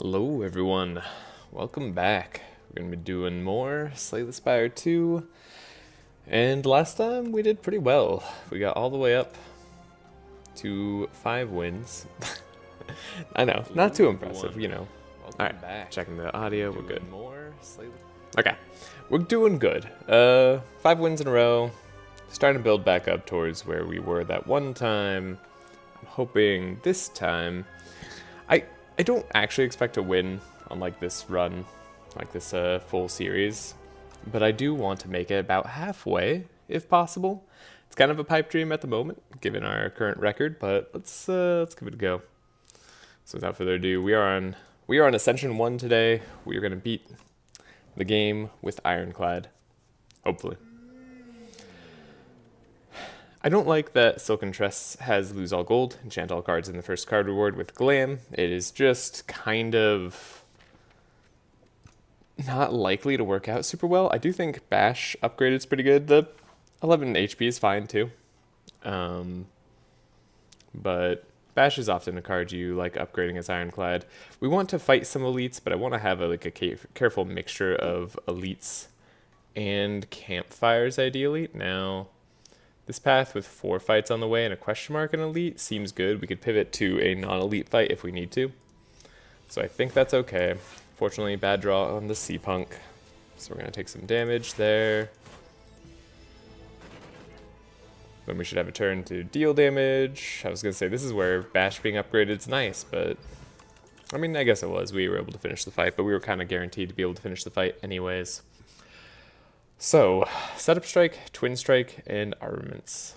Hello everyone, welcome back. We're going to be doing more Slay the Spire 2, and last time we did pretty well. We got all the way up to 5 wins. I know, not too impressive, you know. Alright, checking the audio, we're good. Okay, we're doing good. 5 wins in a row, starting to build back up towards where we were that one time. I'm hoping this time... I don't actually expect to win on like this run, like this full series, but I do want to make it about halfway, if possible. It's kind of a pipe dream at the moment, given our current record, but let's give it a go. So without further ado, we are on Ascension 1 today. We are going to beat the game with Ironclad, hopefully. I don't like that Silken Tress has lose all gold, enchant all cards in the first card reward with Glam. It is just kind of not likely to work out super well. I do think Bash upgrade is pretty good. The 11 HP is fine too. But Bash is often a card you like upgrading as Ironclad. We want to fight some elites, but I want to have a careful mixture of elites and campfires ideally. Now... this path with 4 fights on the way and a question mark in elite seems good. We could pivot to a non-elite fight if we need to. So I think that's okay. Fortunately, bad draw on the Sea Punk. So we're going to take some damage there. Then we should have a turn to deal damage. I was going to say, this is where Bash being upgraded is nice, but... I mean, I guess it was. We were able to finish the fight, but we were kind of guaranteed to be able to finish the fight anyways. So, Setup Strike, Twin Strike, and Armaments.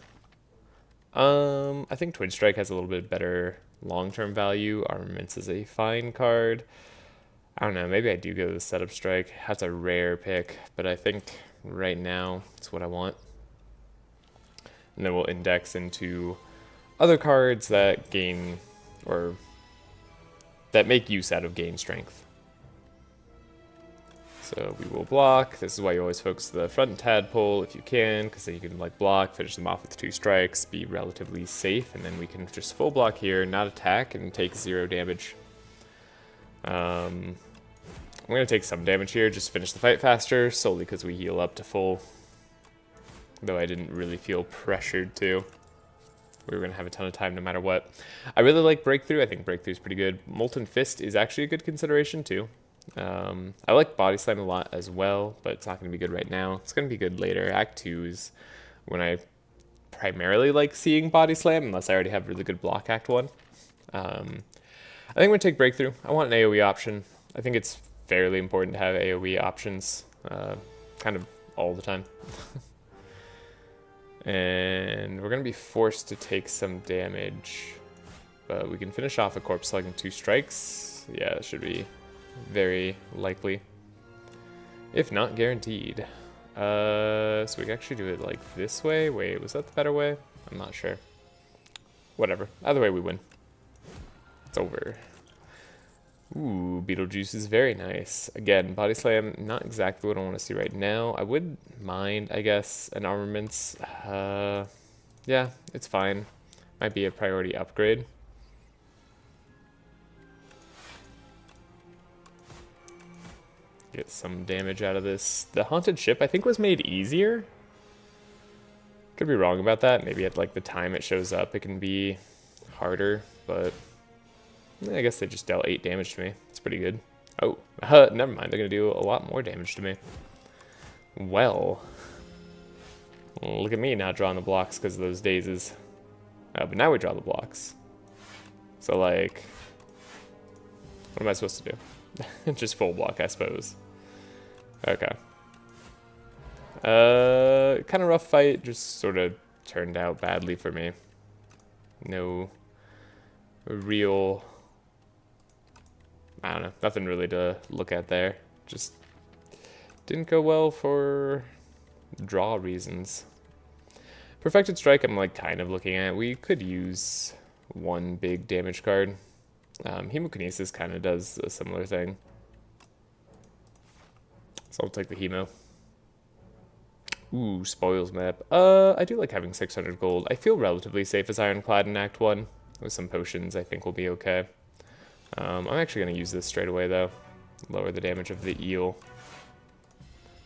I think Twin Strike has a little bit better long-term value. Armaments is a fine card. I don't know, maybe I do go to the Setup Strike. That's a rare pick, but I think right now it's what I want. And then we'll index into other cards that gain, or that make use out of gain strength. So we will block. This is why you always focus the front tadpole if you can, because then you can like block, finish them off with 2 strikes, be relatively safe, and then we can just full block here, not attack, and take 0 damage. I'm going to take some damage here, just finish the fight faster, solely because we heal up to full. Though I didn't really feel pressured to. We were going to have a ton of time no matter what. I really like Breakthrough. I think Breakthrough is pretty good. Molten Fist is actually a good consideration too. I like Body Slam a lot as well, but it's not going to be good right now. It's going to be good later. Act 2 is when I primarily like seeing Body Slam, unless I already have really good block Act 1. I think I'm going to take Breakthrough. I want an AoE option. I think it's fairly important to have AoE options kind of all the time. And we're going to be forced to take some damage, but we can finish off a Corpse Slug in 2 strikes. Yeah, it should be very likely, if not guaranteed. So we can actually do it like this way. Wait, was that the better way? I'm not sure. Whatever. Either way, we win. It's over. Ooh, Beetlejuice is very nice. Again, Body Slam, not exactly what I want to see right now. I would mind, I guess, an Armaments. Yeah, it's fine. Might be a priority upgrade. Get some damage out of this. The Haunted Ship, I think, was made easier. Could be wrong about that. Maybe at like the time it shows up, it can be harder, but I guess they just dealt 8 damage to me. It's pretty good. Oh, never mind. They're gonna do a lot more damage to me. Well, look at me not drawing the blocks because of those dazes. But now we draw the blocks. So like, what am I supposed to do? Just full block, I suppose. Okay. Kind of rough fight, just sort of turned out badly for me. No real, I don't know, nothing really to look at there. Just didn't go well for draw reasons. Perfected Strike, I'm like kind of looking at. We could use one big damage card. Hemokinesis kind of does a similar thing. So I'll take the Hemo. Ooh, Spoils map. I do like having 600 gold. I feel relatively safe as Ironclad in Act 1. With some potions, I think we'll be okay. I'm actually going to use this straight away, though. Lower the damage of the eel.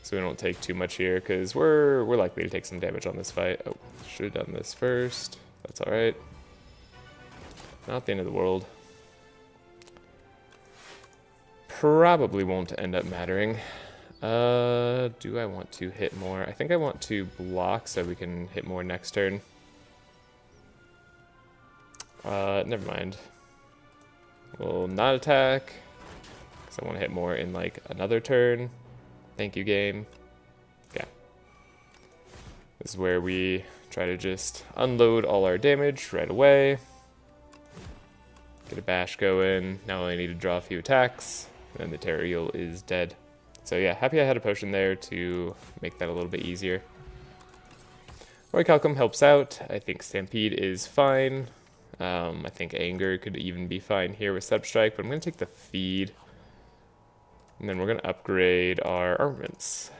So we don't take too much here, because we're likely to take some damage on this fight. Oh, should have done this first. That's alright. Not the end of the world. Probably won't end up mattering. Do I want to hit more? I think I want to block so we can hit more next turn. Never mind. We'll not attack, because I want to hit more in, like, another turn. Thank you, game. Okay. This is where we try to just unload all our damage right away. Get a bash going. Now I only need to draw a few attacks, and the Terror Eel is dead. So yeah, happy I had a potion there to make that a little bit easier. Orichalcum helps out. I think Stampede is fine. I think Anger could even be fine here with Substrike, but I'm going to take the Feed. And then we're going to upgrade our armaments.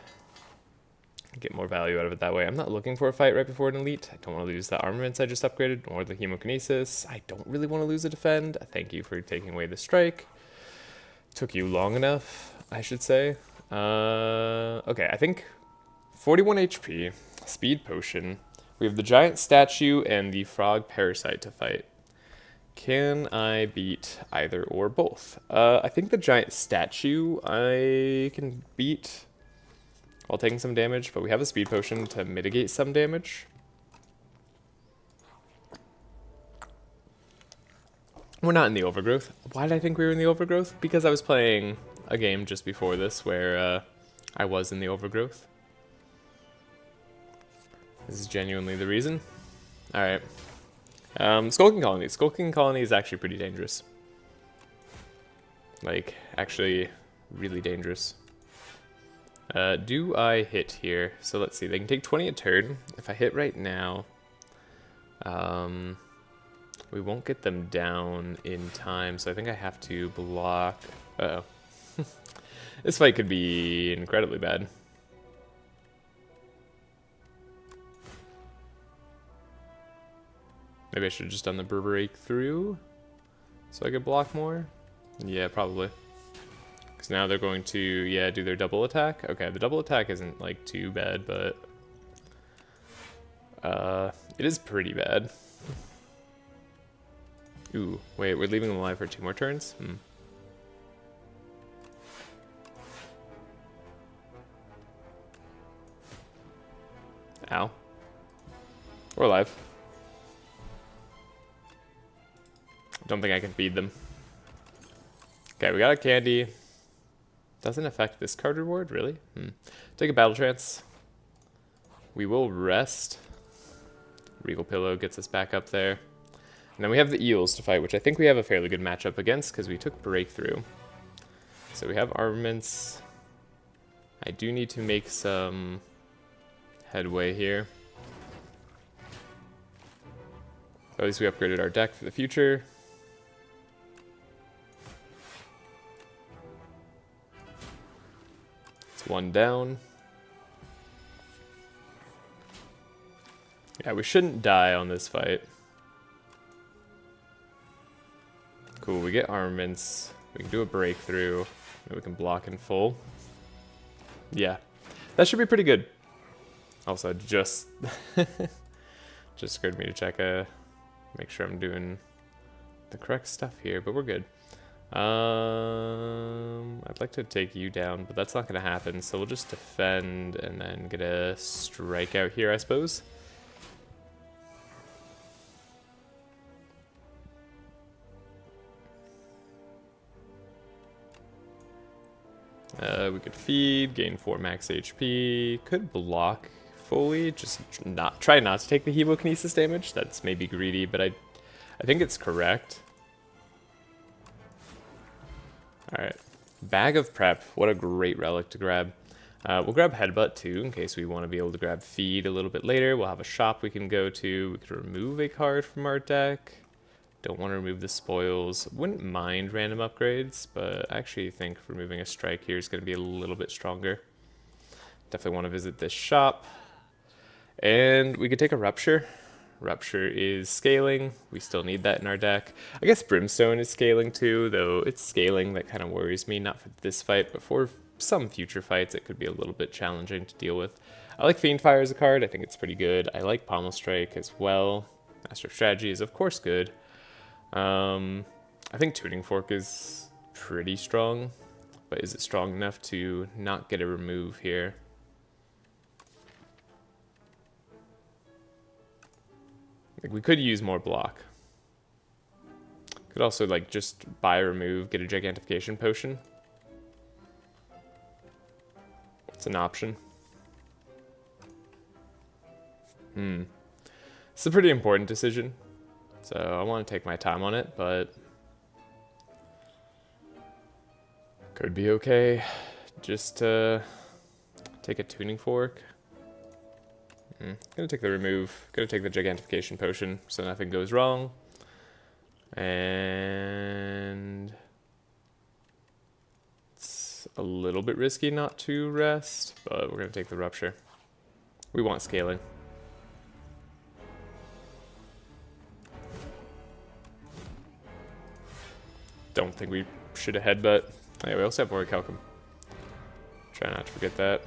Get more value out of it that way. I'm not looking for a fight right before an elite. I don't want to lose the armaments I just upgraded, or the Hemokinesis. I don't really want to lose a defend. Thank you for taking away the strike. Took you long enough, I should say. Okay, I think 41 HP, speed potion. We have the giant statue and the frog parasite to fight. Can I beat either or both? I think the giant statue I can beat while taking some damage, but we have a speed potion to mitigate some damage. We're not in the overgrowth. Why did I think we were in the overgrowth? Because I was playing a game just before this where I was in the overgrowth. This is genuinely the reason. Alright. Skulking Colony. Skulking Colony is actually pretty dangerous. Like, actually really dangerous. Do I hit here? So let's see. They can take 20 a turn. If I hit right now, we won't get them down in time, so I think I have to block. Uh-oh. This fight could be incredibly bad. Maybe I should have just done the breakthrough so I could block more. Yeah, probably. Because now they're going to, yeah, do their double attack. Okay, the double attack isn't, like, too bad, but it is pretty bad. Ooh, wait, we're leaving them alive for 2 more turns? Ow. We're alive. Don't think I can feed them. Okay, we got a candy. Doesn't affect this card reward, really? Take a battle trance. We will rest. Regal Pillow gets us back up there. And then we have the eels to fight, which I think we have a fairly good matchup against because we took breakthrough. So we have armaments. I do need to make some headway here. At least we upgraded our deck for the future. It's 1 down. Yeah, we shouldn't die on this fight. Cool, we get armaments. We can do a breakthrough. And we can block in full. Yeah, that should be pretty good. Also, just scared me to check make sure I'm doing the correct stuff here, but we're good. I'd like to take you down, but that's not going to happen, so we'll just defend and then get a strike out here, I suppose. We could feed, gain 4 max HP, could block fully, just try not to take the Hemokinesis damage. That's maybe greedy, but I think it's correct. Alright, Bag of Prep, what a great relic to grab. We'll grab Headbutt too, in case we want to be able to grab Feed a little bit later. We'll have a shop we can go to. We could remove a card from our deck. Don't want to remove the spoils. Wouldn't mind random upgrades, but I actually think removing a strike here is going to be a little bit stronger. Definitely want to visit this shop. And we could take a Rupture. Rupture is scaling. We still need that in our deck. I guess Brimstone is scaling too, though it's scaling that kind of worries me. Not for this fight, but for some future fights it could be a little bit challenging to deal with. I like Fiendfire as a card. I think it's pretty good. I like Pommel Strike as well. Master of Strategy is of course good. I think Tuning Fork is pretty strong, but is it strong enough to not get a remove here? Like, we could use more block. Could also like just buy a remove, get a Gigantification Potion. It's an option. It's a pretty important decision, so I want to take my time on it, but could be okay just to take a Tuning Fork. Gonna take the remove, gonna take the Gigantification Potion so nothing goes wrong. And it's a little bit risky not to rest, but we're gonna take the Rupture. We want scaling. Don't think we should have headbutt. Hey, we also have Orichalcum. Try not to forget that.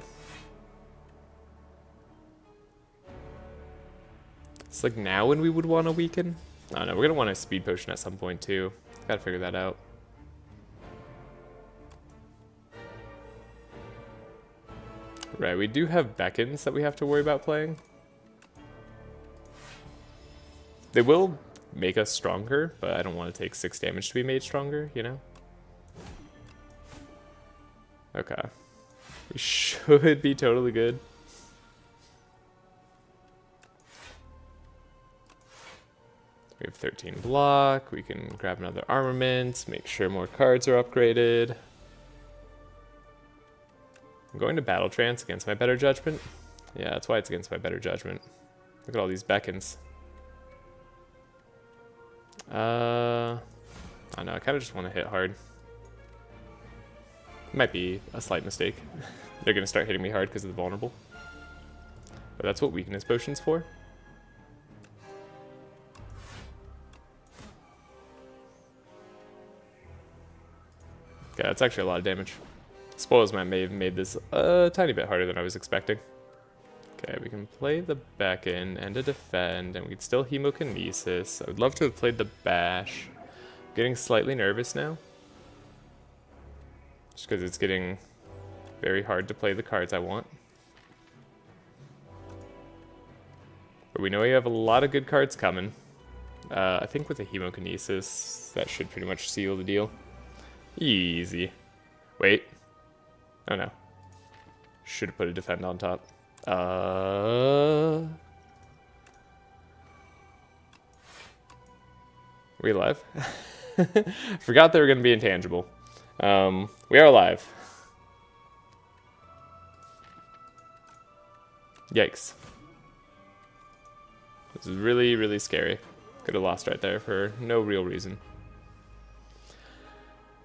It's like now when we would want to weaken. I don't know, we're gonna want a Speed Potion at some point too. Gotta figure that out. Right, we do have Beckons that we have to worry about playing. They will make us stronger, but I don't want to take 6 damage to be made stronger, you know? Okay. We should be totally good. We have 13 block, we can grab another armament, make sure more cards are upgraded. I'm going to Battle Trance against my better judgment. Yeah, that's why it's against my better judgment. Look at all these Beckons. I don't know, I kind of just want to hit hard. Might be a slight mistake. They're going to start hitting me hard because of the vulnerable. But that's what weakness potion's for. Okay, that's actually a lot of damage. Spoils may have made this a tiny bit harder than I was expecting. Okay, we can play the back in and a defend, and we'd still Hemokinesis. I would love to have played the bash. I'm getting slightly nervous now. Just because it's getting very hard to play the cards I want. But we know we have a lot of good cards coming. I think with the Hemokinesis, that should pretty much seal the deal. Easy. Wait. Oh no. Should have put a defend on top. Are we alive? Forgot they were going to be intangible. We are alive. Yikes. This is really, really scary. Could have lost right there for no real reason.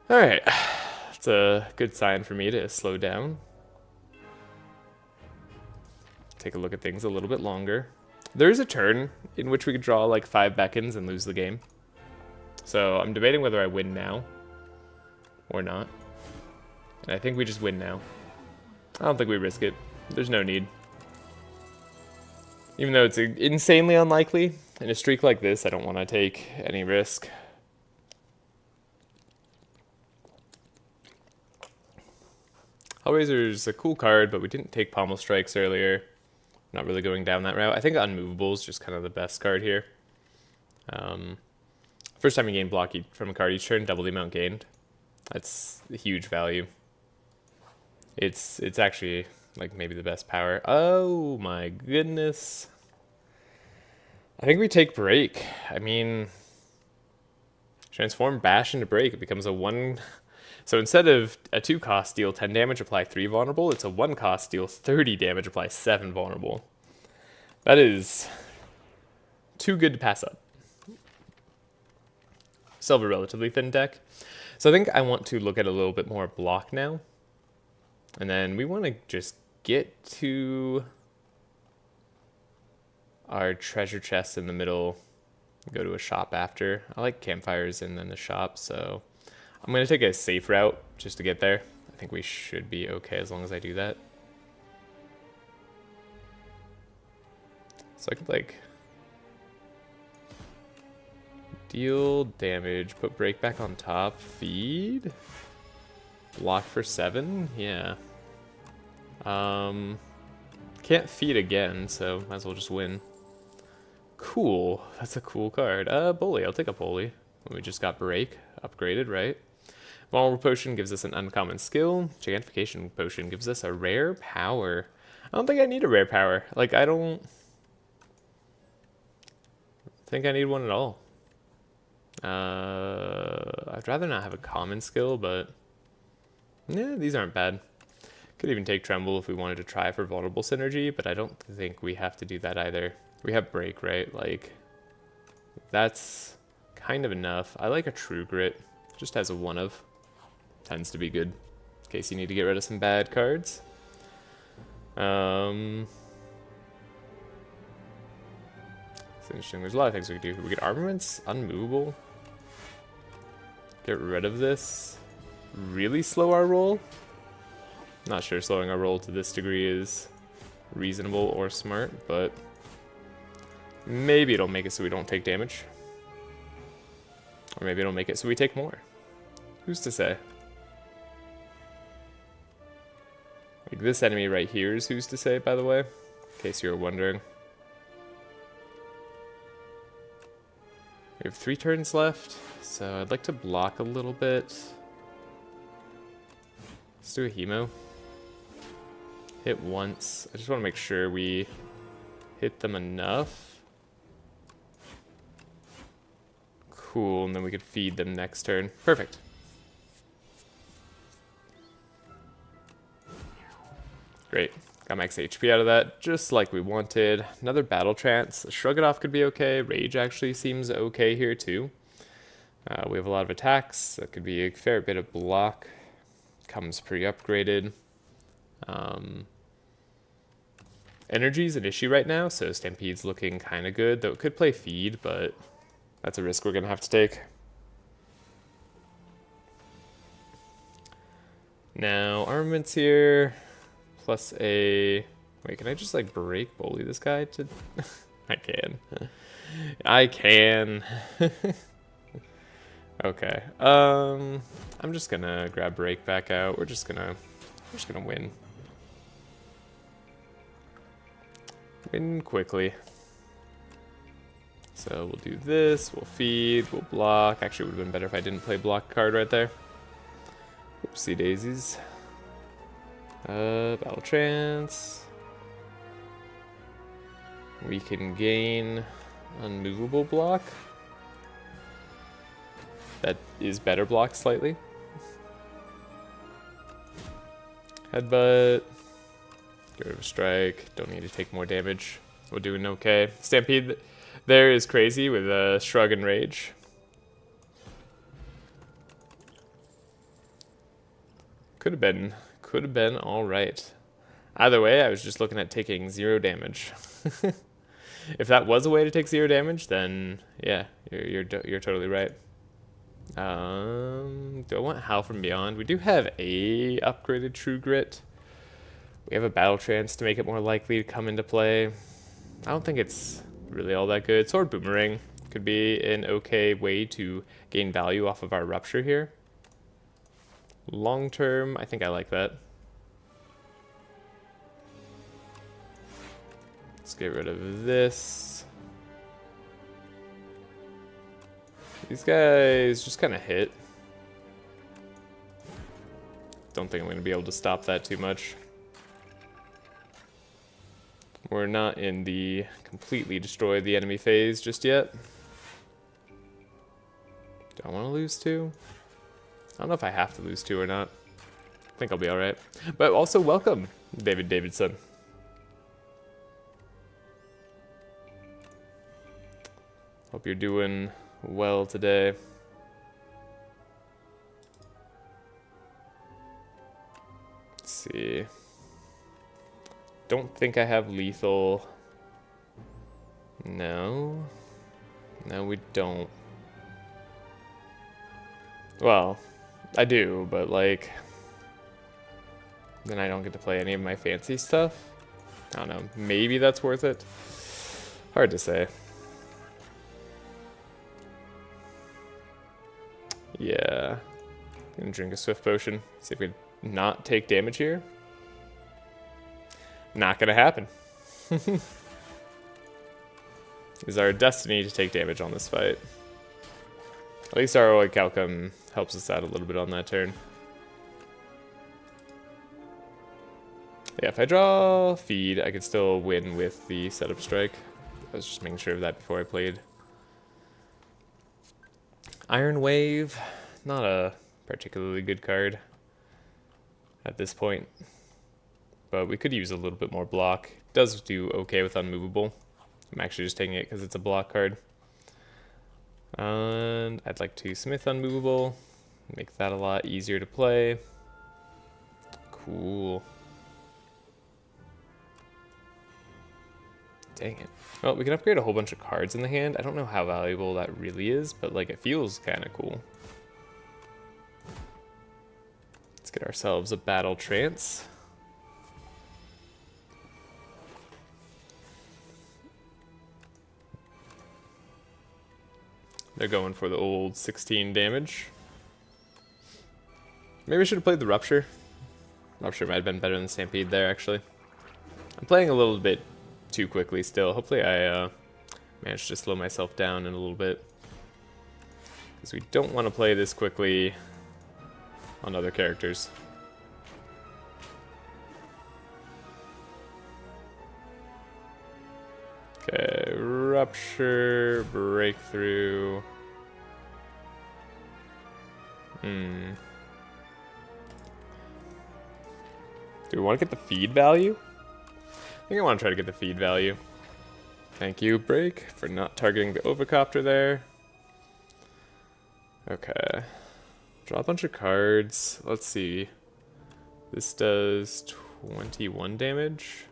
Alright. That's a good sign for me to slow down. Take a look at things a little bit longer. There's a turn in which we could draw like 5 Beckons and lose the game. So I'm debating whether I win now or not. And I think we just win now. I don't think we risk it. There's no need. Even though it's insanely unlikely, in a streak like this, I don't want to take any risk. Hellraiser's a cool card, but we didn't take Pommel Strikes earlier. Not really going down that route. I think Unmovable is just kind of the best card here. First time you gain block from a card each turn, double the amount gained. That's a huge value. It's actually like maybe the best power. Oh my goodness. I think we take Break. I mean, transform Bash into Break. It becomes a 1... So instead of a 2-cost deal 10 damage, apply 3 vulnerable, it's a 1-cost deal 30 damage, apply 7 vulnerable. That is too good to pass up. Still have a relatively thin deck. So I think I want to look at a little bit more block now. And then we want to just get to our treasure chest in the middle, go to a shop after. I like campfires and then the shop, so I'm going to take a safe route just to get there. I think we should be okay as long as I do that. So I could like deal damage, put break back on top, feed, block for 7, yeah. Can't feed again, so might as well just win. Cool, that's a cool card. Bully, I'll take a bully. We just got break, upgraded, right? Vulnerable Potion gives us an uncommon skill. Gigantification Potion gives us a rare power. I don't think I need a rare power. Like, I don't think I need one at all. I'd rather not have a common skill, but yeah, these aren't bad. Could even take Tremble if we wanted to try for Vulnerable Synergy, but I don't think we have to do that either. We have Break, right? Like, that's kind of enough. I like a True Grit. Just has a 1 of. Tends to be good in case you need to get rid of some bad cards. It's interesting. There's a lot of things we could do. We get armaments, unmovable. Get rid of this. Really slow our roll. Not sure slowing our roll to this degree is reasonable or smart, but maybe it'll make it so we don't take damage. Or maybe it'll make it so we take more. Who's to say? Like this enemy right here is who's to say, by the way, in case you were wondering. We have 3 turns left, so I'd like to block a little bit. Let's do a hemo. Hit once. I just want to make sure we hit them enough. Cool, and then we could feed them next turn. Perfect. Great. Got max HP out of that, just like we wanted. Another Battle Trance. Shrug It Off could be okay. Rage actually seems okay here too. We have a lot of attacks. That could be a fair bit of block. Comes pre-upgraded. Energy's an issue right now, so Stampede's looking kind of good, though it could play Feed, but that's a risk we're going to have to take. Now, armaments here, plus a... Wait, can I just, like, break bully this guy to... I can. I can. Okay. I'm just gonna grab break back out. We're just gonna win. Win quickly. So we'll do this, we'll feed, we'll block. Actually, it would have been better if I didn't play block card right there. Oopsie daisies. Battle Trance. We can gain unmovable block. That is better block slightly. Headbutt. Get rid of a strike. Don't need to take more damage. We're doing okay. Stampede there is crazy with a shrug and rage. Could have been all right. Either way, I was just looking at taking 0 damage. If that was a way to take 0 damage, then yeah, you're totally right. Do I want Howl from Beyond? We do have a upgraded True Grit. We have a Battle Trance to make it more likely to come into play. I don't think it's really all that good. Sword Boomerang could be an okay way to gain value off of our Rupture here. Long term, I think I like that. Let's get rid of this. These guys just kind of hit. Don't think I'm going to be able to stop that too much. We're not in the completely destroy the enemy phase just yet. Do I want to lose 2? I don't know if I have to lose 2 or not. I think I'll be alright. But also welcome, David Davidson. Hope you're doing well today. Let's see. Don't think I have lethal. No. No, we don't. Well, I do, but like... then I don't get to play any of my fancy stuff. I don't know, maybe that's worth it. Hard to say. Yeah. Gonna drink a swift potion. See if we not take damage here. Not gonna happen. It's our destiny to take damage on this fight. At least our Orichalcum helps us out a little bit on that turn. Yeah, if I draw feed, I could still win with the setup strike. I was just making sure of that before I played. Iron Wave, not a particularly good card at this point. But we could use a little bit more block. It does do okay with Unmovable. I'm actually just taking it because it's a block card. And I'd like to Smith Unmovable. Make that a lot easier to play. Cool. Dang it. Well, we can upgrade a whole bunch of cards in the hand. I don't know how valuable that really is, but like it feels kind of cool. Let's get ourselves a Battle Trance. They're going for the old 16 damage. Maybe I should have played the Rupture. Rupture might have been better than Stampede there, actually. I'm playing a little bit too quickly still. Hopefully I managed to slow myself down in a little bit. Because we don't want to play this quickly on other characters. Okay, Rupture, Breakthrough. Do we want to get the feed value? I think I want to try to get the feed value. Thank you, Break, for not targeting the Ovocopter there. Okay. Draw a bunch of cards. Let's see. This does 21 damage.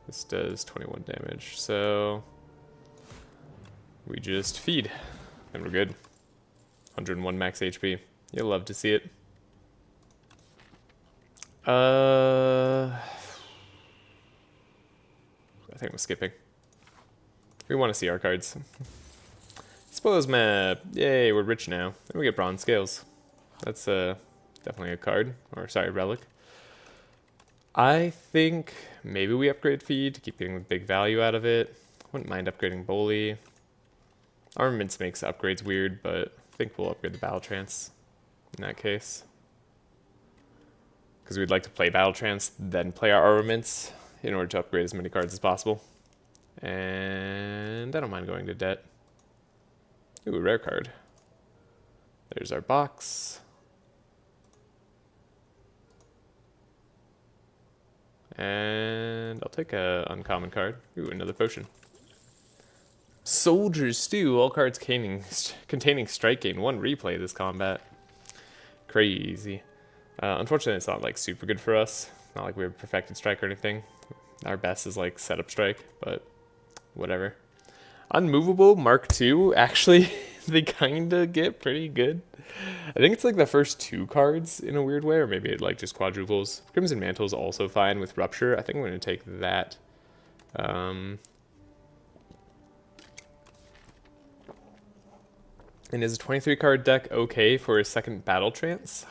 This does 21 damage. So we just feed. And we're good. 101 max HP. You'll love to see it. I think I'm skipping. We want to see our cards. Spoils map. Yay, we're rich now. And we get bronze scales. That's definitely a card. Or, sorry, relic. I think maybe we upgrade feed to keep getting the big value out of it. Wouldn't mind upgrading Bully. Armaments makes upgrades weird, but I think we'll upgrade the Battle Trance in that case. Because we'd like to play Battle Trance, then play our Armaments in order to upgrade as many cards as possible. And I don't mind going to debt. Ooh, a rare card. There's our box. And I'll take a uncommon card. Ooh, another potion. Soldier's Stew. All cards containing strike gain 1 replay this combat. Crazy. Unfortunately, it's not like super good for us. Not like we have perfected strike or anything. Our best is like setup strike, but whatever. Unmovable Mark II. Actually, they kinda get pretty good. I think it's like the first 2 cards in a weird way, or maybe it like just quadruples. Crimson Mantle is also fine with Rupture. I think I'm going to take that. And is a 23 card deck okay for a second Battle Trance?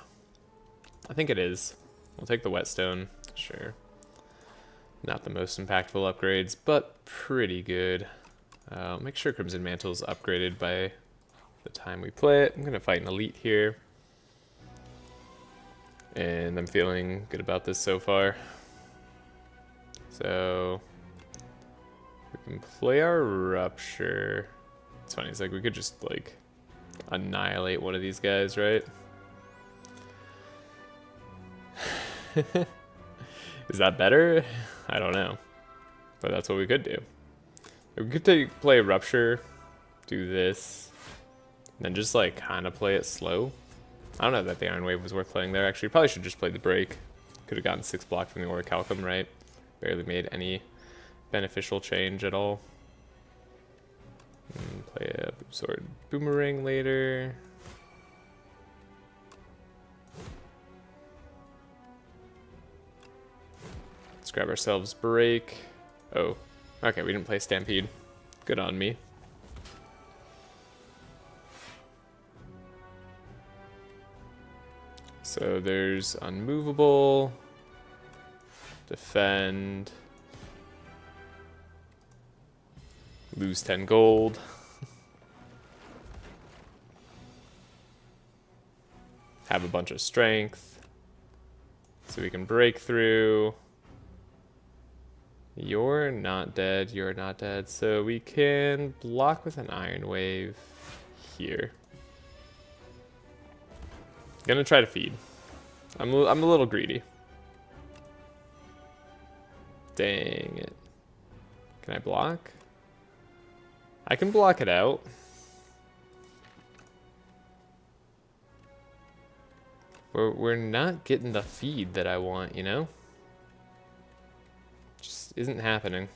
I think it is. We'll take the Whetstone, sure. Not the most impactful upgrades, but pretty good. Make sure Crimson Mantle is upgraded by the time we play it. I'm going to fight an Elite here. And I'm feeling good about this so far. So we can play our Rupture. It's funny, it's like we could just like annihilate one of these guys, right? Is that better? I don't know. But that's what we could do. We could play Rupture, do this, and then just like kind of play it slow. I don't know that the Iron Wave was worth playing there, actually. Probably should just play the Break. Could have gotten 6 block from the Orichalcum, right? Barely made any beneficial change at all. Play a sword boomerang later. Let's grab ourselves break. Oh, okay, we didn't play Stampede. Good on me. So there's unmovable, defend, lose 10 gold. Have a bunch of strength, so we can break through. You're not dead, you're not dead, so we can block with an Iron Wave here. Gonna try to feed. I'm a little greedy. Dang it. Can I block? I can block it out. We're not getting the feed that I want, you know? Just isn't happening.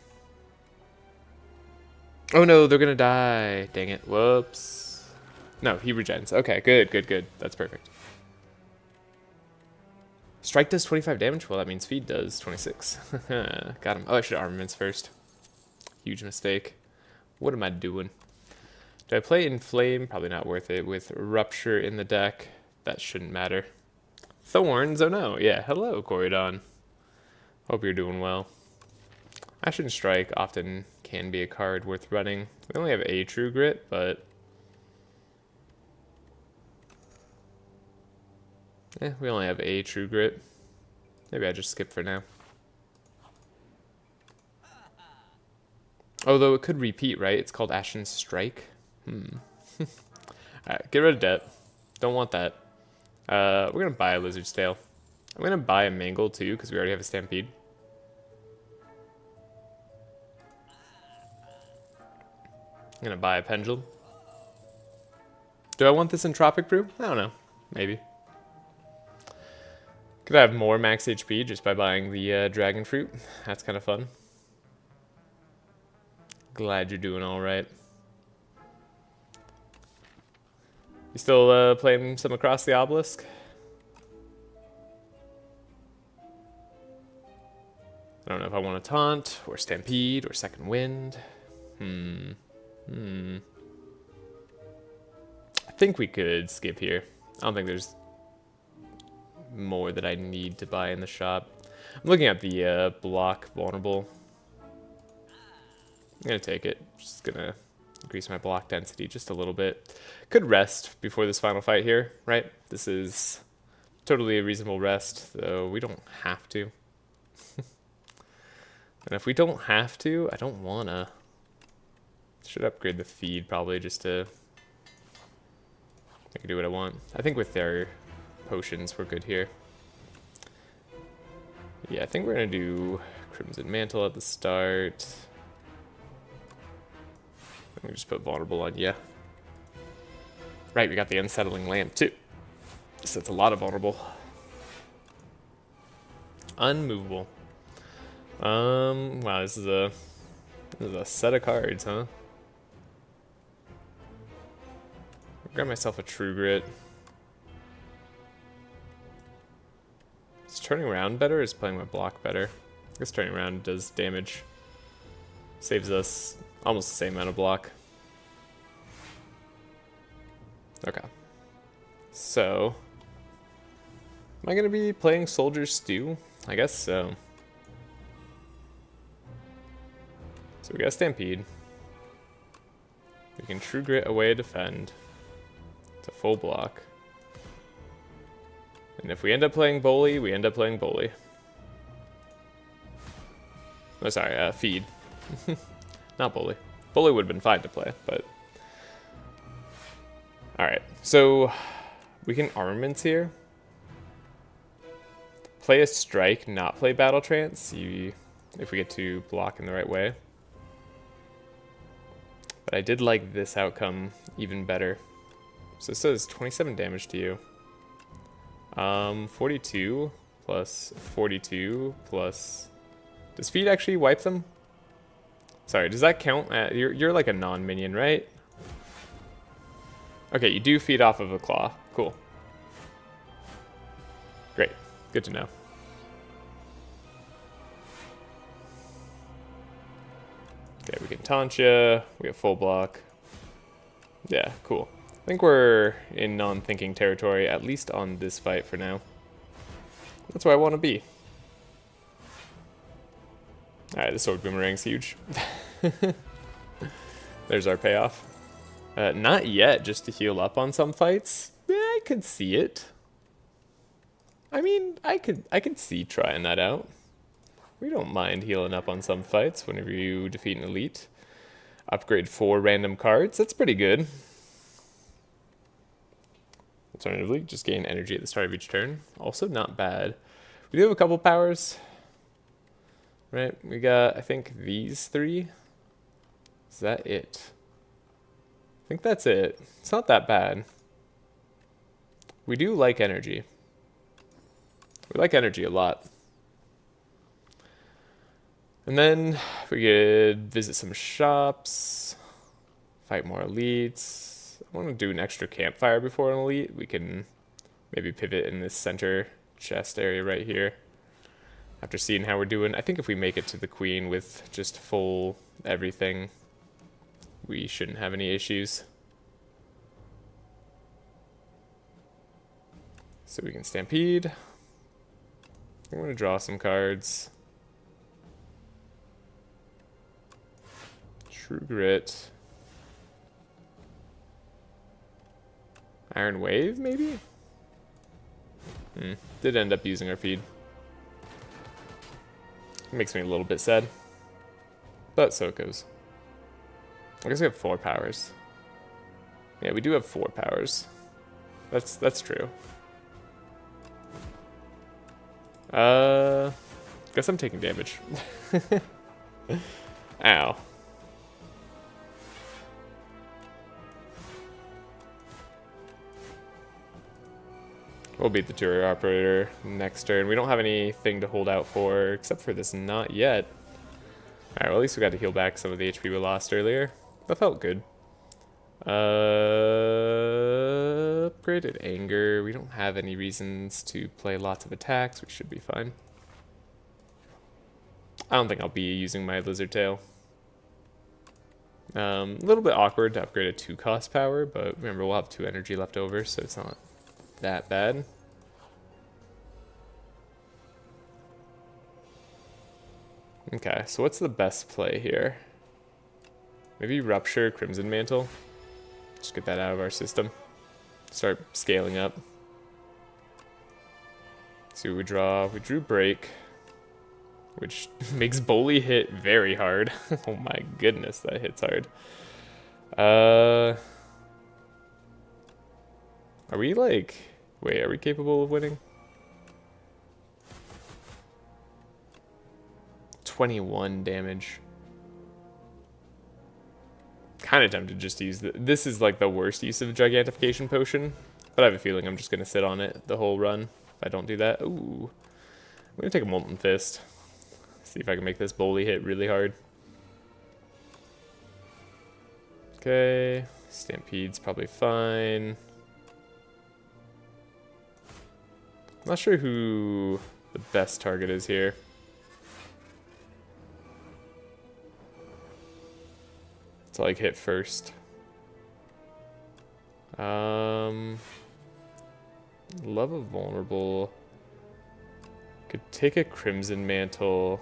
Oh no, they're gonna die. Dang it. Whoops. No, he regens. Okay, good, good, good. That's perfect. Strike does 25 damage? Well, that means feed does 26. Got him. Oh, I should armaments first. Huge mistake. What am I doing? Do I play Inflame? Probably not worth it. With Rupture in the deck, that shouldn't matter. Thorns? Oh no. Yeah, hello, Corridon. Hope you're doing well. Ascension Strike often can be a card worth running. We only have a True Grit, but... we only have a True Grit. Maybe I just skip for now. Although it could repeat, right? It's called Ashen Strike. Alright, get rid of debt. Don't want that. We're going to buy a Lizard's Tail. I'm going to buy a Mangle too, because we already have a Stampede. I'm going to buy a Pendulum. Do I want this in Tropic Brew? I don't know. Maybe. Could I have more max HP just by buying the Dragon Fruit? That's kind of fun. Glad you're doing alright. You still playing some Across the Obelisk? I don't know if I want to Taunt, or Stampede, or Second Wind. I think we could skip here. I don't think there's more that I need to buy in the shop. I'm looking at the block vulnerable. I'm gonna take it. Just gonna increase my block density just a little bit. Could rest before this final fight here, right? This is totally a reasonable rest, though we don't have to. And if we don't have to, I don't wanna. Should upgrade the feed probably just to I can do what I want. I think with their potions we're good here. Yeah, I think we're gonna do Crimson Mantle at the start. Let me just put vulnerable on, yeah. Right, we got the Unsettling Lamp too. So it's a lot of vulnerable. Unmovable. Wow, this is a set of cards, huh? Grab myself a True Grit. Is turning around better or is playing my block better? I guess turning around does damage. Saves us almost the same amount of block. Okay. So, am I going to be playing Soldier Stew? I guess so. So we got Stampede. We can True Grit away a defend. It's a full block. And if we end up playing Bully, we end up playing Bully. Oh, sorry, Feed. Not Bully. Bully would have been fine to play, but... Alright, so we can Armaments here. Play a Strike, not play Battle Trance, if we get to block in the right way. But I did like this outcome even better. So this does 27 damage to you. 42 plus 42 plus... Does Feed actually wipe them? Sorry, does that count? You're like a non-minion, right? Okay, you do feed off of a claw. Cool. Great. Good to know. Okay, we can taunt you. We have full block. Yeah, cool. I think we're in non-thinking territory, at least on this fight for now. That's where I want to be. Alright, the sword boomerang's huge. There's our payoff. Not yet, just to heal up on some fights. Yeah, I could see it. I mean, I could see trying that out. We don't mind healing up on some fights whenever you defeat an elite. Upgrade 4 random cards, that's pretty good. Alternatively, just gain energy at the start of each turn. Also not bad. We do have a couple powers. Right, we got, I think, these 3. Is that it? I think that's it. It's not that bad. We do like energy. We like energy a lot. And then we could visit some shops, fight more elites. I want to do an extra campfire before an elite. We can maybe pivot in this center chest area right here. After seeing how we're doing, I think if we make it to the queen with just full everything, we shouldn't have any issues. So we can stampede. I'm going to draw some cards. True Grit. Iron Wave, maybe? Did end up using our feed. Makes me a little bit sad. But so it goes. I guess we have 4 powers. Yeah, we do have 4 powers. That's true. Guess I'm taking damage. Ow. We'll beat the tour operator next turn. We don't have anything to hold out for, except for this not yet. Alright, well at least we got to heal back some of the HP we lost earlier. That felt good. Upgraded Anger. We don't have any reasons to play lots of attacks. We should be fine. I don't think I'll be using my Lizard Tail. A little bit awkward to upgrade a 2-cost power, but remember we'll have 2 energy left over, so it's not that bad. Okay, so what's the best play here? Maybe Rupture, Crimson Mantle. Just get that out of our system. Start scaling up. See what we draw. We drew Break, which makes Bully hit very hard. Oh my goodness, that hits hard. Are we like... Wait, are we capable of winning? 21 damage. Kind of tempted just to use this is like the worst use of Gigantification Potion, but I have a feeling I'm just going to sit on it the whole run if I don't do that. Ooh. I'm going to take a Molten Fist. See if I can make this Bully hit really hard. Okay, Stampede's probably fine. Not sure who the best target is here. To like hit first. Love a Vulnerable. Could take a Crimson Mantle.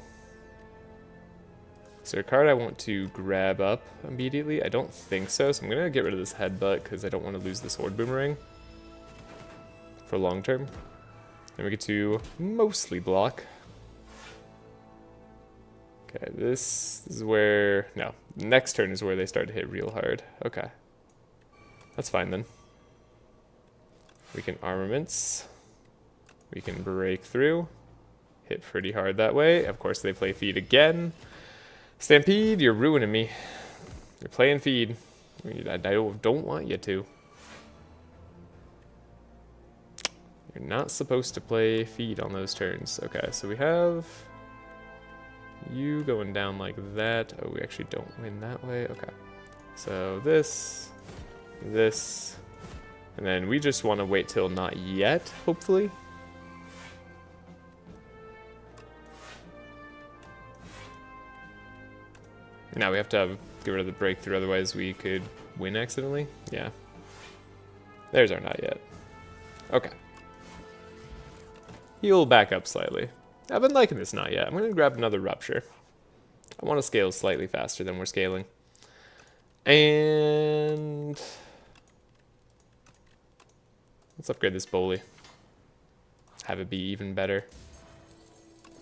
Is there a card I want to grab up immediately? I don't think so, so I'm gonna get rid of this Headbutt because I don't want to lose the Sword Boomerang for long term. And we get to mostly block. Okay, this is where... No, next turn is where they start to hit real hard. Okay. That's fine then. We can Armaments. We can Break Through. Hit pretty hard that way. Of course they play Feed again. Stampede, you're ruining me. You're playing Feed. I don't want you to. You're not supposed to play Feed on those turns. Okay, so we have You going down like that. Oh, we actually don't win that way. Okay. So this, and then we just want to wait till not yet, hopefully. Now we have to get rid of the breakthrough, otherwise we could win accidentally. Yeah. There's our not yet. Okay. He'll back up slightly. I've been liking this not yet. I'm going to grab another rupture. I want to scale slightly faster than we're scaling. And let's upgrade this Bully. Have it be even better.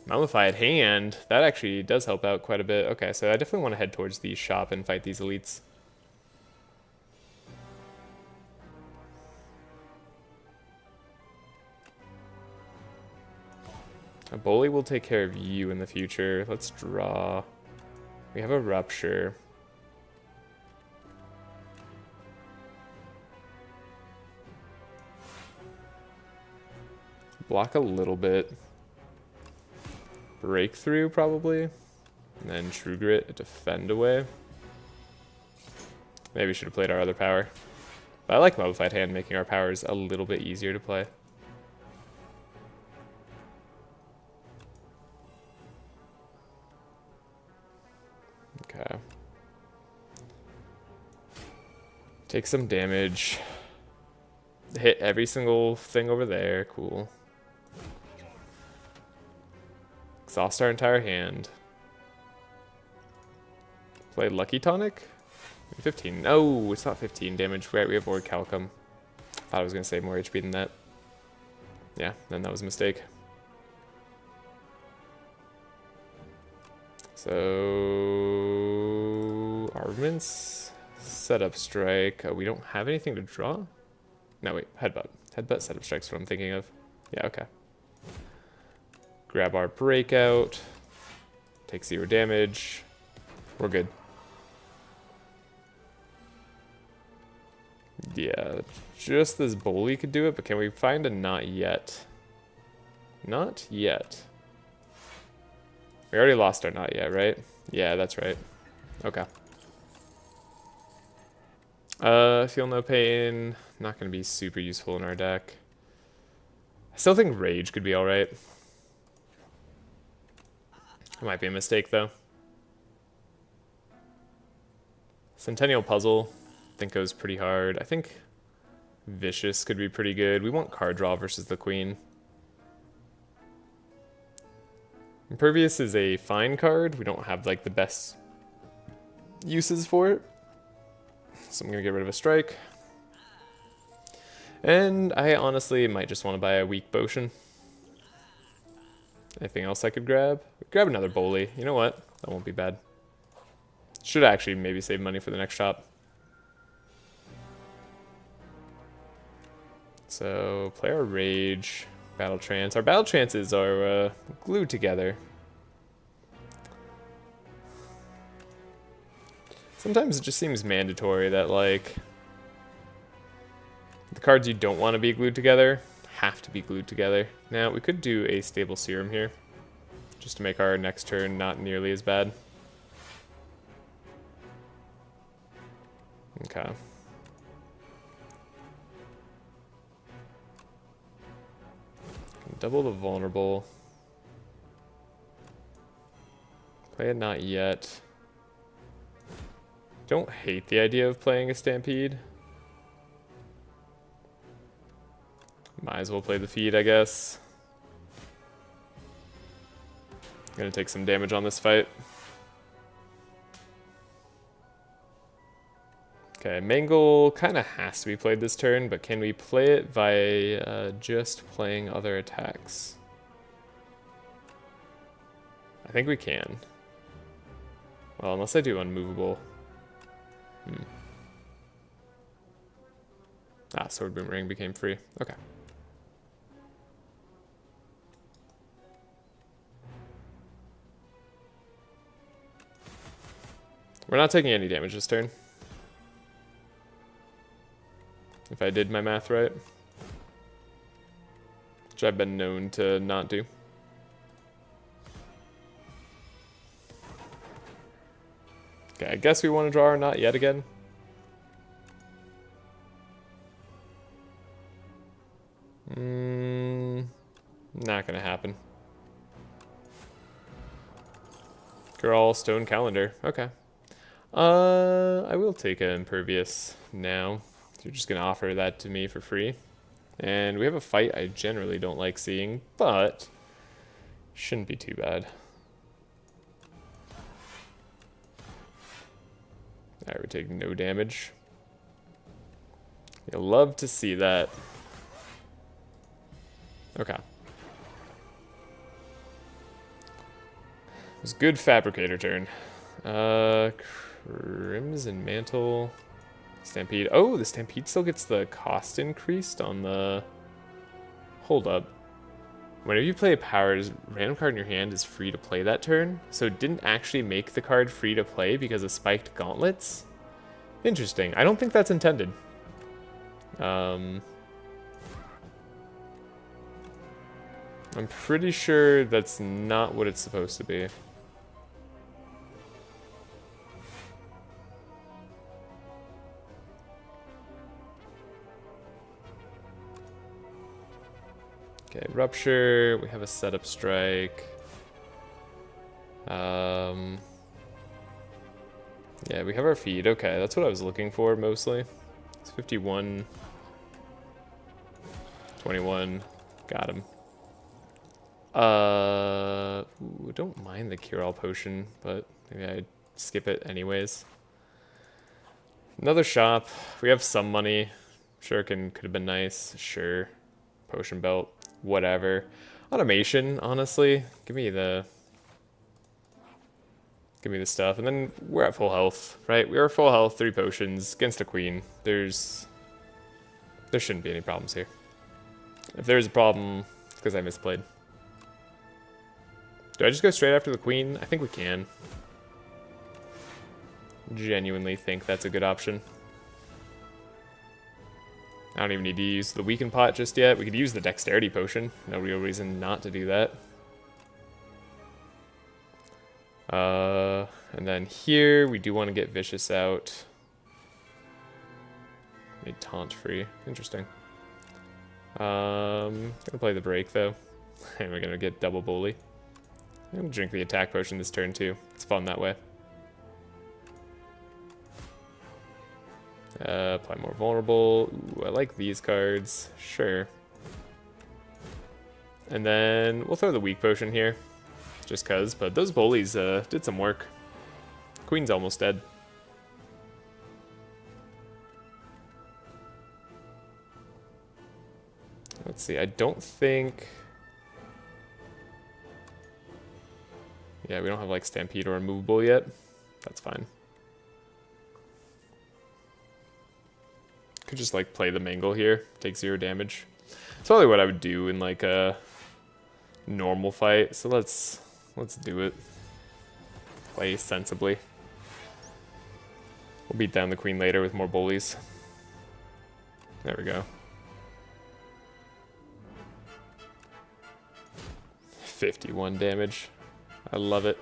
Mummified Hand, that actually does help out quite a bit. Okay, so I definitely want to head towards the shop and fight these elites. A Bully will take care of you in the future. Let's draw. We have a Rupture. Block a little bit. Breakthrough, probably. And then True Grit, defend away. Maybe we should have played our other power. But I like Mummified Hand, making our powers a little bit easier to play. Okay. Take some damage. Hit every single thing over there. Cool. Exhaust our entire hand. Play Lucky Tonic? 15. No, it's not 15 damage. We have Orichalcum. Thought I was going to say more HP than that. Yeah, then that was a mistake. So armaments, setup strike. We don't have anything to draw? No, wait, headbutt. Headbutt, setup strike's what I'm thinking of. Yeah, okay. Grab our breakout. Take 0 damage. We're good. Yeah, just this Bully could do it, but can we find a not yet? Not yet. We already lost our not yet, right? Yeah, that's right. Okay. Feel no pain. Not going to be super useful in our deck. I still think Rage could be alright. It might be a mistake, though. Centennial Puzzle, I think goes pretty hard. I think Vicious could be pretty good. We want card draw versus the Queen. Impervious is a fine card. We don't have like the best uses for it. So I'm going to get rid of a strike. And I honestly might just want to buy a weak potion. Anything else I could grab? Grab another Bully. You know what? That won't be bad. Should actually maybe save money for the next shop. So play our Rage. Battle Trance. Our Battle Trances are glued together. Sometimes it just seems mandatory that, like, the cards you don't want to be glued together have to be glued together. Now, we could do a Stable Serum here, just to make our next turn not nearly as bad. Okay. Double the vulnerable. Play it not yet. Don't hate the idea of playing a Stampede. Might as well play the Feed, I guess. Gonna take some damage on this fight. Okay, Mangle kind of has to be played this turn, but can we play it by just playing other attacks? I think we can. Well, unless I do Unmovable. Ah, Sword Boomerang became free. Okay. We're not taking any damage this turn. If I did my math right. Which I've been known to not do. Okay, I guess we want to draw our Not Yet again. Not gonna happen. Girl, stone calendar. Okay. I will take an impervious now. You're just gonna offer that to me for free. And we have a fight I generally don't like seeing, but shouldn't be too bad. Alright, we take no damage. You'll love to see that. Okay. It was good Fabricator turn. Crimson Mantle. Stampede. Oh, the Stampede still gets the cost increased on the... Hold up. Whenever you play a power, a random card in your hand is free to play that turn. So it didn't actually make the card free to play because of spiked gauntlets? Interesting. I don't think that's intended. I'm pretty sure that's not what it's supposed to be. Okay, Rupture, we have a setup strike. Yeah, we have our feed. Okay, that's what I was looking for mostly. It's 51, 21, got him. Don't mind the Cure-All Potion, but maybe I'd skip it anyways. Another shop. We have some money. Shuriken could have been nice. Sure. Potion Belt. Whatever. Automation, honestly. Give me the stuff. And then we're at full health, right? We are full health, 3 potions against a queen. There shouldn't be any problems here. If there's a problem, it's because I misplayed. Do I just go straight after the queen? I think we can. Genuinely think that's a good option. I don't even need to use the weaken pot just yet. We could use the dexterity potion. No real reason not to do that. And then here, we do want to get Vicious out. Made taunt free. Interesting. Gonna play the break though. And we're gonna get double bully. I'm gonna drink the attack potion this turn too. It's fun that way. Apply more vulnerable. Ooh, I like these cards. Sure. And then we'll throw the weak potion here. Just cuz. But those bullies did some work. Queen's almost dead. Let's see. I don't think... Yeah, we don't have like Stampede or Immovable yet. That's fine. Could just like play the Mangle here. Take 0 damage. That's probably what I would do in like a normal fight. So let's do it. Play sensibly. We'll beat down the queen later with more bullies. There we go. 51 damage. I love it.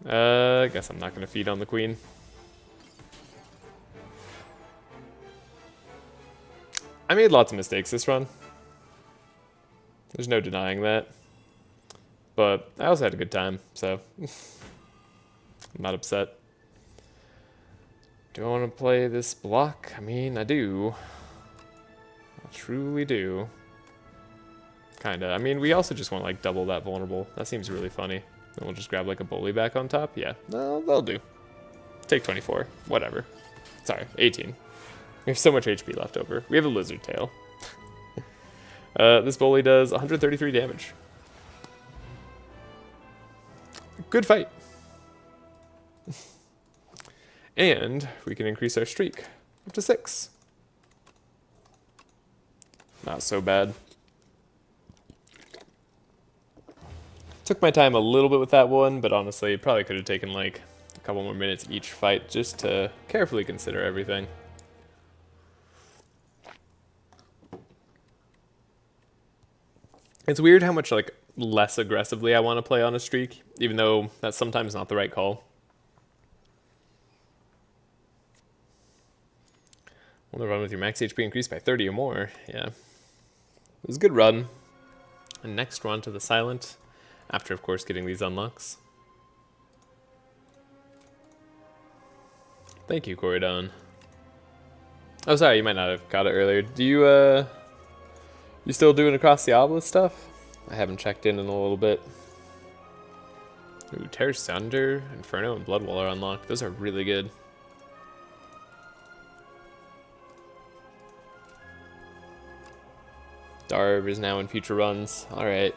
I guess I'm not going to feed on the queen. I made lots of mistakes this run. There's no denying that. But I also had a good time, so I'm not upset. Do I want to play this block? I mean, I do. I truly do. Kinda. I mean, we also just want like double that vulnerable. That seems really funny. Then we'll just grab like a bully back on top. Yeah, no, that'll do. Take 24. Whatever. Sorry, 18. We have so much HP left over. We have a lizard tail. This bully does 133 damage. Good fight. And we can increase our streak up to 6. Not so bad. Took my time a little bit with that one, but honestly, probably could have taken like a couple more minutes each fight just to carefully consider everything. It's weird how much like less aggressively I want to play on a streak, even though that's sometimes not the right call. Want to run with your max HP increased by 30 or more. Yeah. It was a good run. And next we're on to the Silent, after of course getting these unlocks. Thank you, Corridon. Oh, sorry, you might not have got it earlier. Do you still doing Across the Obelisk stuff? I haven't checked in a little bit. Ooh, Terror Sunder, Inferno, and Bloodwall are unlocked. Those are really good. Darv is now in future runs. Alright.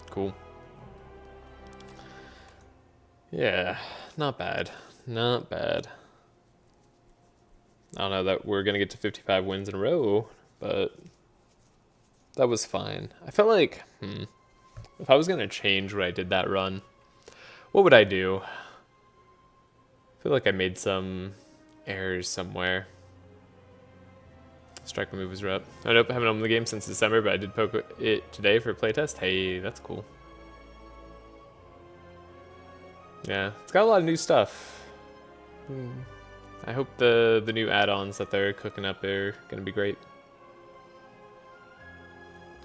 Cool. Yeah, not bad. Not bad. I don't know that we're going to get to 55 wins in a row, but that was fine. I felt like, if I was going to change what I did that run, what would I do? I feel like I made some errors somewhere. Strike move was rep. I haven't opened the game since December, but I did poke it today for a playtest. Hey, that's cool. Yeah, it's got a lot of new stuff. I hope the new add-ons that they're cooking up are going to be great.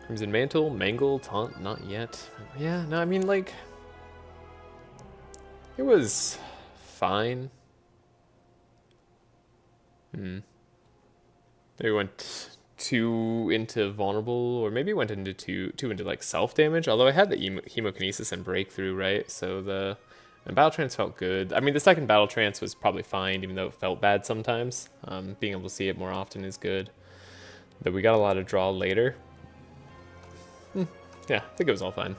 Crimson Mantle, Mangle, Taunt, not yet. Yeah, no, I mean, like, it was fine. Maybe went 2 into vulnerable, or maybe went into 2 into like self-damage, although I had the Hemokinesis and Breakthrough, right? So the Battle Trance felt good. I mean, the second Battle Trance was probably fine, even though it felt bad sometimes. Being able to see it more often is good. But we got a lot of draw later. Yeah, I think it was all fine.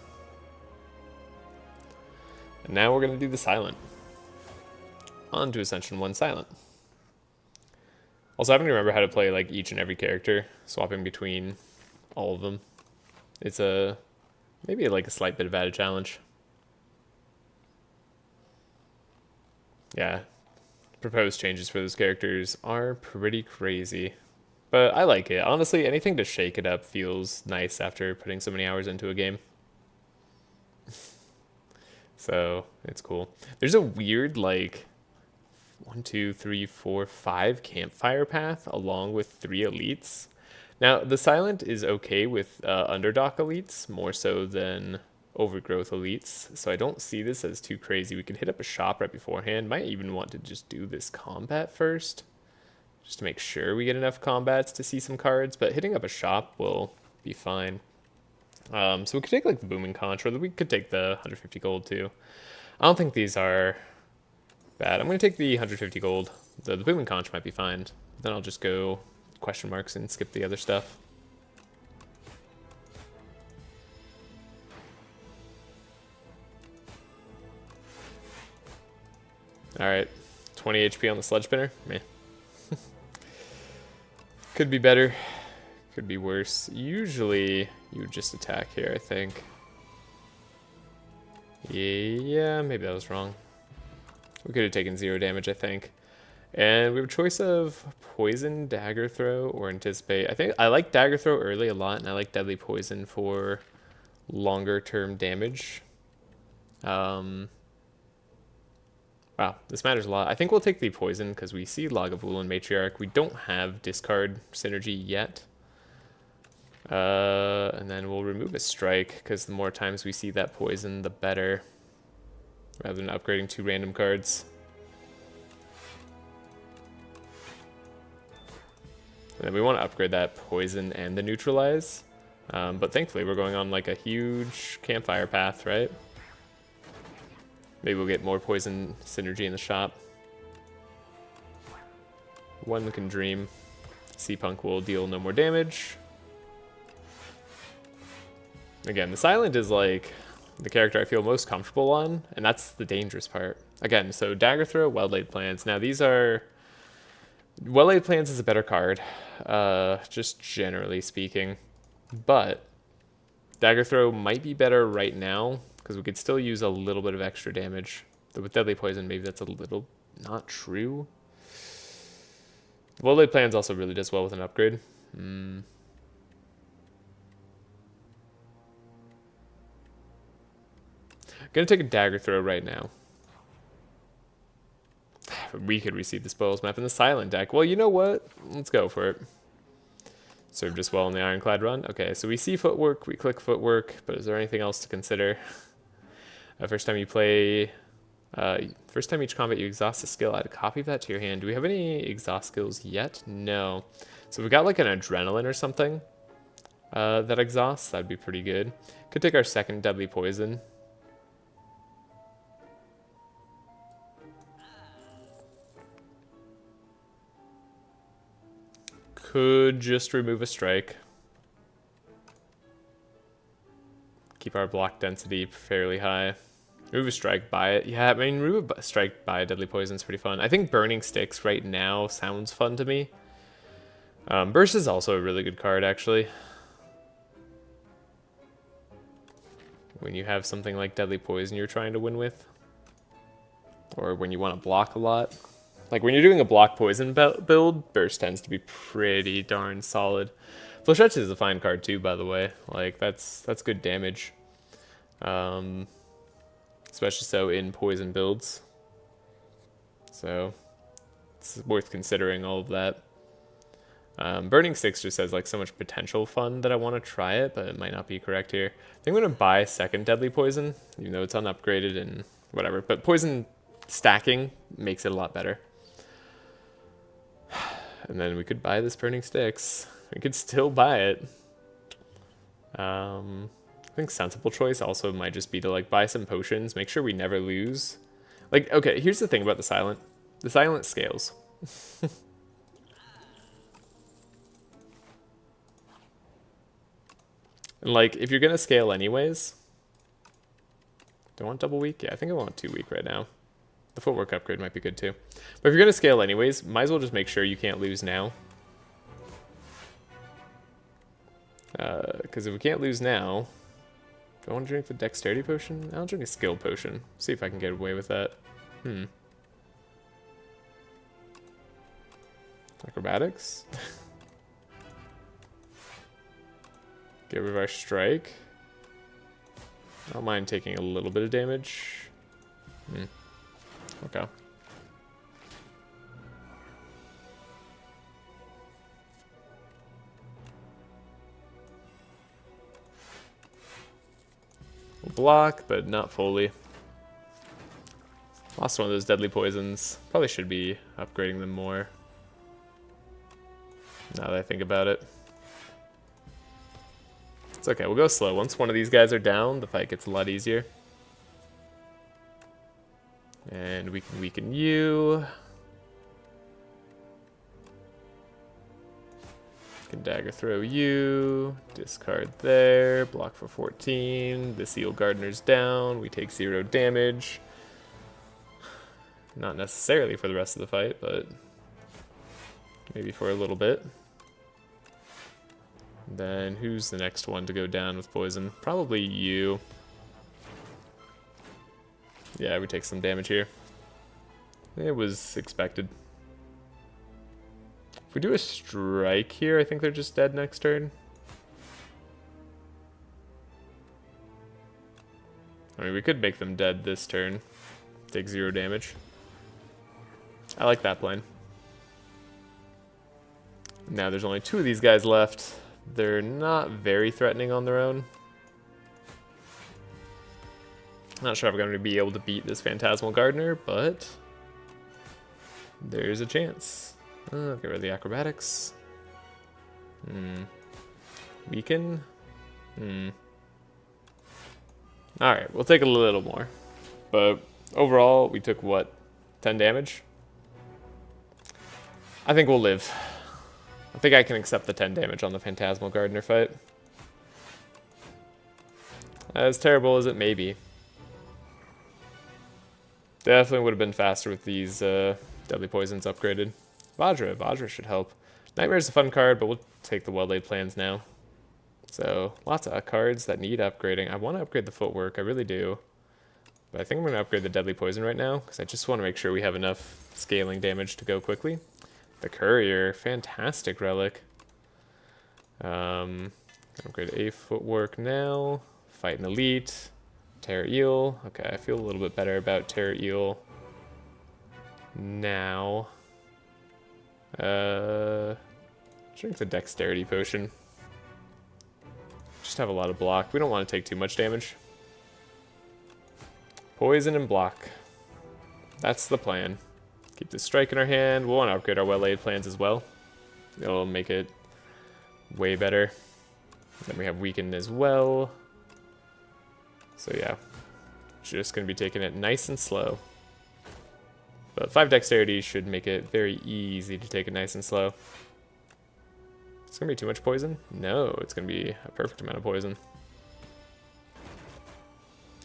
And now we're going to do the Silent. On to Ascension 1 Silent. Also, having to remember how to play like each and every character, swapping between all of them. It's maybe like a slight bit of added challenge. Yeah, proposed changes for those characters are pretty crazy. But I like it. Honestly, anything to shake it up feels nice after putting so many hours into a game. So, it's cool. There's a weird, like, 1, 2, 3, 4, 5 campfire path along with 3 elites. Now, the Silent is okay with Underdock elites, more so than Overgrowth elites, so I don't see this as too crazy. We can hit up a shop right beforehand. Might even want to just do this combat first, just to make sure we get enough combats to see some cards, but hitting up a shop will be fine. So we could take like the Booming Conch, or we could take the 150 gold too. I don't think these are bad. I'm going to take the 150 gold. The Booming Conch might be fine. Then I'll just go question marks and skip the other stuff. Alright, 20 HP on the Sludge Spinner. Meh. Could be better. Could be worse. Usually, you would just attack here, I think. Yeah, maybe that was wrong. We could have taken 0 damage, I think. And we have a choice of Poison, Dagger Throw, or Anticipate. I think I like Dagger Throw early a lot, and I like Deadly Poison for longer term damage. Wow, this matters a lot. I think we'll take the Poison because we see Lagavulin and Matriarch. We don't have discard synergy yet. And then we'll remove a Strike because the more times we see that Poison, the better. Rather than upgrading 2 random cards. And then we want to upgrade that Poison and the Neutralize. But thankfully we're going on like a huge campfire path, right? Maybe we'll get more Poison synergy in the shop. One can dream. Sea-Punk will deal no more damage. Again, the Silent is like the character I feel most comfortable on, and that's the dangerous part. Again, so Dagger Throw, Well-Laid Plans. Now these are... Well-Laid Plans is a better card, just generally speaking. But Dagger Throw might be better right now, because we could still use a little bit of extra damage. But with Deadly Poison, maybe that's a little not true. Well-Laid Plans also really does well with an upgrade. Gonna take a dagger throw right now. We could receive the spoils map in the silent deck. Well, you know what? Let's go for it. Served us well in the Ironclad run. Okay, so we see footwork, we click footwork, but is there anything else to consider? First time you play, first time each combat you exhaust a skill, add a copy of that to your hand. Do we have any exhaust skills yet? No. So we got like an adrenaline or something that exhausts. That'd be pretty good. Could take our second deadly poison. Could just remove a strike. Keep our block density fairly high. Remove a strike, buy it. Yeah, I mean, remove a strike, buy a deadly poison is pretty fun. I think burning sticks right now sounds fun to me. Burst is also a really good card, actually. When you have something like deadly poison you're trying to win with. Or when you want to block a lot. Like, when you're doing a block poison build, Burst tends to be pretty darn solid. Flechette is a fine card, too, by the way. Like, that's good damage. Especially so in poison builds. So, it's worth considering all of that. Burning Sticks just has, like, so much potential fun that I want to try it, but it might not be correct here. I think I'm going to buy second Deadly Poison, even though it's unupgraded and whatever. But poison stacking makes it a lot better. And then we could buy this Burning Sticks. We could still buy it. I think sensible choice also might just be to like buy some potions, make sure we never lose. Like, okay, here's the thing about the silent. The silent scales. And like, if you're gonna scale anyways, do I want double weak? Yeah, I think I want 2 weak right now. The footwork upgrade might be good too. But if you're gonna scale anyways, might as well just make sure you can't lose now. Because if we can't lose now, do I want to drink the dexterity potion? I'll drink a skill potion. See if I can get away with that. Acrobatics? Get rid of our strike. I don't mind taking a little bit of damage. Okay. We'll block, but not fully. Lost one of those deadly poisons. Probably should be upgrading them more. Now that I think about it. It's okay, we'll go slow. Once one of these guys are down, the fight gets a lot easier. And we can weaken you. Can dagger throw you. Discard there. Block for 14. The Seal Gardener's down. We take 0 damage. Not necessarily for the rest of the fight, but maybe for a little bit. Then who's the next one to go down with poison? Probably you. Yeah, we take some damage here. It was expected. If we do a strike here, I think they're just dead next turn. I mean, we could make them dead this turn. Take 0 damage. I like that plan. Now there's only 2 of these guys left. They're not very threatening on their own. Not sure if I'm going to be able to beat this Phantasmal Gardener, but there's a chance. Oh, get rid of the acrobatics. Weaken. Alright, we'll take a little more. But overall, we took what? 10 damage? I think we'll live. I think I can accept the 10 damage on the Phantasmal Gardener fight. As terrible as it may be. Definitely would have been faster with these deadly poisons upgraded. Vajra should help. Nightmare's a fun card, but we'll take the well-laid plans now. So, lots of cards that need upgrading. I want to upgrade the footwork, I really do. But I think I'm going to upgrade the deadly poison right now, because I just want to make sure we have enough scaling damage to go quickly. The Courier, fantastic relic. Upgrade A footwork now. Fight an elite. Terror Eel. Okay, I feel a little bit better about Terror Eel now. Drink the Dexterity Potion. Just have a lot of block. We don't want to take too much damage. Poison and block. That's the plan. Keep the strike in our hand. We'll want to upgrade our well-laid plans as well. It'll make it way better. Then we have weakened as well. So yeah, just going to be taking it nice and slow. But 5 dexterity should make it very easy to take it nice and slow. It's going to be too much poison? No, it's going to be a perfect amount of poison.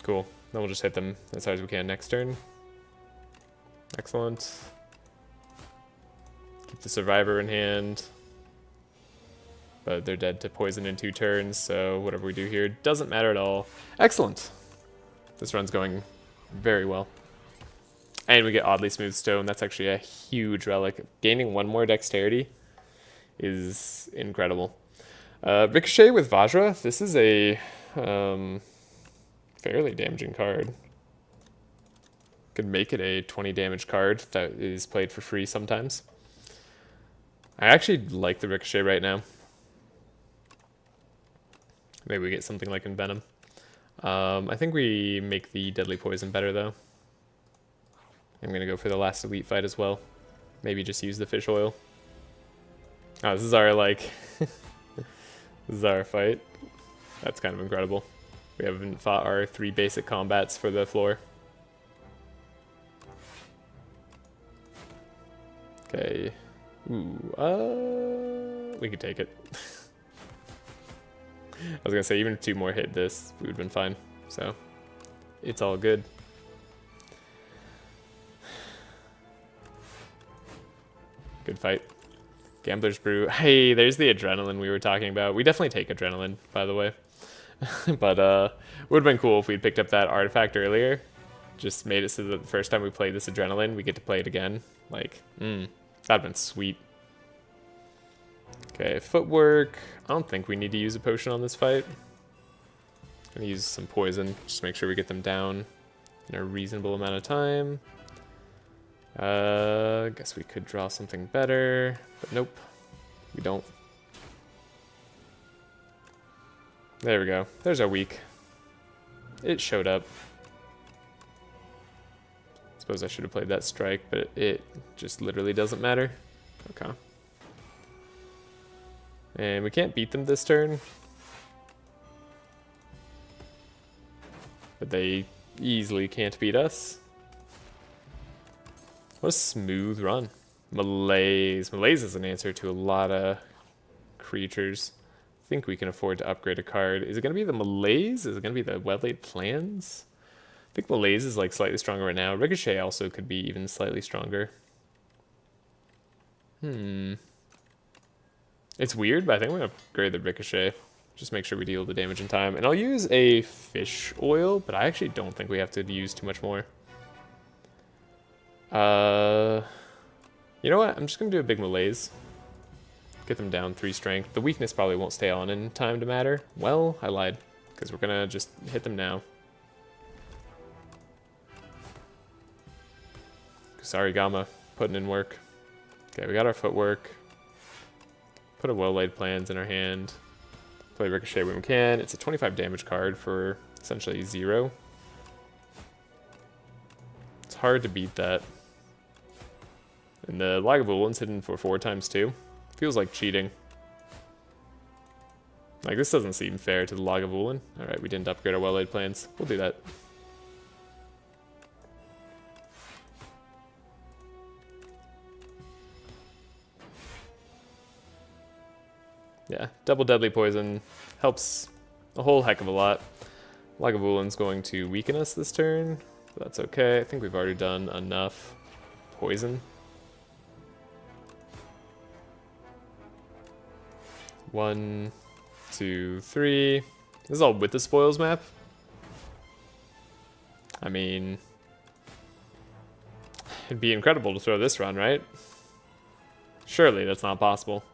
Cool. Then we'll just hit them as hard as we can next turn. Excellent. Keep the survivor in hand. But they're dead to poison in 2 turns, so whatever we do here doesn't matter at all. Excellent. This run's going very well. And we get Oddly Smooth Stone. That's actually a huge relic. Gaining 1 more dexterity is incredible. Ricochet with Vajra. This is a fairly damaging card. Could make it a 20 damage card that is played for free sometimes. I actually like the Ricochet right now. Maybe we get something like Envenom. I think we make the Deadly Poison better though. I'm gonna go for the last elite fight as well. Maybe just use the fish oil. Oh, this is our like this is our fight. That's kind of incredible. We haven't fought our 3 basic combats for the floor. Okay. Ooh, we could take it. I was gonna say, even if 2 more hit this, we would've been fine. So, it's all good. Good fight. Gambler's Brew. Hey, there's the adrenaline we were talking about. We definitely take adrenaline, by the way. But, would've been cool if we'd picked up that artifact earlier. Just made it so that the first time we play this adrenaline, we get to play it again. Like, that'd been sweet. Okay, footwork. I don't think we need to use a potion on this fight. Gonna use some poison, just make sure we get them down in a reasonable amount of time. Guess we could draw something better, but nope, we don't. There we go. There's our weak. It showed up. Suppose I should have played that strike, but it just literally doesn't matter. Okay. And we can't beat them this turn. But they easily can't beat us. What a smooth run. Malaise. Malaise is an answer to a lot of creatures. I think we can afford to upgrade a card. Is it going to be the Malaise? Is it going to be the Well-Laid Plans? I think Malaise is like slightly stronger right now. Ricochet also could be even slightly stronger. It's weird, but I think we're going to upgrade the Ricochet. Just make sure we deal the damage in time. And I'll use a fish oil, but I actually don't think we have to use too much more. You know what? I'm just going to do a big Malaise. Get them down 3 strength. The weakness probably won't stay on in time to matter. Well, I lied, because we're going to just hit them now. Sorry, Gamma, putting in work. Okay, we got our footwork. Put a well-laid plans in our hand. Play Ricochet when we can. It's a 25 damage card for essentially 0. It's hard to beat that. And the Lagavulin's hidden for 4 times too. Feels like cheating. Like, this doesn't seem fair to the Lagavulin. Alright, we didn't upgrade our well-laid plans. We'll do that. Yeah, double deadly poison helps a whole heck of a lot. Lagavulin's going to weaken us this turn, but that's okay. I think we've already done enough poison. 1, 2, 3. This is all with the spoils map. I mean, it'd be incredible to throw this run, right? Surely that's not possible.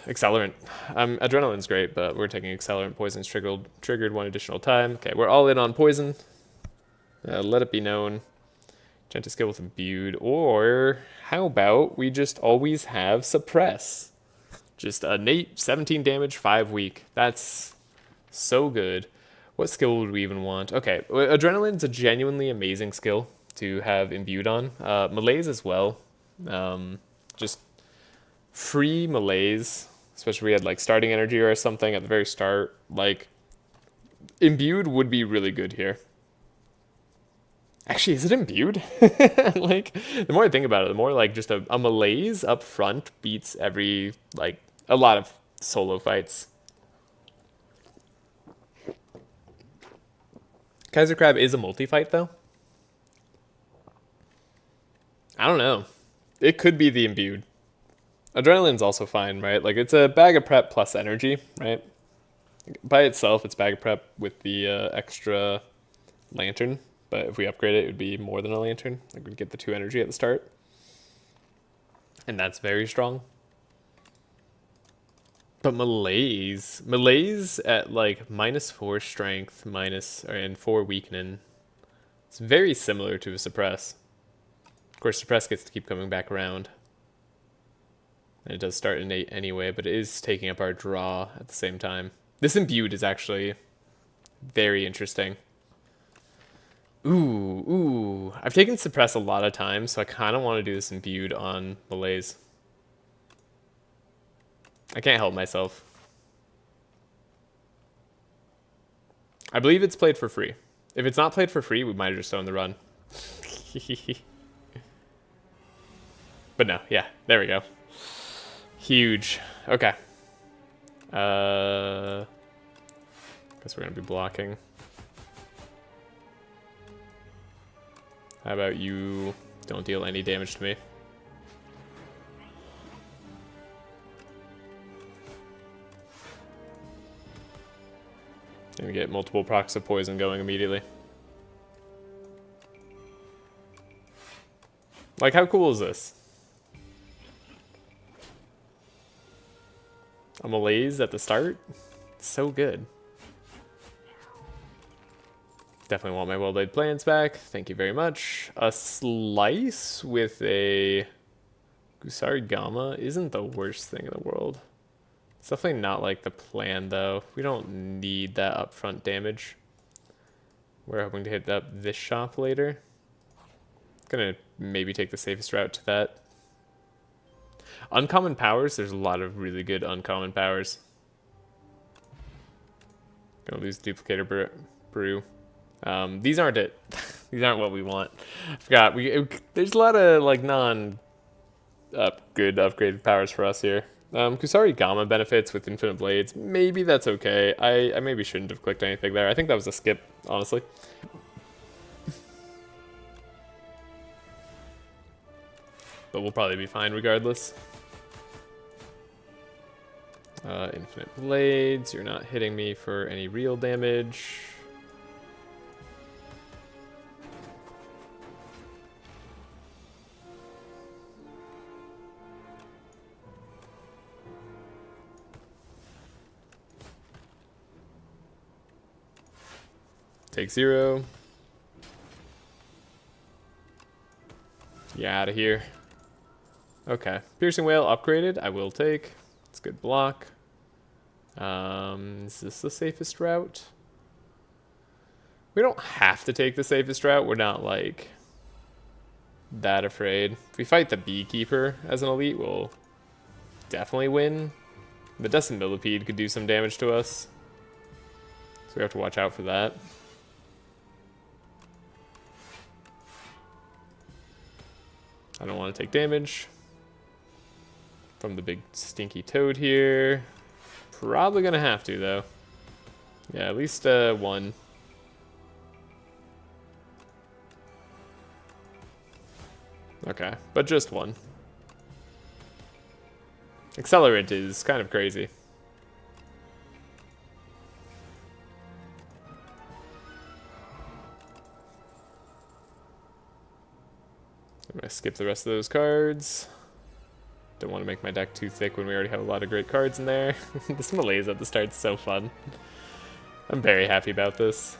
Accelerant. Adrenaline's great, but we're taking Accelerant. Poison's triggered one additional time. Okay, we're all in on Poison. Let it be known. Gentle skill with Imbued. Or how about we just always have Suppress? Just innate 17 damage, 5 weak. That's so good. What skill would we even want? Okay, Adrenaline's a genuinely amazing skill to have Imbued on. Malaise as well. Just free Malaise, especially if we had like starting energy or something at the very start. Like, Imbued would be really good here. Actually, is it Imbued? Like, the more I think about it, the more like just a Malaise up front beats every, like, a lot of solo fights. Kaiser Crab is a multi-fight, though. I don't know. It could be the Imbued. Adrenaline's also fine, right? Like, it's a bag of prep plus energy, right? By itself, it's bag of prep with the extra lantern. But if we upgrade it, it would be more than a lantern. Like, we'd get the 2 energy at the start. And that's very strong. But Malaise at like -4 strength, and 4 weakening. It's very similar to a Suppress. Of course, Suppress gets to keep coming back around. And it does start innate anyway, but it is taking up our draw at the same time. This Imbued is actually very interesting. Ooh. I've taken Suppress a lot of times, so I kind of want to do this Imbued on Malaise. I can't help myself. I believe it's played for free. If it's not played for free, we might have just thrown the run. But no, yeah, there we go. Huge. Okay. Guess we're gonna be blocking. How about you don't deal any damage to me? Gonna get multiple procs of poison going immediately. Like, how cool is this? A Malaise at the start? It's so good. Definitely want my well-laid plans back. Thank you very much. A Slice with a Gusari Gamma isn't the worst thing in the world. It's definitely not like the plan, though. We don't need that upfront damage. We're hoping to hit up this shop later. Gonna maybe take the safest route to that. Uncommon powers, there's a lot of really good uncommon powers. Gonna lose Duplicator Brew. These aren't it. These aren't what we want. I forgot. There's a lot of like good upgraded powers for us here. Kusari Gamma benefits with Infinite Blades. Maybe that's okay. I maybe shouldn't have clicked anything there. I think that was a skip, honestly. But we'll probably be fine regardless. Infinite Blades. You're not hitting me for any real damage. Take 0. Yeah, out of here. Okay. Piercing Whale upgraded. I will take. It's a good block. Is this the safest route? We don't have to take the safest route. We're not, like, that afraid. If we fight the Beekeeper as an elite, we'll definitely win. The Destined Millipede could do some damage to us. So we have to watch out for that. I don't want to take damage from the big stinky toad here. Probably gonna have to, though. Yeah, at least 1. Okay, but just 1. Accelerant is kind of crazy. I'm gonna skip the rest of those cards. Don't want to make my deck too thick when we already have a lot of great cards in there. This malaise at the start's so fun. I'm very happy about this.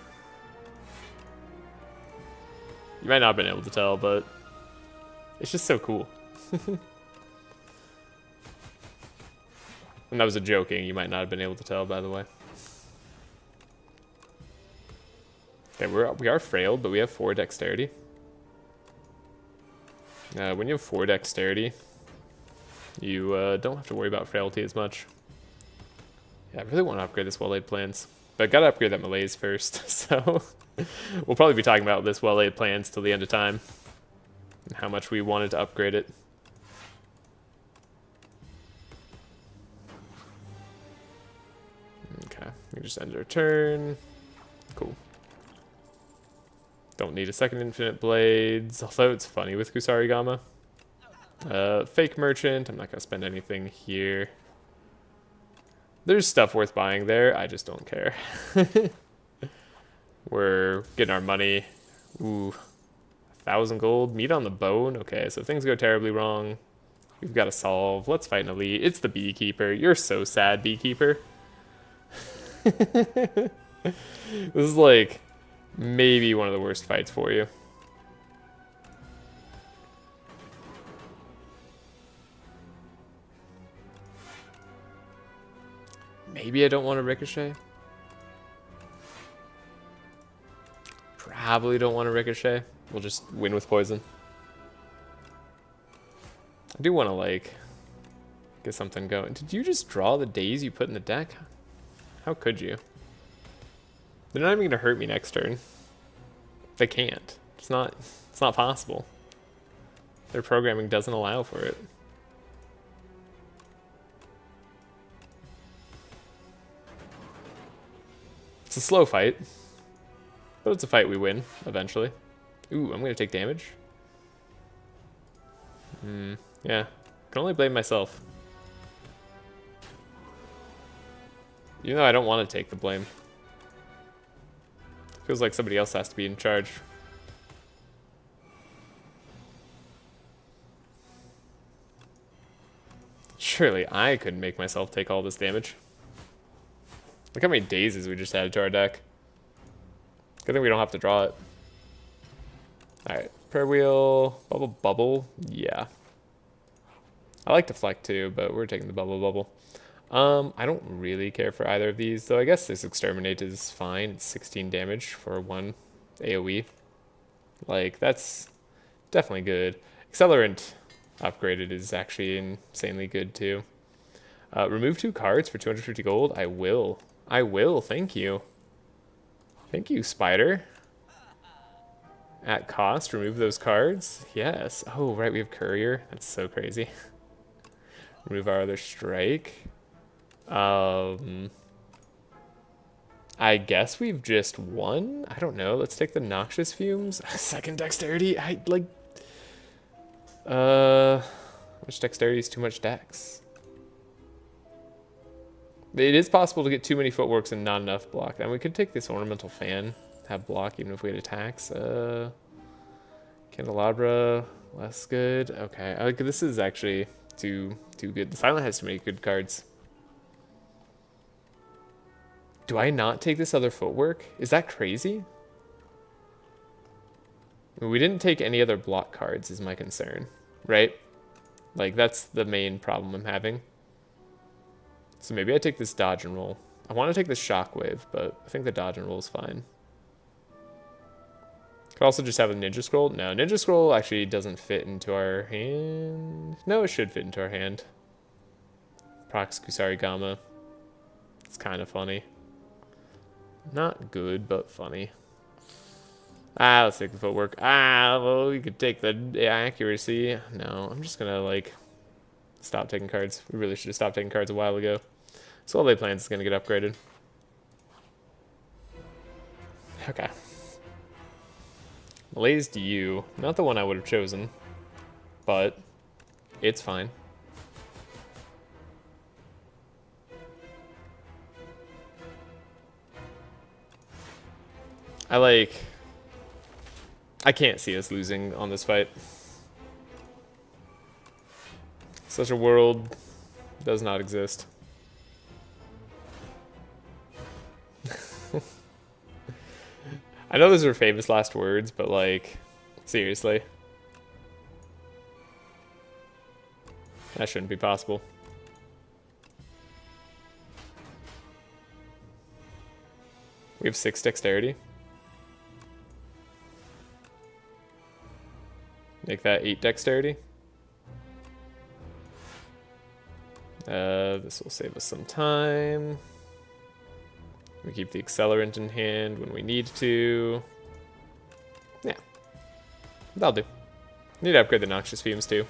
You might not have been able to tell, but it's just so cool. And that was a joking. You might not have been able to tell, by the way. Okay, we are frailed, but we have 4 dexterity. When you have 4 dexterity, you don't have to worry about frailty as much. Yeah, I really want to upgrade this well-laid plans. But I gotta upgrade that malaise first, so we'll probably be talking about this well-laid plans till the end of time. And how much we wanted to upgrade it. Okay, we just end our turn. Cool. Don't need a second infinite blades, although it's funny with Kusarigama. Fake merchant, I'm not gonna spend anything here. There's stuff worth buying there, I just don't care. We're getting our money. Ooh, 1,000 gold, meat on the bone. Okay, so if things go terribly wrong, we've got to solve. Let's fight an elite. It's the beekeeper. You're so sad, beekeeper. This is like maybe one of the worst fights for you. Maybe I don't want to ricochet. Probably don't want to ricochet. We'll just win with poison. I do want to, like, get something going. Did you just draw the days you put in the deck? How could you? They're not even going to hurt me next turn. They can't. It's not possible. Their programming doesn't allow for it. It's a slow fight, but it's a fight we win eventually. Ooh, I'm gonna take damage. Yeah, can only blame myself. Even though I don't want to take the blame. Feels like somebody else has to be in charge. Surely I couldn't make myself take all this damage. Look how many dazes we just added to our deck. Good thing we don't have to draw it. Alright, prayer wheel, bubble. Yeah. I like deflect too, but we're taking the bubble. I don't really care for either of these, though I guess this exterminate is fine. It's 16 damage for 1 AoE. Like, that's definitely good. Accelerant upgraded is actually insanely good too. Remove 2 cards for 250 gold. I will, thank you. Thank you, Spider. At cost, remove those cards. Yes. Oh, right, we have Courier. That's so crazy. Remove our other strike. I guess we've just won? I don't know. Let's take the Noxious Fumes. Second dexterity. Much dexterity is too much dex. It is possible to get too many footworks and not enough block. And we could take this Ornamental Fan, have block even if we had attacks. Candelabra, less good. Okay, this is actually too good. The Silent has too many good cards. Do I not take this other footwork? Is that crazy? I mean, we didn't take any other block cards is my concern, right? Like, that's the main problem I'm having. So maybe I take this dodge and roll. I want to take this shockwave, but I think the dodge and roll is fine. Could also just have a ninja scroll. No, ninja scroll actually doesn't fit into our hand. No, it should fit into our hand. Prox Kusarigama. It's kind of funny. Not good, but funny. Let's take the footwork. Well, we could take the accuracy. No, I'm just gonna, like, stop taking cards. We really should have stopped taking cards a while ago. So all they plans is gonna get upgraded. Okay. Malaise to you. Not the one I would have chosen, but it's fine. I can't see us losing on this fight. Such a world does not exist. I know those are famous last words, but like, seriously. That shouldn't be possible. We have 6 dexterity. Make that 8 dexterity. This will save us some time. We keep the accelerant in hand when we need to. Yeah. That'll do. Need to upgrade the noxious fumes too.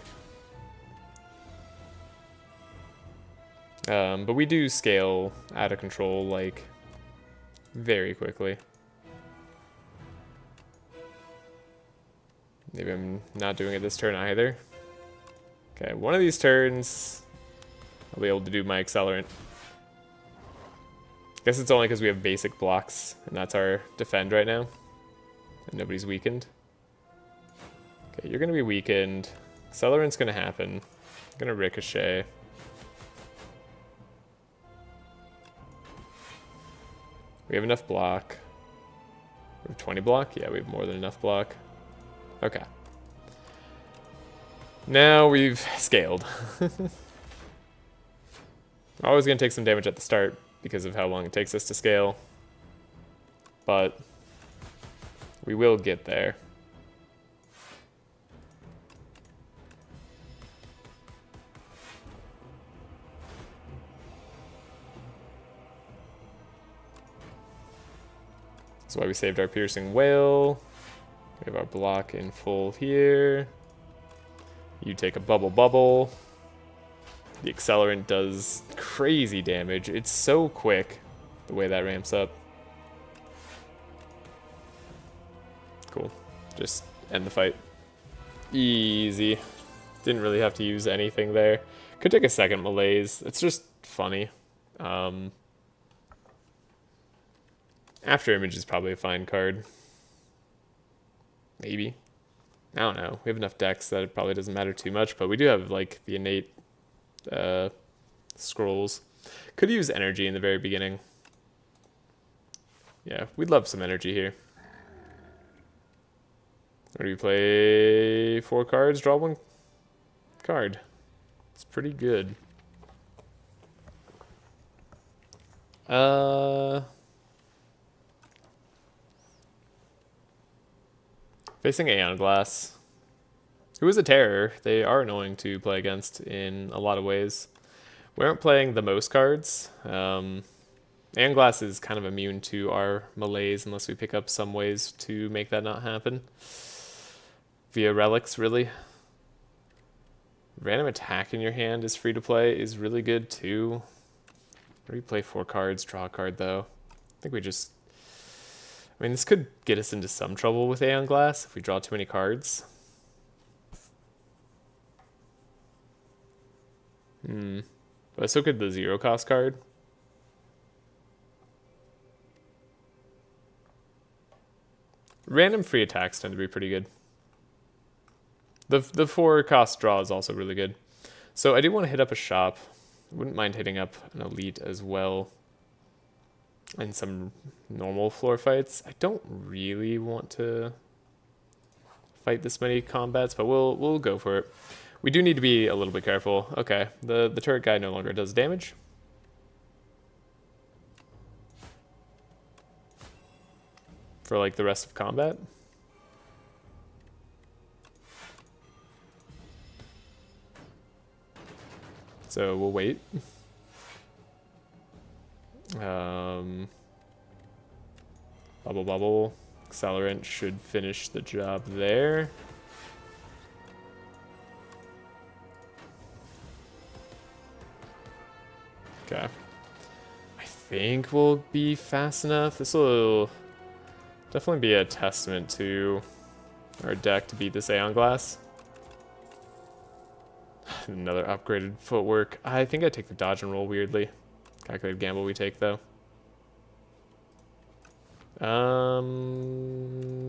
But we do scale out of control, like, very quickly. Maybe I'm not doing it this turn either. Okay, one of these turns, I'll be able to do my accelerant. Guess it's only because we have basic blocks, and that's our defend right now. And nobody's weakened. Okay, you're going to be weakened. Accelerant's going to happen. I'm going to ricochet. We have enough block. We have 20 block? Yeah, we have more than enough block. Okay. Now we've scaled. Always going to take some damage at the start because of how long it takes us to scale. But we will get there. That's why we saved our piercing wail. We have our block in full here. You take a bubble. The accelerant does crazy damage. It's so quick, the way that ramps up. Cool. Just end the fight. Easy. Didn't really have to use anything there. Could take a second malaise. It's just funny. After Image is probably a fine card. Maybe. I don't know. We have enough decks that it probably doesn't matter too much, but we do have like the innate scrolls. Could use energy in the very beginning. Yeah, we'd love some energy here. Or do we play 4 cards, draw 1 card? It's pretty good. Facing Aeon Glass, who is a terror. They are annoying to play against in a lot of ways. We aren't playing the most cards. Aeon Glass is kind of immune to our malaise unless we pick up some ways to make that not happen. Via relics, really. Random attack in your hand is free to play, is really good too. Where do you play 4 cards, draw a card though? I think we just... I mean, this could get us into some trouble with Aeon Glass if we draw too many cards. But so could the 0 cost card. Random free attacks tend to be pretty good. The 4 cost draw is also really good. So I do want to hit up a shop. Wouldn't mind hitting up an elite as well. And some normal floor fights. I don't really want to fight this many combats, but we'll go for it. We do need to be a little bit careful. Okay, the turret guy no longer does damage. For like the rest of combat. So we'll wait. Bubble. Accelerant should finish the job there. Okay. I think we'll be fast enough. This will definitely be a testament to our deck to beat this Aeon Glass. Another upgraded footwork. I think I take the dodge and roll weirdly. Calculated gamble we take though.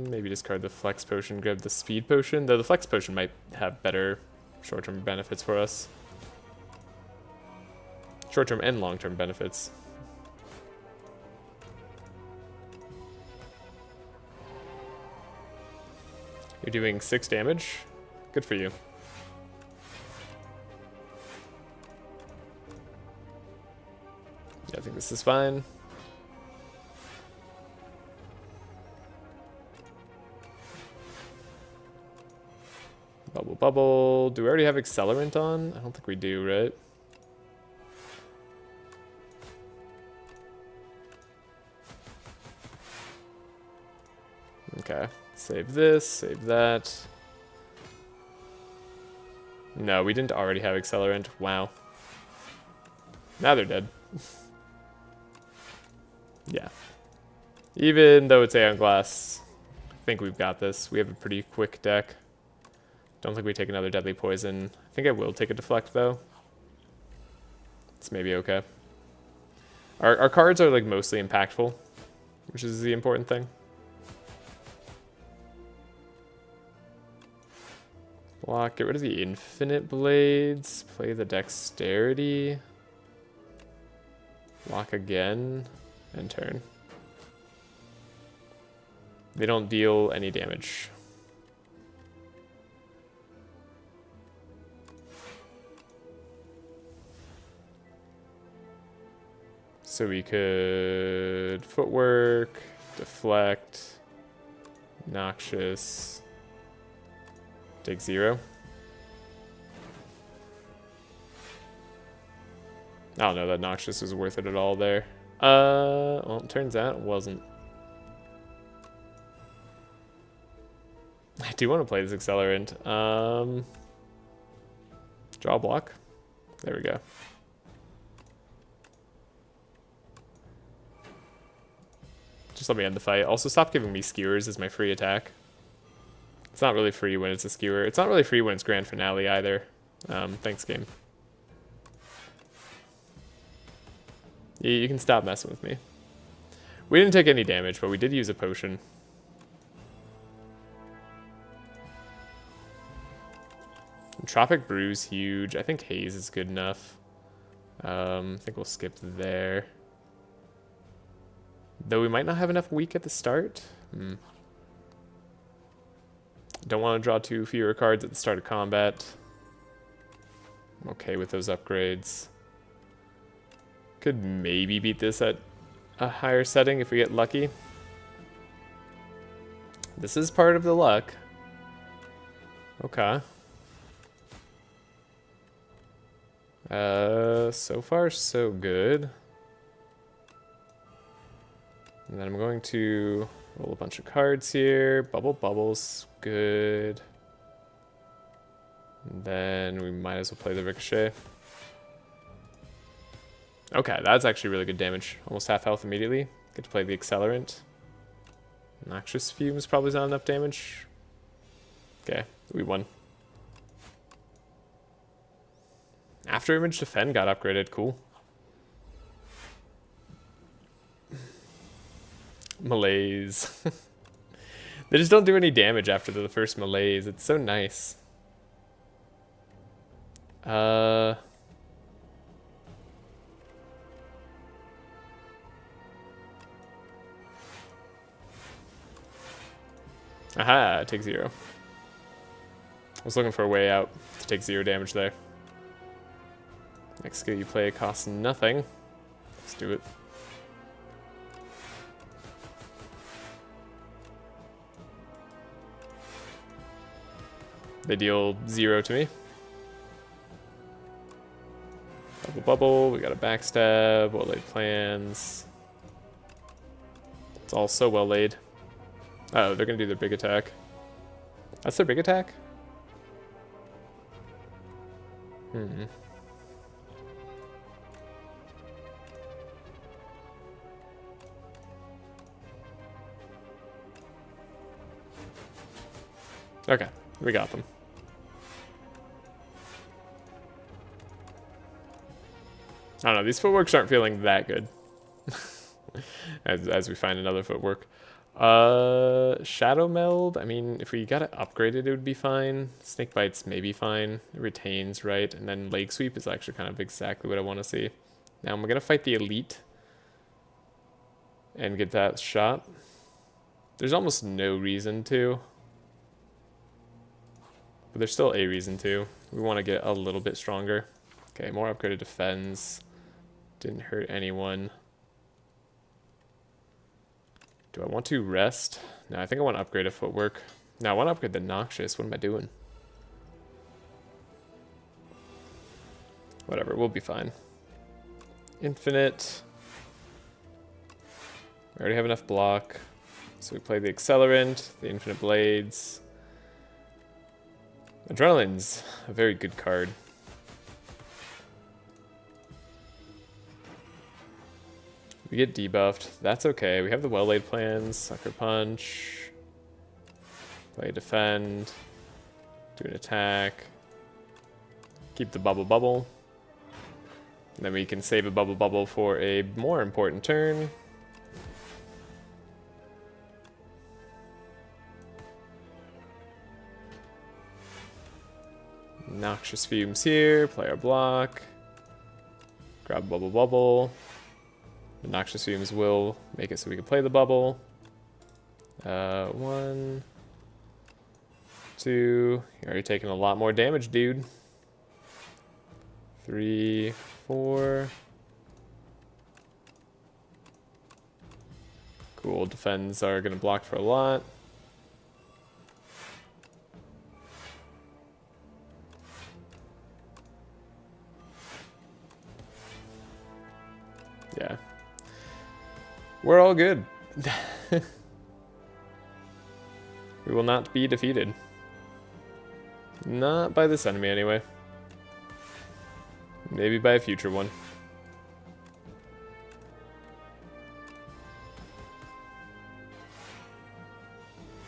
Maybe discard the flex potion, grab the speed potion. Though the flex potion might have better short-term benefits for us. Short-term and long-term benefits. You're doing 6 damage. Good for you. Yeah, I think this is fine. Bubble, bubble. Do we already have accelerant on? I don't think we do, right? Okay. Save this, save that. No, we didn't already have accelerant. Wow. Now they're dead. Yeah. Even though it's Aeon Glass, I think we've got this. We have a pretty quick deck. Don't think we take another deadly poison. I think I will take a deflect though. It's maybe okay. Our cards are like mostly impactful, which is the important thing. Block, get rid of the infinite blades, play the dexterity. Block again, and turn. They don't deal any damage. So we could footwork, deflect, noxious, take 0. I don't know that noxious was worth it at all there. Well, it turns out it wasn't. I do want to play this accelerant. Draw a block. There we go. Just let me end the fight. Also, stop giving me skewers as my free attack. It's not really free when it's a skewer. It's not really free when it's grand finale either. Thanks, game. You can stop messing with me. We didn't take any damage, but we did use a potion. Tropic Brew's huge. I think Haze is good enough. I think we'll skip there. Though we might not have enough weak at the start. Don't want to draw 2 fewer cards at the start of combat. I'm okay with those upgrades. Could maybe beat this at a higher setting if we get lucky. This is part of the luck. Okay. So far so good. And then I'm going to roll a bunch of cards here. Bubble Bubbles, good. And then we might as well play the Ricochet. Okay, that's actually really good damage. Almost half health immediately. Get to play the Accelerant. Noxious Fumes probably not enough damage. Okay, we won. After Image Defend got upgraded, cool. Malaise. They just don't do any damage after the first malaise. It's so nice. Aha, take 0. I was looking for a way out to take 0 damage there. Next skill you play costs nothing. Let's do it. They deal 0 to me. Bubble bubble, we got a backstab, well laid plans. It's all so well laid. Oh, they're gonna do their big attack. That's their big attack? Okay, we got them. I don't know, these footworks aren't feeling that good. as we find another footwork. Shadow Meld, I mean, if we got it upgraded, it would be fine. Snake Bites may be fine. It retains, right? And then Leg Sweep is actually kind of exactly what I want to see. Now I'm gonna fight the elite and get that shot. There's almost no reason to, but there's still a reason to. We want to get a little bit stronger. Okay, more upgraded defense. Didn't hurt anyone. Do I want to rest? No, I think I want to upgrade a footwork. No, I want to upgrade the Noxious. What am I doing? Whatever, we'll be fine. Infinite. We already have enough block. So we play the Accelerant, the Infinite Blades. Adrenaline's a very good card. We get debuffed. That's okay. We have the well-laid plans. Sucker Punch. Play defend. Do an attack. Keep the bubble. And then we can save a bubble for a more important turn. Noxious Fumes here. Play our block. Grab bubble. The Noxious Fumes will make it so we can play the bubble. 1, 2. You're already taking a lot more damage, dude. 3, 4. Cool. Defends are going to block for a lot. Yeah. We're all good. We will not be defeated. Not by this enemy, anyway. Maybe by a future one.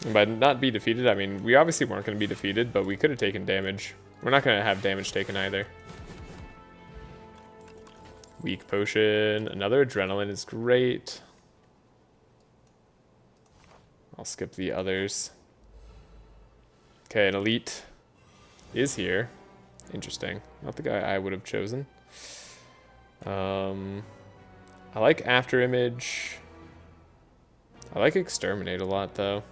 And by not be defeated, I mean, we obviously weren't going to be defeated, but we could have taken damage. We're not going to have damage taken either. Weak Potion. Another Adrenaline is great. I'll skip the others. Okay, an elite is here. Interesting. Not the guy I would have chosen. I like After Image. I like Exterminate a lot, though.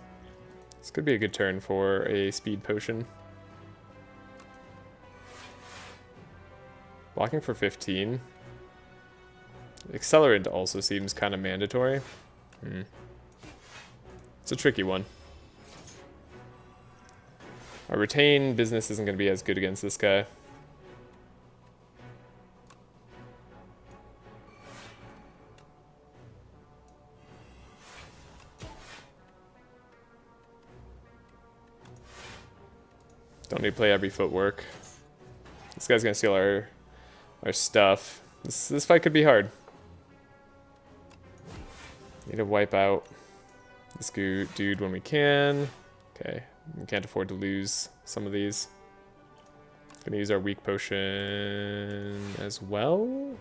This could be a good turn for a speed potion. Blocking for 15. Accelerant also seems kind of mandatory. It's a tricky one. Our retain business isn't going to be as good against this guy. Don't need to play every footwork. This guy's going to steal our stuff. This fight could be hard. Need to wipe out this dude when we can. Okay, we can't afford to lose some of these. Gonna use our weak potion as well.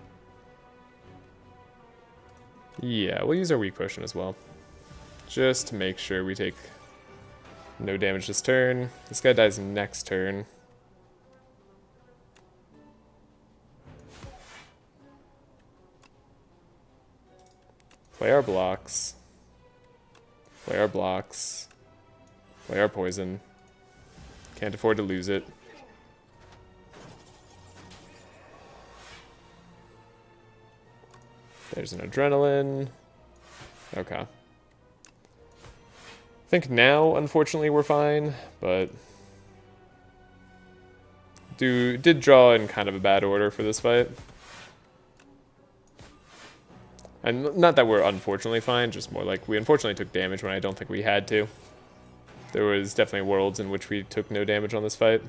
Yeah, we'll use our weak potion as well. Just to make sure we take no damage this turn. This guy dies next turn. Play our blocks. Play our blocks. Play our poison. Can't afford to lose it. There's an adrenaline. Okay. I think now, unfortunately, we're fine, but did draw in kind of a bad order for this fight. And not that we're unfortunately fine, just more like we unfortunately took damage when I don't think we had to. There was definitely worlds in which we took no damage on this fight.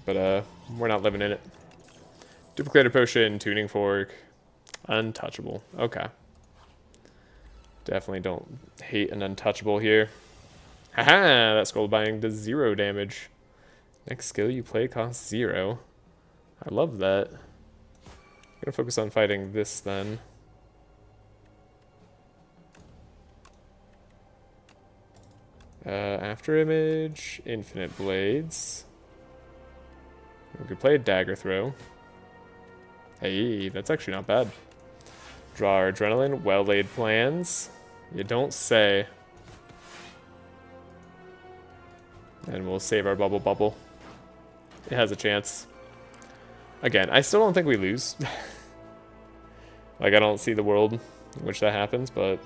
But we're not living in it. Duplicator potion, tuning fork, untouchable. Okay. Definitely don't hate an untouchable here. Haha, that scroll binding does 0 damage. Next skill you play costs 0. I love that. I'm gonna focus on fighting this then. After Image, Infinite Blades. We could play a dagger throw. Hey, that's actually not bad. Draw our adrenaline. Well laid plans. You don't say. And we'll save our bubble. It has a chance. Again, I still don't think we lose. Like, I don't see the world in which that happens, but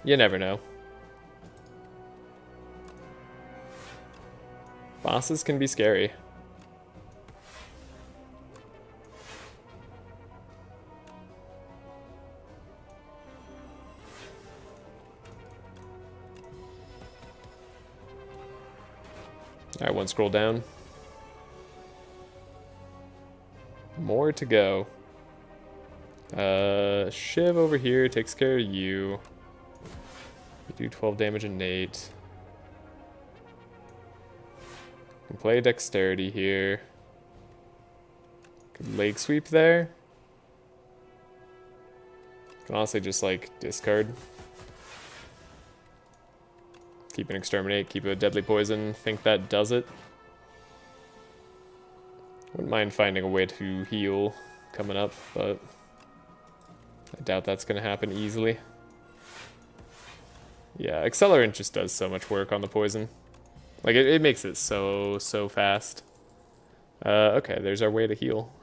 you never know. Bosses can be scary. Alright, one scroll down. More to go. Shiv over here takes care of you. We do 12 damage innate. Can play dexterity here. Could leg sweep there. Can honestly just like discard. Keep an exterminate, keep a deadly poison. Think that does it. Wouldn't mind finding a way to heal coming up, but I doubt that's going to happen easily. Yeah, Accelerant just does so much work on the poison. Like, it makes it so fast. Okay, there's our way to heal.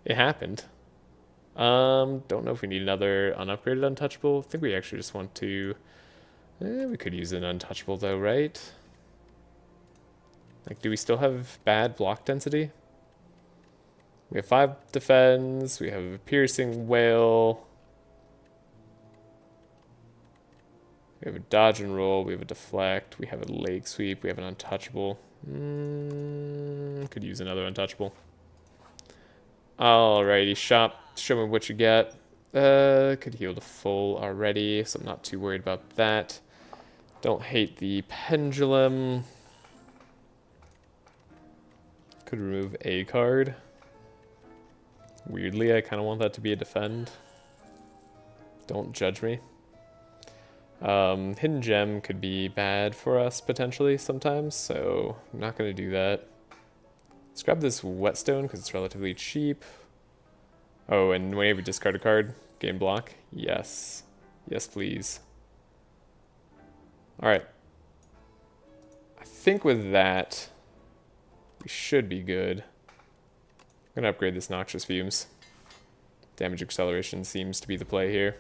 It happened. Don't know if we need another unupgraded untouchable. I think we actually just want to... we could use an untouchable though, right? Like, do we still have bad block density? We have 5 defense, we have a piercing wail. We have a dodge and roll, we have a deflect, we have a leg sweep, we have an untouchable. Could use another untouchable. Alrighty, shop, show me what you got. Could heal to full already, so I'm not too worried about that. Don't hate the pendulum. Could remove a card. Weirdly, I kind of want that to be a defend. Don't judge me. Hidden gem could be bad for us potentially sometimes, so I'm not going to do that. Let's grab this whetstone because it's relatively cheap. Oh, and whenever you discard a card, game block. Yes. Yes, please. Alright. I think with that, we should be good. I'm going to upgrade this Noxious Fumes. Damage acceleration seems to be the play here.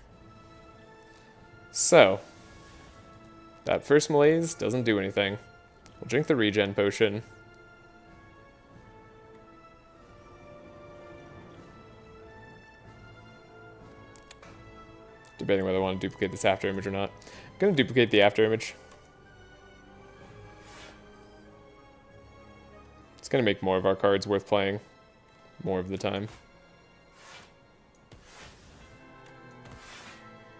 So, that first malaise doesn't do anything. We'll drink the regen potion. Debating whether I want to duplicate this after image or not. I'm going to duplicate the after image. It's going to make more of our cards worth playing more of the time.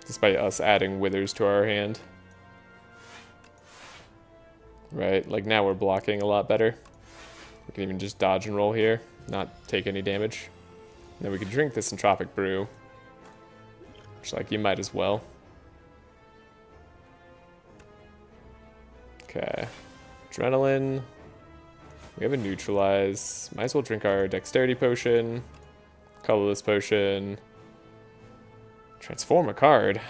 Despite us adding withers to our hand. Right, like now we're blocking a lot better. We can even just dodge and roll here, not take any damage. And then we can drink this Entropic Brew. Which, like, you might as well. Okay. Adrenaline. We have a neutralize. Might as well drink our dexterity potion. Colorless potion. Transform a card.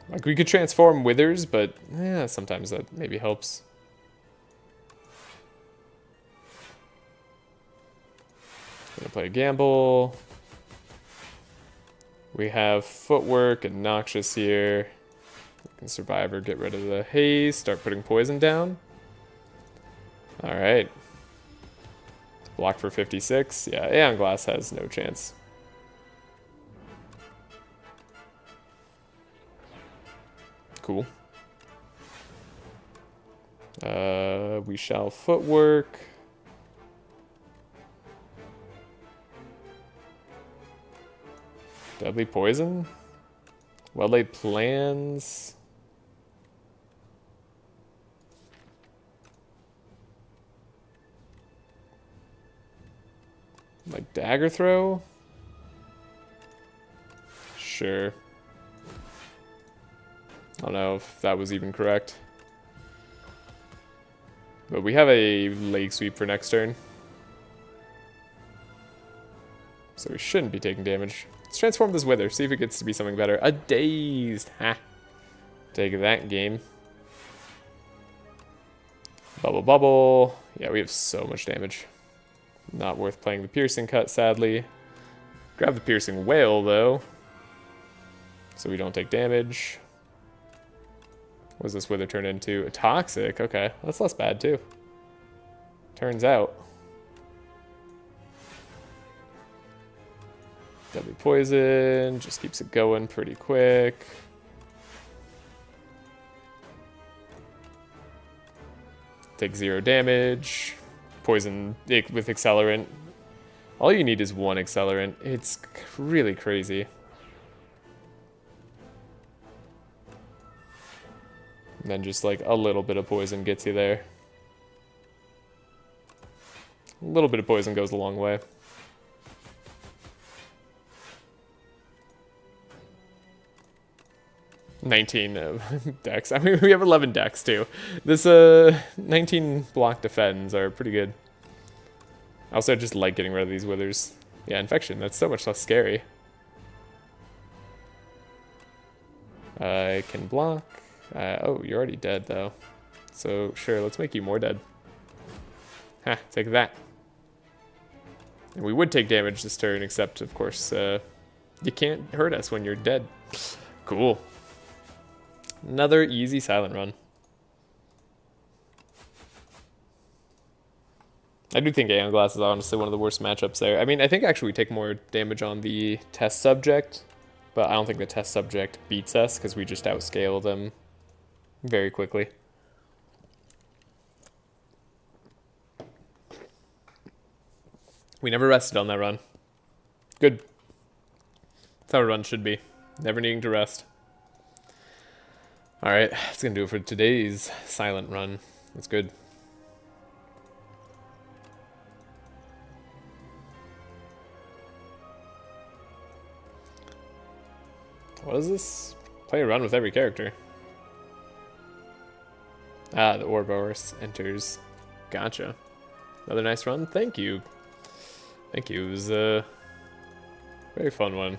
Like, we could transform withers, but yeah, sometimes that maybe helps. Gonna play a gamble. We have footwork and noxious here. We can survive or get rid of the haze. Start putting poison down. All right. Block for 56. Yeah, Aeon Glass has no chance. Cool. We shall footwork. Deadly poison. Well laid plans. Like dagger throw? Sure. I don't know if that was even correct. But we have a leg sweep for next turn. So we shouldn't be taking damage. Let's transform this Wither, see if it gets to be something better. A Dazed! Ha! Take that game. Bubble Bubble. Yeah, we have so much damage. Not worth playing the Piercing Cut, sadly. Grab the Piercing Wail, though. So we don't take damage. What does this Wither turn into? A Toxic? Okay, that's less bad, too. Turns out. Deadly Poison. Just keeps it going pretty quick. Take 0 damage. Poison with Accelerant. All you need is 1 Accelerant. It's really crazy. And then just like a little bit of poison gets you there. A little bit of poison goes a long way. $19 decks. I mean, we have 11 decks too. This 19 block defends are pretty good. Also, I just like getting rid of these Withers. Yeah, Infection. That's so much less scary. I can block. Oh, you're already dead, though. So, sure, let's make you more dead. Ha, take that. And we would take damage this turn, except, of course, you can't hurt us when you're dead. Cool. Another easy silent run. I do think Aeon Glass is honestly one of the worst matchups there. I mean, I think actually we take more damage on the test subject, but I don't think the test subject beats us because we just outscale them very quickly. We never rested on that run. Good. That's how a run should be. Never needing to rest. Alright, that's going to do it for today's silent run. That's good. What is this? Play a run with every character. Ah, the Ouroboros enters. Gotcha. Another nice run. Thank you. Thank you. It was a very fun one.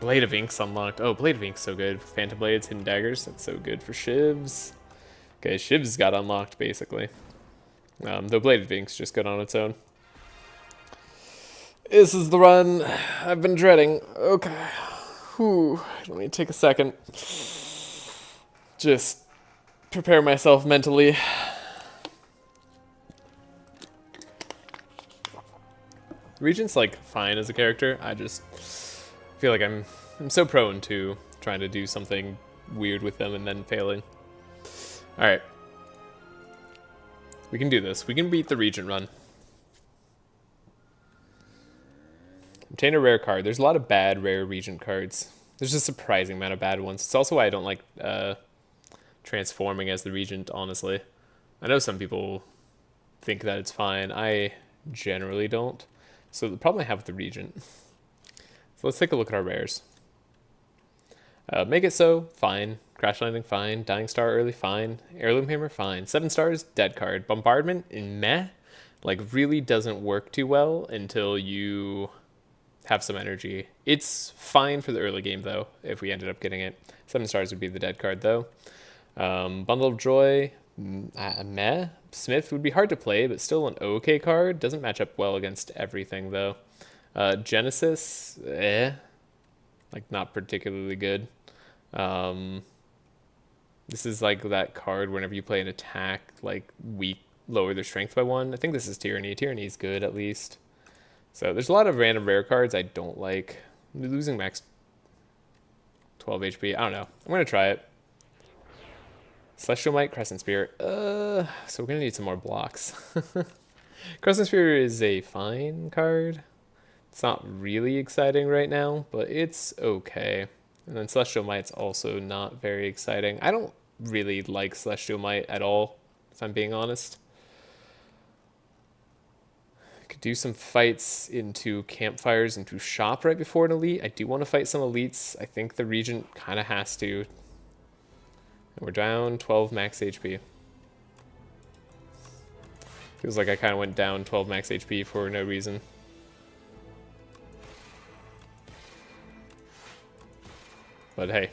Blade of Ink's unlocked. Oh, Blade of Ink's so good. Phantom Blades, Hidden Daggers. That's so good for Shivs. Okay, Shivs got unlocked, basically. Though Blade of Ink's just good on its own. This is the run I've been dreading. Okay. Whew. Let me take a second. Just prepare myself mentally. Regent's like fine as a character. I just feel like I'm so prone to trying to do something weird with them and then failing. All right. We can do this. We can beat the Regent run. Obtain a rare card. There's a lot of bad rare Regent cards. There's a surprising amount of bad ones. It's also why I don't like transforming as the Regent, honestly. I know some people think that it's fine. I generally don't. So the problem I have with the Regent. So let's take a look at our rares. Make It So, fine. Crash Landing, fine. Dying Star early, fine. Heirloom Hammer, fine. 7 stars, dead card. Bombardment, meh. Like, really doesn't work too well until you have some energy. It's fine for the early game, though, if we ended up getting it. 7 stars would be the dead card, though. Bundle of Joy, meh. Smith would be hard to play, but still an okay card. Doesn't match up well against everything, though. Genesis, like, not particularly good. This is like that card whenever you play an attack, like, weak, lower their strength by 1. I think this is Tyranny. Tyranny is good, at least. So there's a lot of random rare cards I don't like. I'm losing max 12 HP. I don't know. I'm going to try it. Celestial Might, Crescent Spear. So we're going to need some more blocks. Crescent Spear is a fine card. It's not really exciting right now, but it's okay. And then Celestial Might's also not very exciting. I don't really like Celestial Might at all, if I'm being honest. Could do some fights into campfires, into shop right before an elite. I do want to fight some elites. I think the Regent kind of has to. We're down 12 max HP. Feels like I kind of went down 12 max HP for no reason. But hey.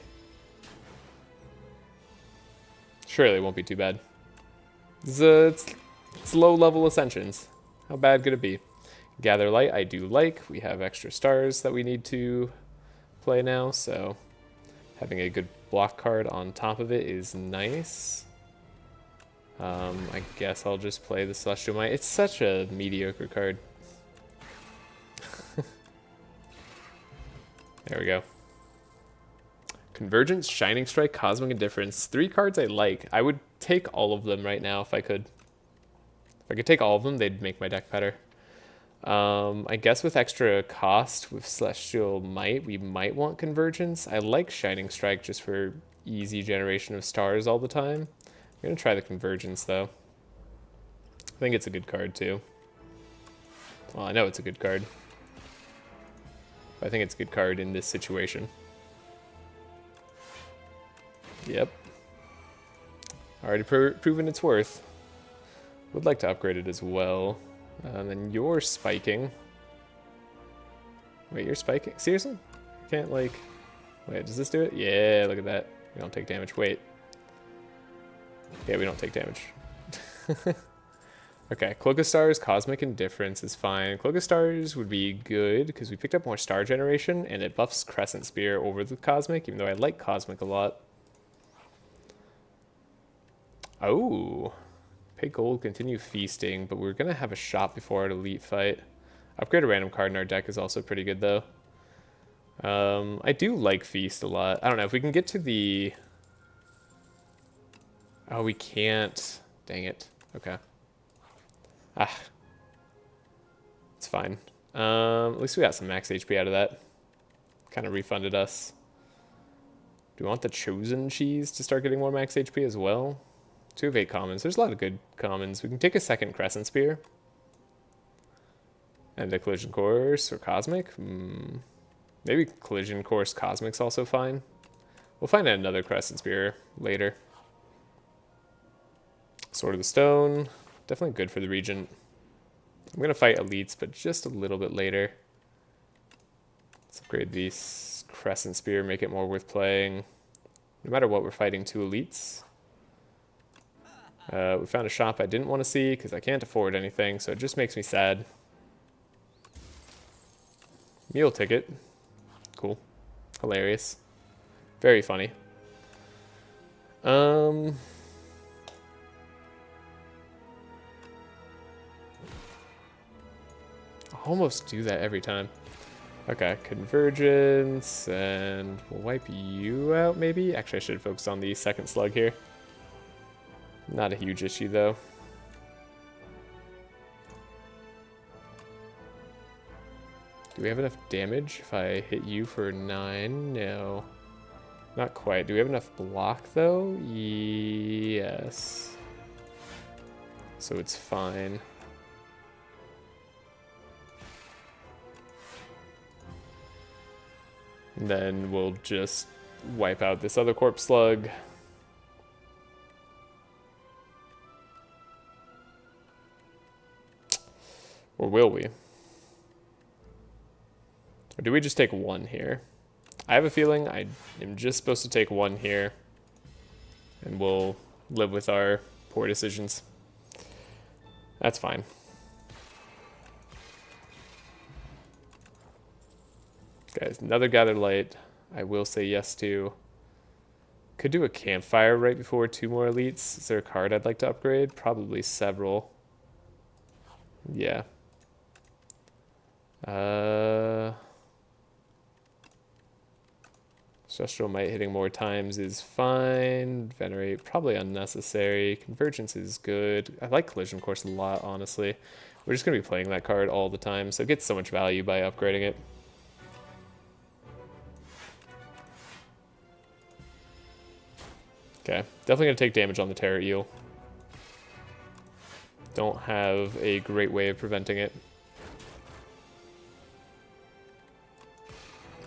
Surely it won't be too bad. It's low-level Ascensions. How bad could it be? Gather Light I do like. We have extra stars that we need to play now, so having a good block card on top of it is nice. I guess I'll just play the Celestial Might. It's such a mediocre card. There we go. Convergence, Shining Strike, Cosmic Indifference. 3 cards I like. I would take all of them right now if I could. If I could take all of them, they'd make my deck better. I guess with extra cost with Celestial Might, we might want Convergence. I like Shining Strike just for easy generation of stars all the time. I'm going to try the Convergence, though. I think it's a good card, too. Well, I know it's a good card. But I think it's a good card in this situation. Yep. Already proven its worth. Would like to upgrade it as well. And then you're spiking. Wait, you're spiking? Seriously? Can't, like... Wait, does this do it? Yeah, look at that. We don't take damage. Wait. Yeah, we don't take damage. Okay, Cloak of Stars, Cosmic Indifference is fine. Cloak of Stars would be good because we picked up more star generation and it buffs Crescent Spear over the Cosmic, even though I like Cosmic a lot. Oh, pay gold, continue feasting, but we're going to have a shop before our elite fight. Upgrade a random card in our deck is also pretty good, though. I do like feast a lot. I don't know, if we can get to the... Oh, we can't. Dang it. Okay. Ah. It's fine. At least we got some max HP out of that. Kind of refunded us. Do we want the Chosen Cheese to start getting more max HP as well? 2 of 8 commons. There's a lot of good commons. We can take a second Crescent Spear. And a Collision Course or Cosmic. Maybe Collision Course Cosmic's also fine. We'll find another Crescent Spear later. Sword of the Stone. Definitely good for the Regent. I'm going to fight elites, but just a little bit later. Let's upgrade these Crescent Spear, make it more worth playing. No matter what, we're fighting 2 elites. We found a shop I didn't want to see because I can't afford anything, so it just makes me sad. Meal ticket. Cool. Hilarious. Very funny. Almost do that every time. Okay, Convergence, and we'll wipe you out, maybe? Actually, I should have focused on the second slug here. Not a huge issue, though. Do we have enough damage if I hit you for 9? No. Not quite. Do we have enough block, though? Yes. So it's fine. And then we'll just wipe out this other corpse slug. Or will we? Or do we just take 1 here? I have a feeling I am just supposed to take 1 here. And we'll live with our poor decisions. That's fine. Guys, another Gather Light. I will say yes to. Could do a Campfire right before 2 more elites. Is there a card I'd like to upgrade? Probably several. Yeah. Celestial Might hitting more times is fine. Venerate, probably unnecessary. Convergence is good. I like Collision Course a lot, honestly. We're just going to be playing that card all the time, so it gets so much value by upgrading it. Okay, definitely going to take damage on the Terror Eel. Don't have a great way of preventing it.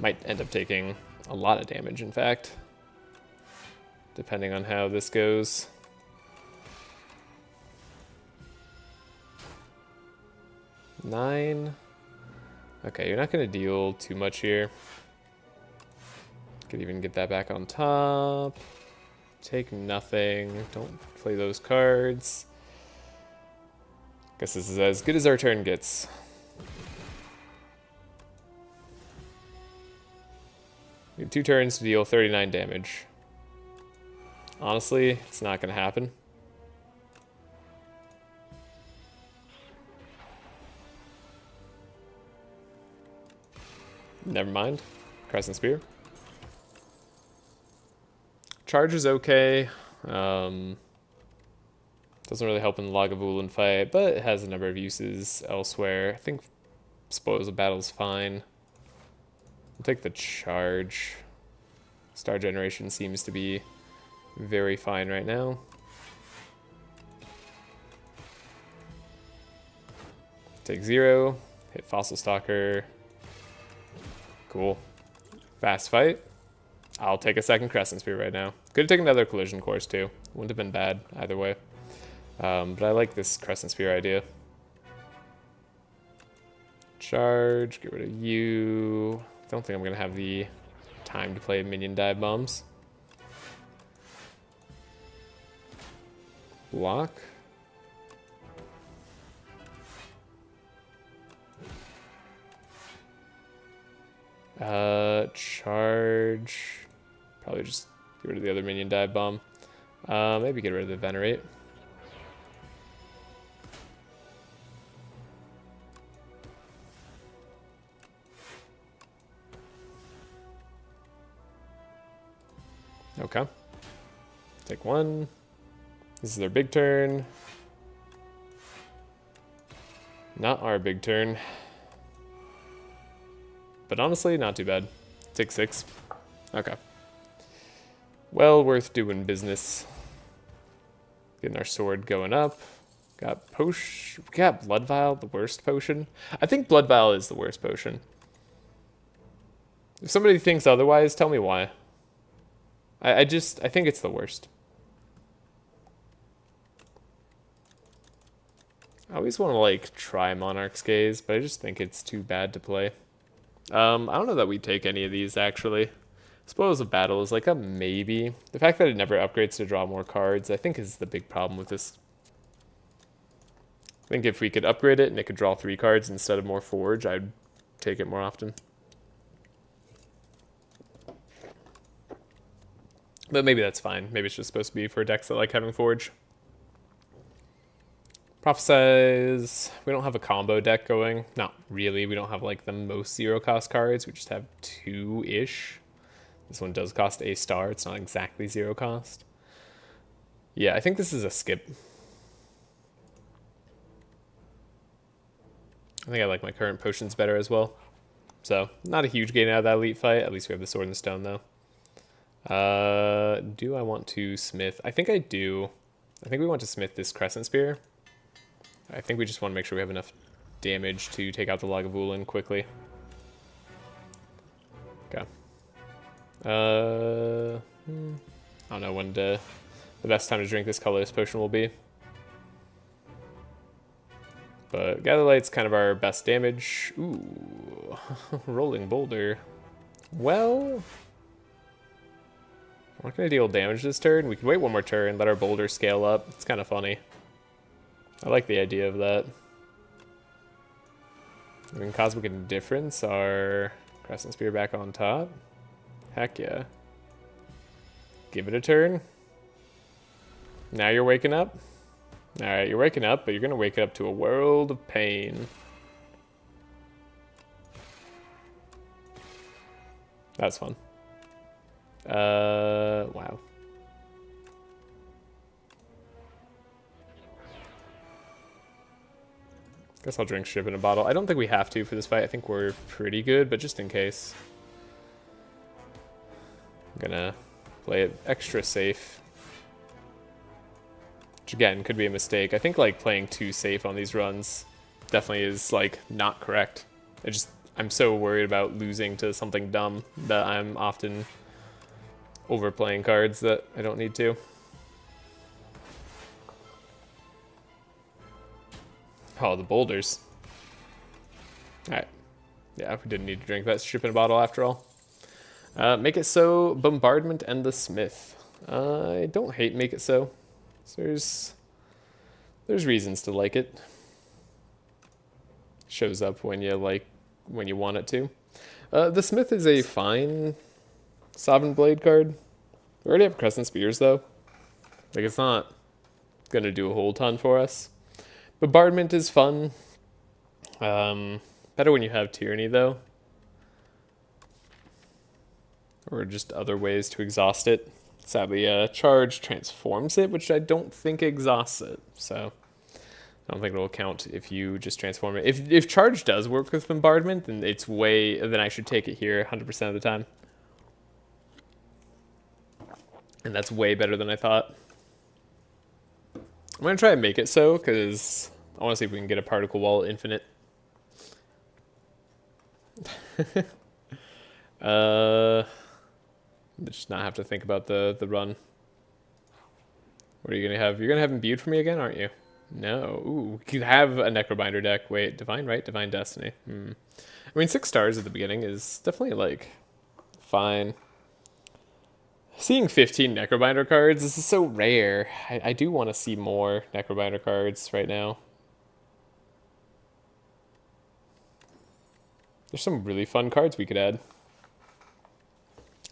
Might end up taking a lot of damage, in fact. depending on how this goes. Nine. Okay, you're not going to deal too much here. Could even get that back on top. Take nothing. Don't play those cards. Guess this is as good as our turn gets. We have 2 turns to deal 39 damage. Honestly, it's not going to happen. Never mind. Crescent Spear. Charge is okay. Doesn't really help in the Lagavulin fight, but it has a number of uses elsewhere. I think Spoils of Battle is fine. We'll take the charge. Star Generation seems to be very fine right now. Take 0. Hit Fossil Stalker. Cool. Fast fight. I'll take a second Crescent Spear right now. Could have taken another Collision Course too. Wouldn't have been bad either way. But I like this Crescent Spear idea. Charge. Get rid of you. Don't think I'm going to have the time to play minion dive bombs. Block. Charge. Probably just get rid of the other minion dive bomb. Maybe get rid of the Venerate. Okay. Take 1. This is their big turn. Not our big turn. But honestly, not too bad. Take 6. Okay. Well worth doing business. Getting our sword going up. Got potion. We got Blood Vial, the worst potion. I think Blood Vial is the worst potion. If somebody thinks otherwise, tell me why. I think it's the worst. I always want to like try Monarch's Gaze, but I just think it's too bad to play. I don't know that we take any of these actually. Spoils of Battle is like a maybe. The fact that it never upgrades to draw more cards, I think is the big problem with this. I think if we could upgrade it and it could draw 3 cards instead of more Forge, I'd take it more often. But maybe that's fine. Maybe it's just supposed to be for decks that like having Forge. Prophesize. We don't have a combo deck going. Not really. We don't have like the most 0-cost cards. We just have 2-ish. This one does cost a star. It's not exactly 0 cost. Yeah, I think this is a skip. I think I like my current potions better as well. So, not a huge gain out of that elite fight. At least we have the Sword and Stone though. Do I want to smith? I think I do. I think we want to smith this Crescent Spear. I think we just want to make sure we have enough damage to take out the Lagavulin quickly. Okay. I don't know when the best time to drink this colorless potion will be. But Gather Light's kind of our best damage. Ooh, Rolling Boulder. Well, we're not going to deal damage this turn. We can wait one more turn, let our boulder scale up. It's kind of funny. I like the idea of that. I mean, Cosmic Indifference, our Crescent Spear back on top. Heck yeah. Give it a turn. Now you're waking up. Alright, you're waking up, but you're going to wake up to a world of pain. That's fun. Wow. Guess I'll drink Ship in a bottle. I don't think we have to for this fight. I think we're pretty good, but just in case. I'm gonna play it extra safe. Which again, could be a mistake. I think like playing too safe on these runs definitely is like not correct. I'm so worried about losing to something dumb that I'm often overplaying cards that I don't need to. Oh, the boulders. Alright. Yeah, we didn't need to drink that ship in a bottle after all. Make it so, Bombardment, and the Smith. I don't hate Make It So. There's reasons to like it. Shows up when you want it to. The Smith is a fine Sovereign Blade card. We already have Crescent Spears though. Like, it's not gonna do a whole ton for us. Bombardment is fun. Better when you have Tyranny though. Or just other ways to exhaust it. Sadly, Charge transforms it, which I don't think exhausts it. So I don't think it'll count if you just transform it. If Charge does work with Bombardment, then then I should take it here 100% of the time. And that's way better than I thought. I'm gonna try and make it so, because I want to see if we can get a Particle Wall infinite. Just not have to think about the run. What are you gonna have? You're gonna have imbued for me again, aren't you? No. Ooh, you could have a Necrobinder deck. Wait, Divine Right, Divine Destiny. I mean, 6 stars at the beginning is definitely like fine. Seeing 15 Necrobinder cards, this is so rare. I do want to see more Necrobinder cards right now. There's some really fun cards we could add.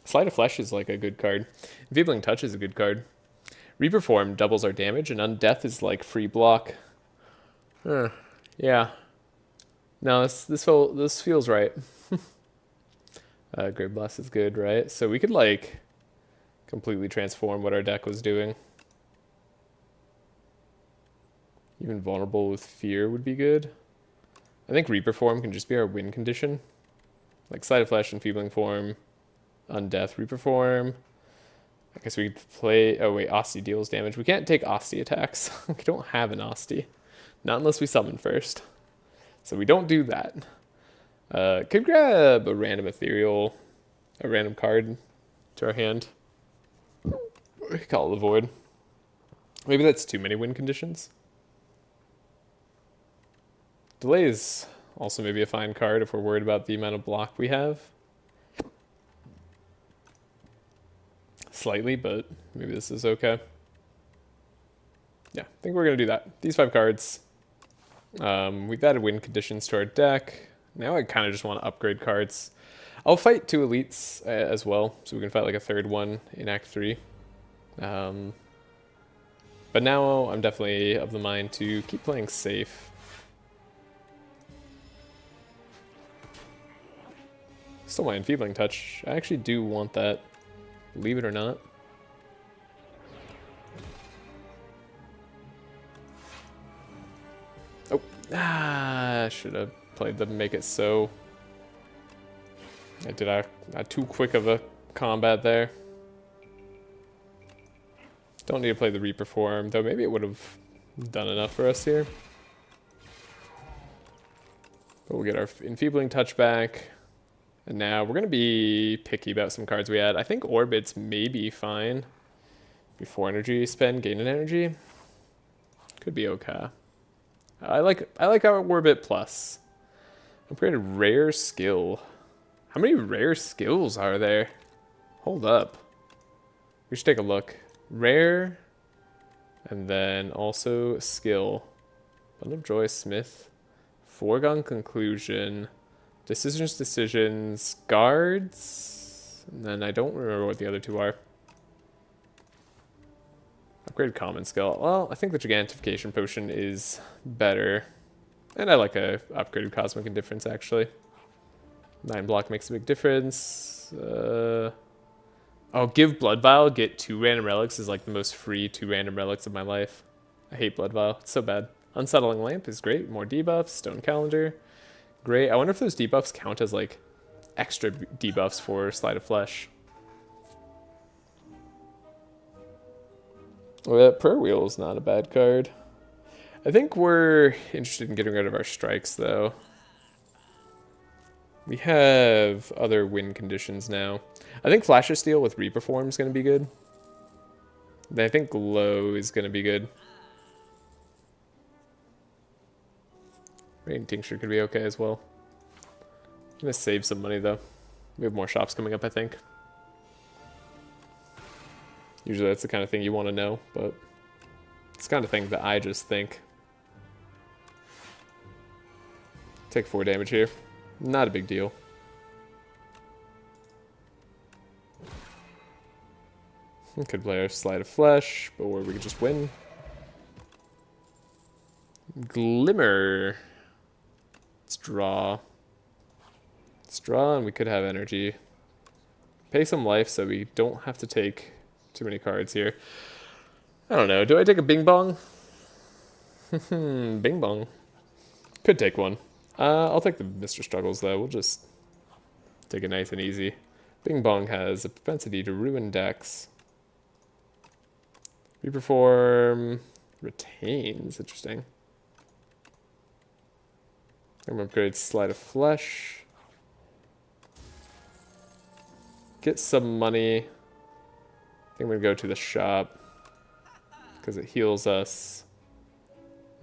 Sleight of Flesh is like a good card. Enfeebling Touch is a good card. Reaper Form doubles our damage, and Undeath is like free block. Yeah. No, this feels right. Great Blast is good, right? So we could like completely transform what our deck was doing. Even Vulnerable with Fear would be good. I think Reaper Form can just be our win condition. Like Sleight of Flesh, Enfeebling Form, Undeath, Reaper Form. I guess we could play... Oh wait, Asti deals damage. We can't take Asti attacks. We don't have an Asti. Not unless we summon first. So we don't do that. Could grab a random ethereal, a random card to our hand. Call it the Void. Maybe that's too many win conditions. Delay is also maybe a fine card if we're worried about the amount of block we have. Slightly, but maybe this is okay. Yeah, I think we're going to do that. These 5 cards. We've added win conditions to our deck. Now I kind of just want to upgrade cards. I'll fight 2 elites as well, so we can fight like a 3rd one in Act 3. But now I'm definitely of the mind to keep playing safe. Still my Enfeebling Touch. I actually do want that, believe it or not. Oh, I should have played the Make It So. I did a too quick of a combat there. Don't need to play the Reaper Form, though maybe it would have done enough for us here. But we'll get our Enfeebling Touch back. And now we're going to be picky about some cards we add. I think Orbits may be fine. Before energy spend, gain an energy. Could be okay. I like our Orbit Plus. Upgraded Rare Skill. How many rare skills are there? Hold up. We should take a look. Rare. And then also skill. Bundle of Joy, Smith. Foregone Conclusion. Decisions, guards, and then I don't remember what the other 2 are. Upgraded common skill. Well, I think the Gigantification Potion is better. And I like a upgraded Cosmic Indifference, actually. 9 block makes a big difference. Oh, give Blood Vial, get 2 random relics is like the most free 2 random relics of my life. I hate Blood Vial, it's so bad. Unsettling Lamp is great, more debuffs, Stone Calendar. Great. I wonder if those debuffs count as like extra debuffs for Sleight of Flesh. Well, Prayer Wheel is not a bad card. I think we're interested in getting rid of our strikes though. We have other win conditions now. I think Flash of Steel with Reaper form is going to be good. I think Glow is going to be good. Rain Tincture could be okay as well. I'm going to save some money though. We have more shops coming up, I think. Usually that's the kind of thing you want to know, but it's the kind of thing that I just think. Take 4 damage here. Not a big deal. We could play our Slide of Flesh, or we could just win. Glimmer. Let's draw. Let's draw, and we could have energy. Pay some life so we don't have to take too many cards here. I don't know. Do I take a Bing Bong? Bing Bong. Could take one. I'll take the Mr. Struggles, though. We'll just take it nice and easy. Bing Bong has a propensity to ruin decks. Reperform retains. Interesting. I'm gonna upgrade Slide of Flesh. Get some money. I think I'm gonna go to the shop because it heals us.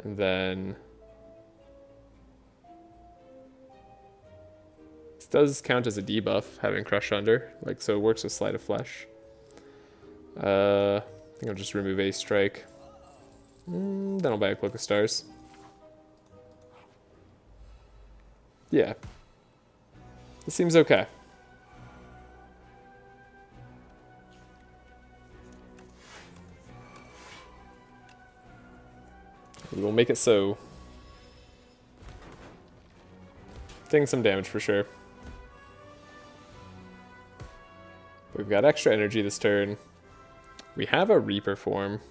And then this does count as a debuff, having Crush Under, like so it works with Slide of Flesh. I think I'll just remove a strike. Then I'll buy a Cloak of Stars. Yeah. This seems okay. We will make it so. Taking some damage for sure. But we've got extra energy this turn. We have a Reaper form.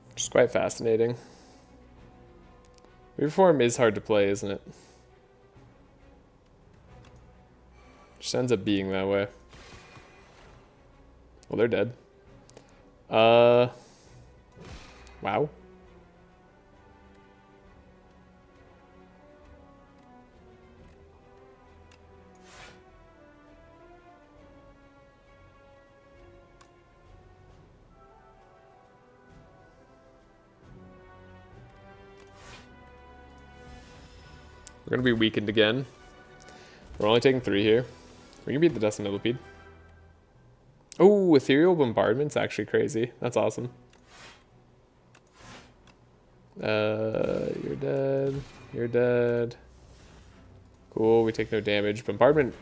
Which is quite fascinating. Reaper form is hard to play, isn't it? Just ends up being that way. Well, they're dead. Wow. We're gonna be weakened again. We're only taking 3 here. We can beat the Dust Millipede. Oh, Ethereal Bombardment's actually crazy. That's awesome. You're dead. You're dead. Cool, we take no damage. Bombardment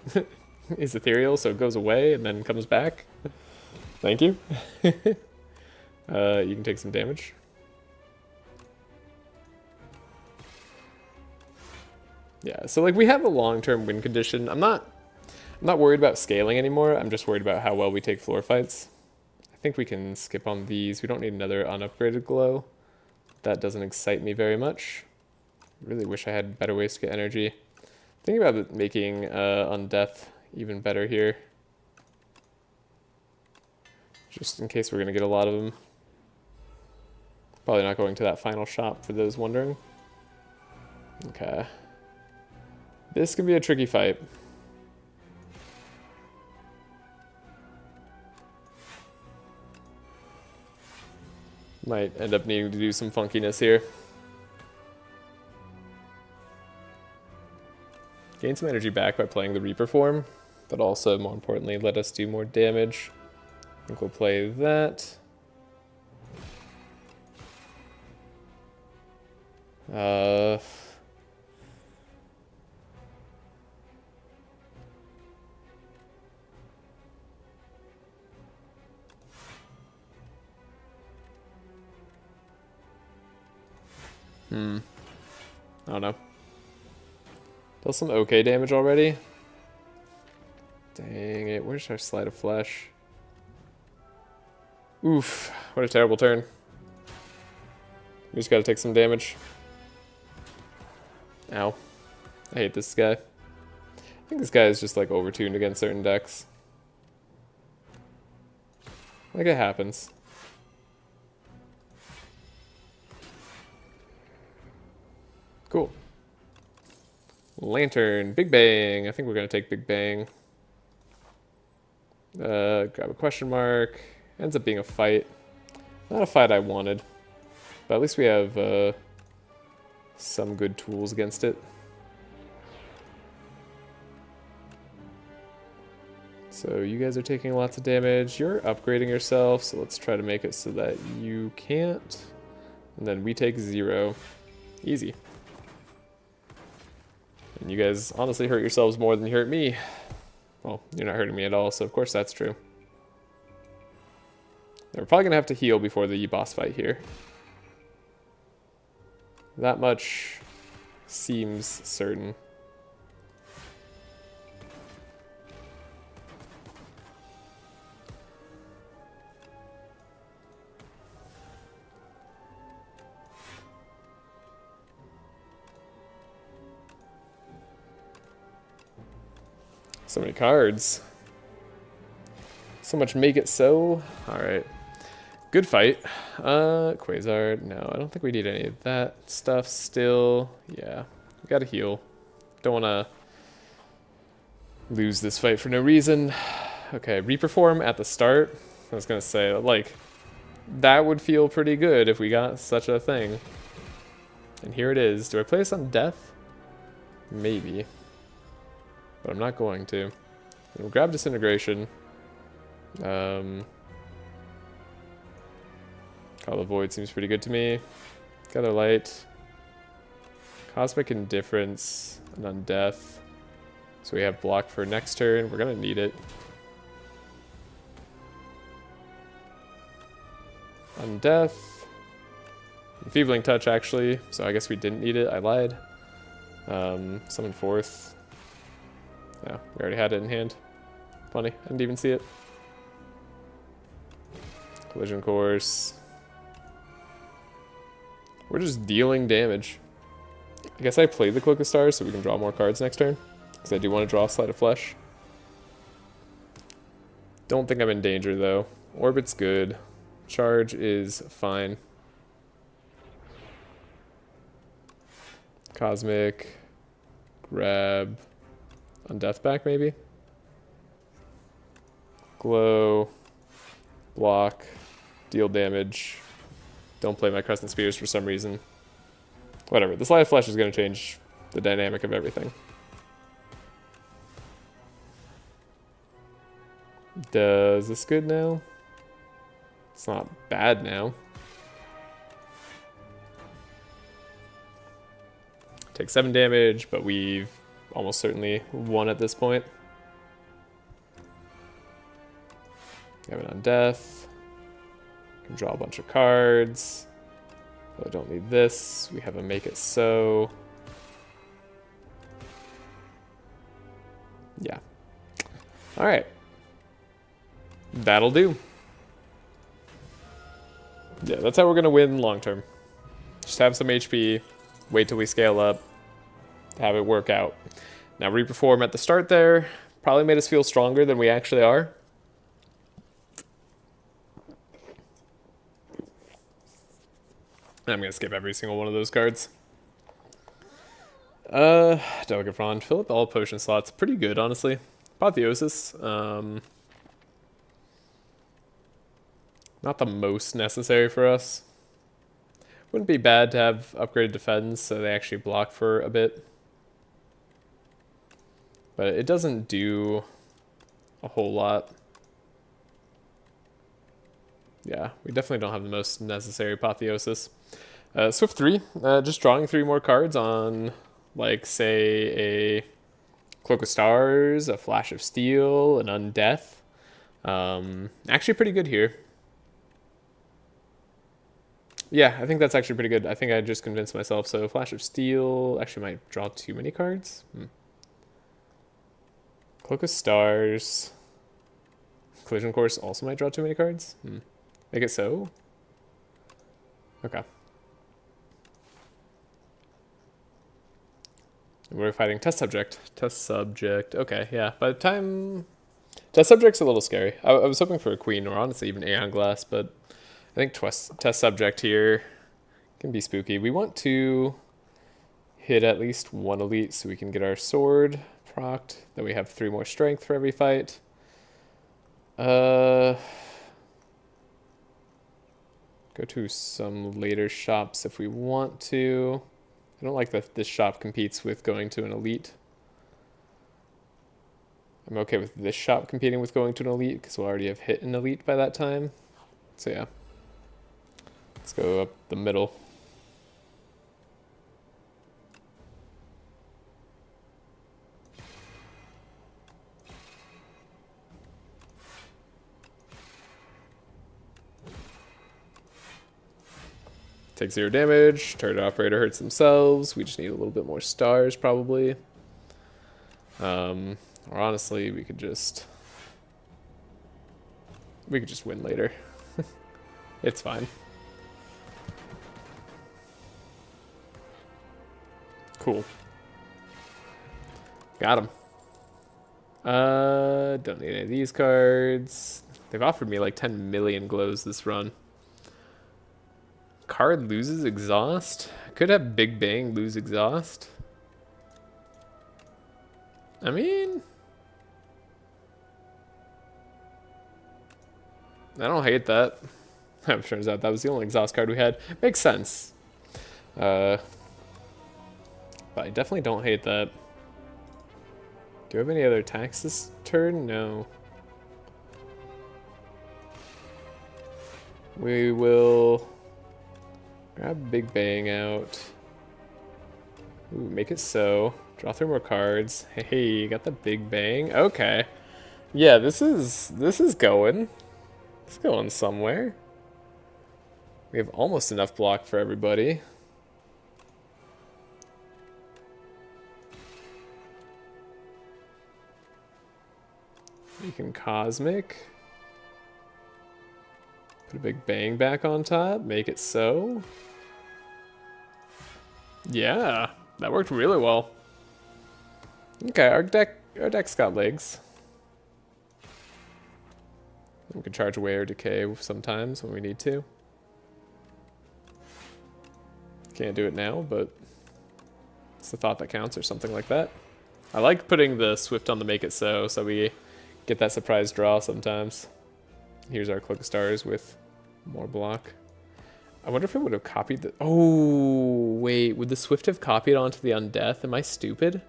is ethereal, so it goes away and then comes back. Thank you. You can take some damage. Yeah, so like we have a long-term win condition. I'm not worried about scaling anymore. I'm just worried about how well we take floor fights. I think we can skip on these. We don't need another unupgraded glow. That doesn't excite me very much. Really wish I had better ways to get energy. Thinking about making Undeath even better here. Just in case we're going to get a lot of them. Probably not going to that final shop for those wondering. Okay. This could be a tricky fight. Might end up needing to do some funkiness here. Gain some energy back by playing the Reaper form, but also, more importantly, let us do more damage. I think we'll play that. I don't know. Does some okay damage already. Dang it, where's our Slide of Flesh? Oof, what a terrible turn. We just gotta take some damage. Ow. I hate this guy. I think this guy is just like overtuned against certain decks. Like it happens. Cool. Lantern, Big Bang. I think we're going to take Big Bang. Grab a question mark. Ends up being a fight. Not a fight I wanted. But at least we have some good tools against it. So you guys are taking lots of damage. You're upgrading yourself, so let's try to make it so that you can't. And then we take 0. Easy. And you guys honestly hurt yourselves more than you hurt me. Well, you're not hurting me at all, so of course that's true. We're probably going to have to heal before the boss fight here. That much seems certain. So many cards. So much make it so. Alright. Good fight. Quasar. No, I don't think we need any of that stuff still. Yeah. We gotta heal. Don't wanna lose this fight for no reason. Okay, reperform at the start. I was gonna say, like, that would feel pretty good if we got such a thing. And here it is. Do I play this on death? Maybe. But I'm not going to. We'll grab Disintegration. Call the Void seems pretty good to me. Gather Light. Cosmic Indifference. And Undeath. So we have block for next turn. We're going to need it. Undeath. Enfeebling Touch, actually. So I guess we didn't need it. I lied. Summon Forth. Yeah, we already had it in hand. Funny, I didn't even see it. Collision Course. We're just dealing damage. I guess I played the Cloak of Stars so we can draw more cards next turn. Because I do want to draw Sleight of Flesh. Don't think I'm in danger though. Orbit's good. Charge is fine. Cosmic. Grab. Undeath back, maybe? Glow. Block. Deal damage. Don't play my Crescent Spears for some reason. Whatever. The Sleight of Flesh is going to change the dynamic of everything. Does this good now? It's not bad now. Take 7 damage, but we've almost certainly won at this point. We have it on death. Can draw a bunch of cards. But I don't need this. We have a Make It So. Yeah. Alright. That'll do. Yeah, that's how we're going to win long term. Just have some HP. Wait till we scale up. Have it work out. Now reperform at the start there. Probably made us feel stronger than we actually are. I'm going to skip every single one of those cards. Delicate Frond. Fill up all potion slots. Pretty good, honestly. Apotheosis. Not the most necessary for us. Wouldn't be bad to have upgraded defense so they actually block for a bit. But it doesn't do a whole lot. Yeah, we definitely don't have the most necessary Apotheosis. Swift 3, just drawing 3 more cards on, like, say, a Cloak of Stars, a Flash of Steel, an Undeath. Actually pretty good here. Yeah, I think that's actually pretty good. I think I just convinced myself. So Flash of Steel actually might draw too many cards. Cloak of Stars. Collision Course also might draw too many cards. Make it so. Okay. We're fighting Test Subject. Test Subject. Okay, yeah. By the time... Test Subject's a little scary. I was hoping for a Queen or honestly even Aeon Glass, but I think Test Subject here can be spooky. We want to hit at least one elite so we can get our sword procced. Then we have 3 more strength for every fight. Go to some later shops if we want to. I don't like that this shop competes with going to an elite. I'm okay with this shop competing with going to an elite because we'll already have hit an elite by that time. So yeah. Let's go up the middle. Take 0 damage, turret operator hurts themselves. We just need a little bit more stars probably. Or honestly, we could just win later. It's fine. Cool. Got him. Don't need any of these cards. They've offered me like 10 million glows this run. Card loses exhaust. Could have Big Bang lose exhaust. I mean, I don't hate that. It turns out that was the only exhaust card we had. Makes sense. But I definitely don't hate that. Do I have any other attacks this turn? No. We will grab Big Bang out. Ooh, make it so. Draw 3 more cards. Hey, you got the Big Bang. Okay. Yeah, this is going. It's going somewhere. We have almost enough block for everybody. We can Cosmic. Put a Big Bang back on top. Make it so. Yeah, that worked really well. Okay, our deck's got legs. We can charge away or decay sometimes when we need to. Can't do it now, but it's the thought that counts or something like that. I like putting the Swift on the Make It So we get that surprise draw sometimes. Here's our Cloak of Stars with more block. I wonder if it would have copied the... Oh, wait. Would the Swift have copied onto the Undeath? Am I stupid?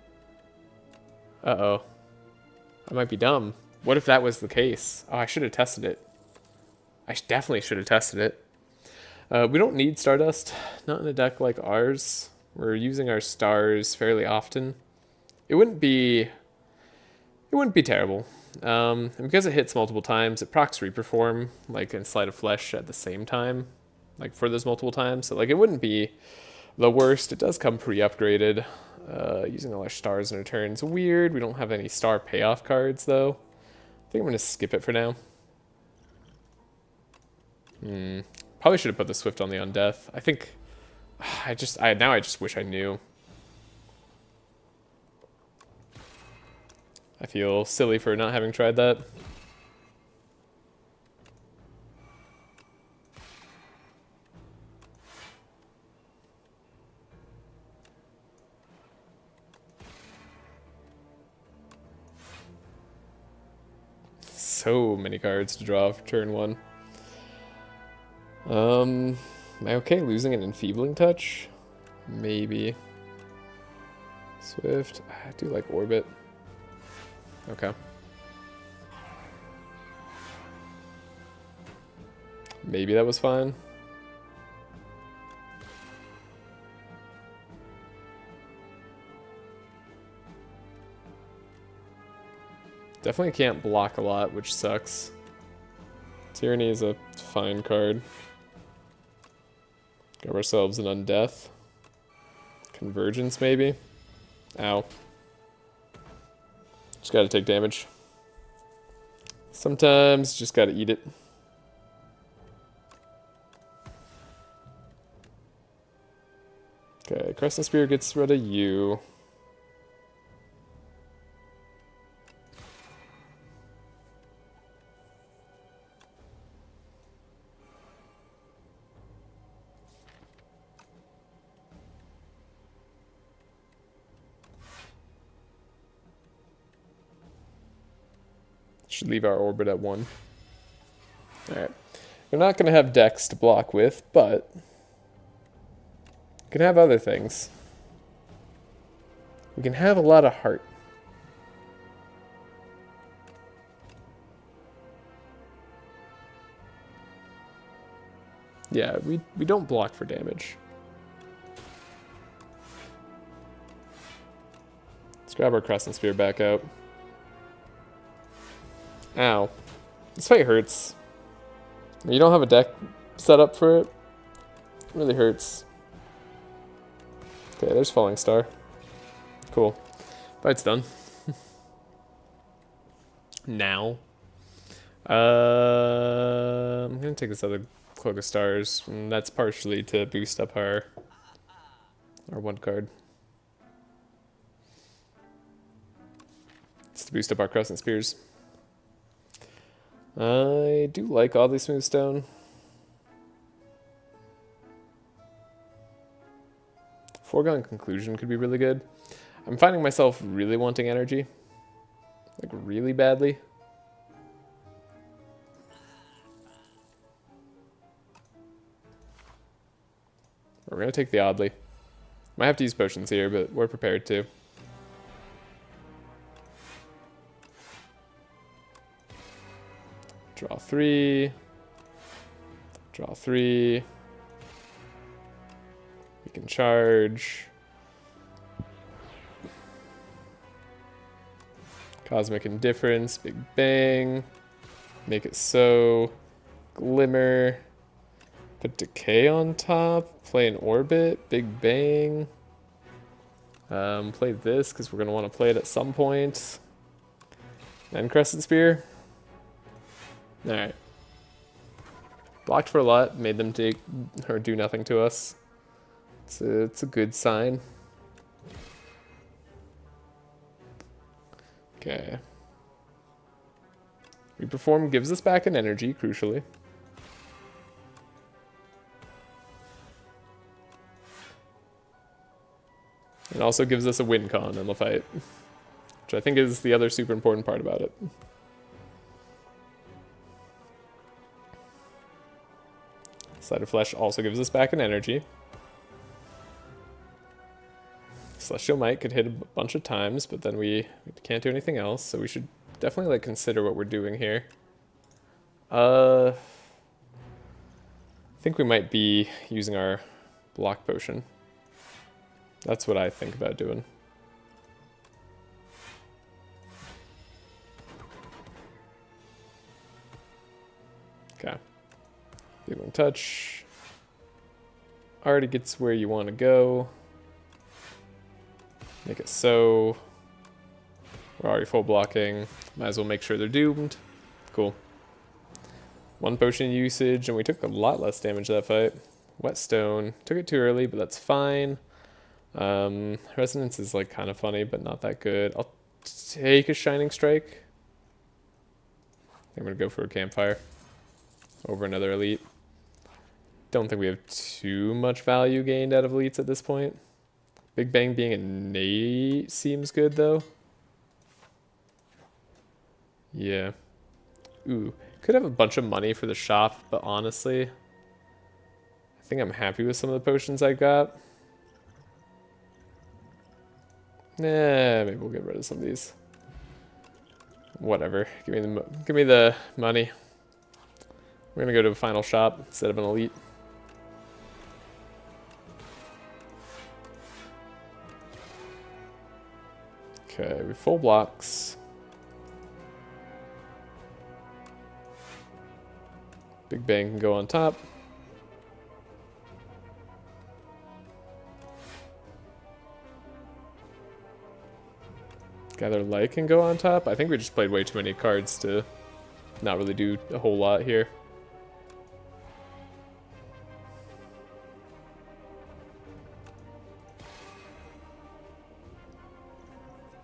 Uh-oh. I might be dumb. What if that was the case? Oh, I should have tested it. I definitely should have tested it. We don't need Stardust. Not in a deck like ours. We're using our stars fairly often. It wouldn't be terrible. And because it hits multiple times, it procs Reperform, like in Sleight of Flesh at the same time, like for those multiple times. So like it wouldn't be the worst. It does come pre-upgraded. Using all our stars in return is weird. We don't have any star payoff cards though. I think I'm gonna skip it for now. Probably should have put the Swift on the Undeath. I think I just wish I knew. I feel silly for not having tried that. So many cards to draw for turn 1. Am I okay losing an Enfeebling Touch? Maybe. Swift. I do like Orbit. Okay. Maybe that was fine. Definitely can't block a lot, which sucks. Tyranny is a fine card. Give ourselves an Undeath. Convergence, maybe? Ow. Just gotta take damage. Sometimes just gotta eat it. Okay, Crescent Spear gets rid of you. Should leave our orbit at 1. Alright. We're not going to have decks to block with, but we can have other things. We can have a lot of heart. Yeah, we don't block for damage. Let's grab our Crescent Sphere back out. Ow. This fight hurts. You don't have a deck set up for it. It really hurts. Okay, there's Falling Star. Cool. Fight's done. Now. I'm gonna take this other Cloak of Stars, and that's partially to boost up our 1 card. It's to boost up our Crescent Spears. I do like Oddly Smooth Stone. Foregone Conclusion could be really good. I'm finding myself really wanting energy. Like, really badly. We're going to take the Oddly. Might have to use potions here, but we're prepared to. Draw 3. Draw 3. We can charge. Cosmic Indifference, Big Bang. Make it so. Glimmer. Put Decay on top. Play an Orbit. Big Bang. Play this because we're going to want to play it at some point. And Crescent Spear. Alright. Blocked for a lot. Made them take or do nothing to us. It's a good sign. Okay. Reperform gives us back an energy, crucially. It also gives us a win con in the fight, which I think is the other super important part about it. Sleight of Flesh also gives us back an energy. Celestial Might could hit a bunch of times, but then we can't do anything else, so we should definitely like consider what we're doing here. I think we might be using our block potion. That's what I think about doing. Okay. Healing Touch. Already gets where you want to go. Make it so. We're already full blocking. Might as well make sure they're doomed. Cool. 1 potion usage, and we took a lot less damage that fight. Whetstone. Took it too early, but that's fine. Resonance is like kind of funny, but not that good. I'll take a Shining Strike. I'm gonna go for a Campfire over another Elite. Don't think we have too much value gained out of Elites at this point. Big Bang being innate seems good though. Yeah. Ooh, could have a bunch of money for the shop, but honestly, I think I'm happy with some of the potions I got. Nah, maybe we'll get rid of some of these. Whatever. Give me the money. We're gonna go to a final shop instead of an Elite. Okay, we full blocks. Big Bang can go on top. Gather Light can go on top. I think we just played way too many cards to not really do a whole lot here.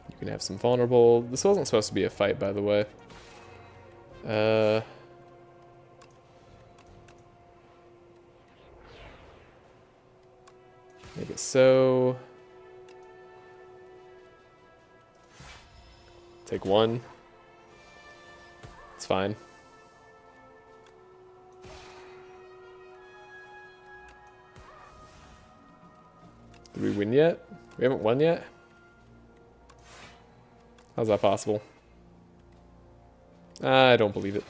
You can have some vulnerable. This wasn't supposed to be a fight, by the way. Make it so. Take 1. It's fine. Did we win yet? We haven't won yet? How's that possible? I don't believe it.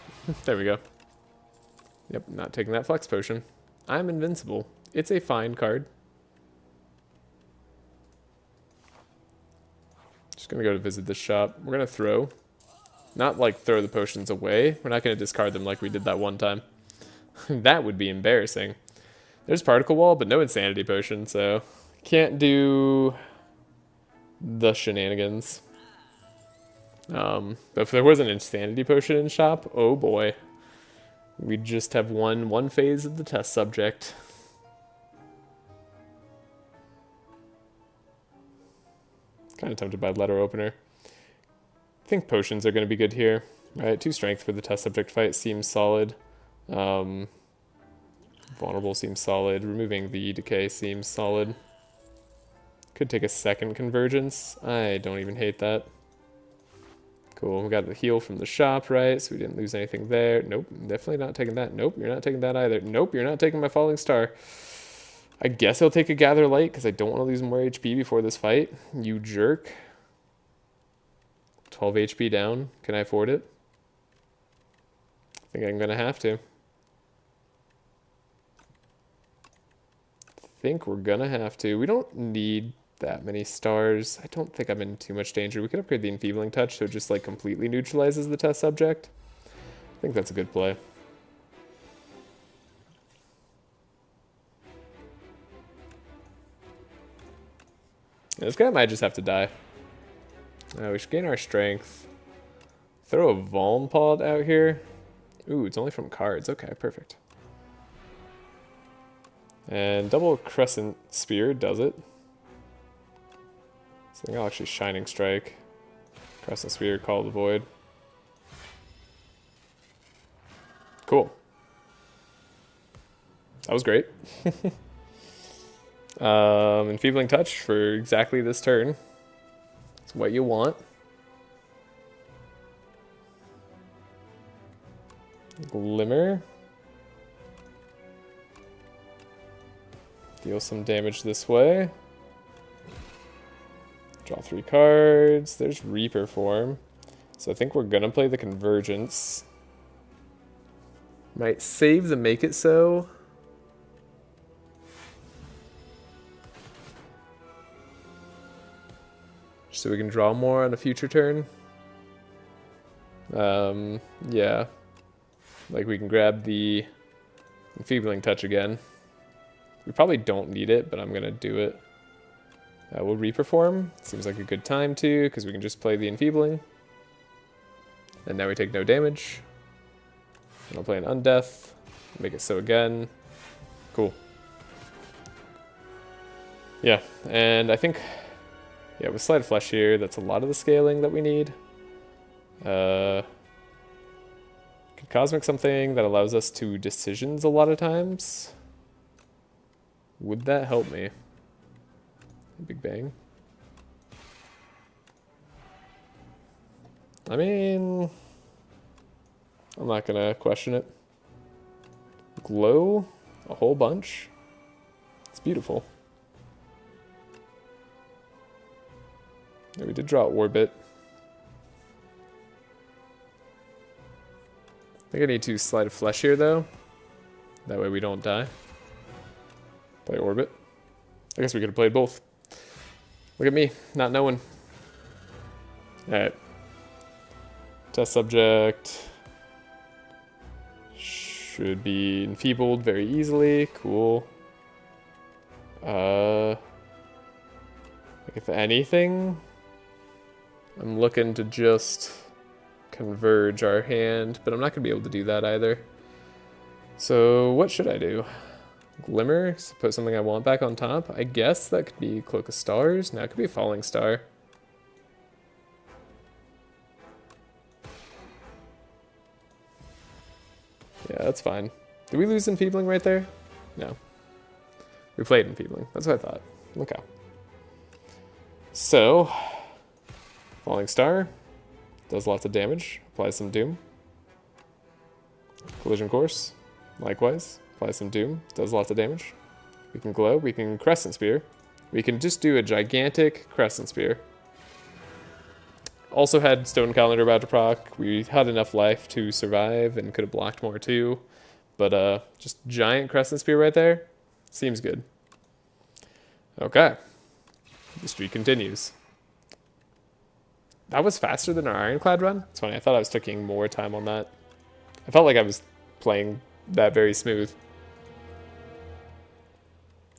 There we go. Yep, not taking that flex potion. I'm invincible. It's a fine card. Just gonna go to visit this shop. We're gonna throw. Not like throw the potions away. We're not gonna discard them like we did that one time. That would be embarrassing. There's particle wall, but no insanity potion, so can't do the shenanigans. But if there was an insanity potion in shop, oh boy. We'd just have won one phase of the test subject. Kind of tempted by letter opener. I think potions are going to be good here. Right, 2 strength for the test subject fight seems solid. Vulnerable seems solid. Removing the decay seems solid. Could take a second convergence. I don't even hate that. Cool, we got the heal from the shop, right? So we didn't lose anything there. Nope, definitely not taking that. Nope, you're not taking that either. Nope, you're not taking my falling star. I guess I'll take a gather light because I don't want to lose more HP before this fight. You jerk. 12 HP down. Can I afford it? I think I'm going to have to. I think we're going to have to. We don't need that many stars. I don't think I'm in too much danger. We could upgrade the enfeebling touch so it just like completely neutralizes the test subject. I think that's a good play. Yeah, this guy might just have to die. We should gain our strength. Throw a Vuln Pod out here. Ooh, it's only from cards. Okay, perfect. And double Crescent Spear does it. So I think I'll actually Shining Strike. Crescent Spear, Call the Void. Cool. That was great. Enfeebling Touch for exactly this turn. It's what you want. Glimmer. Deal some damage this way. Draw 3 cards. There's Reaper Form. So I think we're gonna play the Convergence. Might save the Make It So. So we can draw more on a future turn. Yeah. Like we can grab the Enfeebling Touch again. We probably don't need it, but I'm gonna do it. We'll Reperform. Seems like a good time to, because we can just play the Enfeebling. And now we take no damage. And I'll play an Undeath. Make it so again. Cool. Yeah, and I think, yeah, with Sleight of Flesh here, that's a lot of the scaling that we need. Could Cosmic something that allows us to decisions a lot of times. Would that help me? Big Bang. I mean, I'm not gonna question it. Glow a whole bunch. It's beautiful. Yeah, we did draw Orbit. I think I need to Sleight of Flesh here though. That way we don't die. Play Orbit. I guess we could have played both. Look at me, not knowing. Alright. Test subject. Should be enfeebled very easily. Cool. Like if anything, I'm looking to just converge our hand, but I'm not going to be able to do that either. So what should I do? Glimmer, so put something I want back on top. I guess that could be Cloak of Stars. No, it could be a Falling Star. Yeah, that's fine. Did we lose Enfeebling right there? No. We played Enfeebling. That's what I thought. Okay. So, Falling Star does lots of damage. Applies some Doom. Collision Course. Likewise. Apply some Doom. Does lots of damage. We can Glow. We can Crescent Spear. We can just do a gigantic Crescent Spear. Also had Stone Calendar about to proc. We had enough life to survive and could have blocked more too. But just giant Crescent Spear right there. Seems good. Okay. The streak continues. That was faster than our Ironclad run. It's funny, I thought I was taking more time on that. I felt like I was playing that very smooth.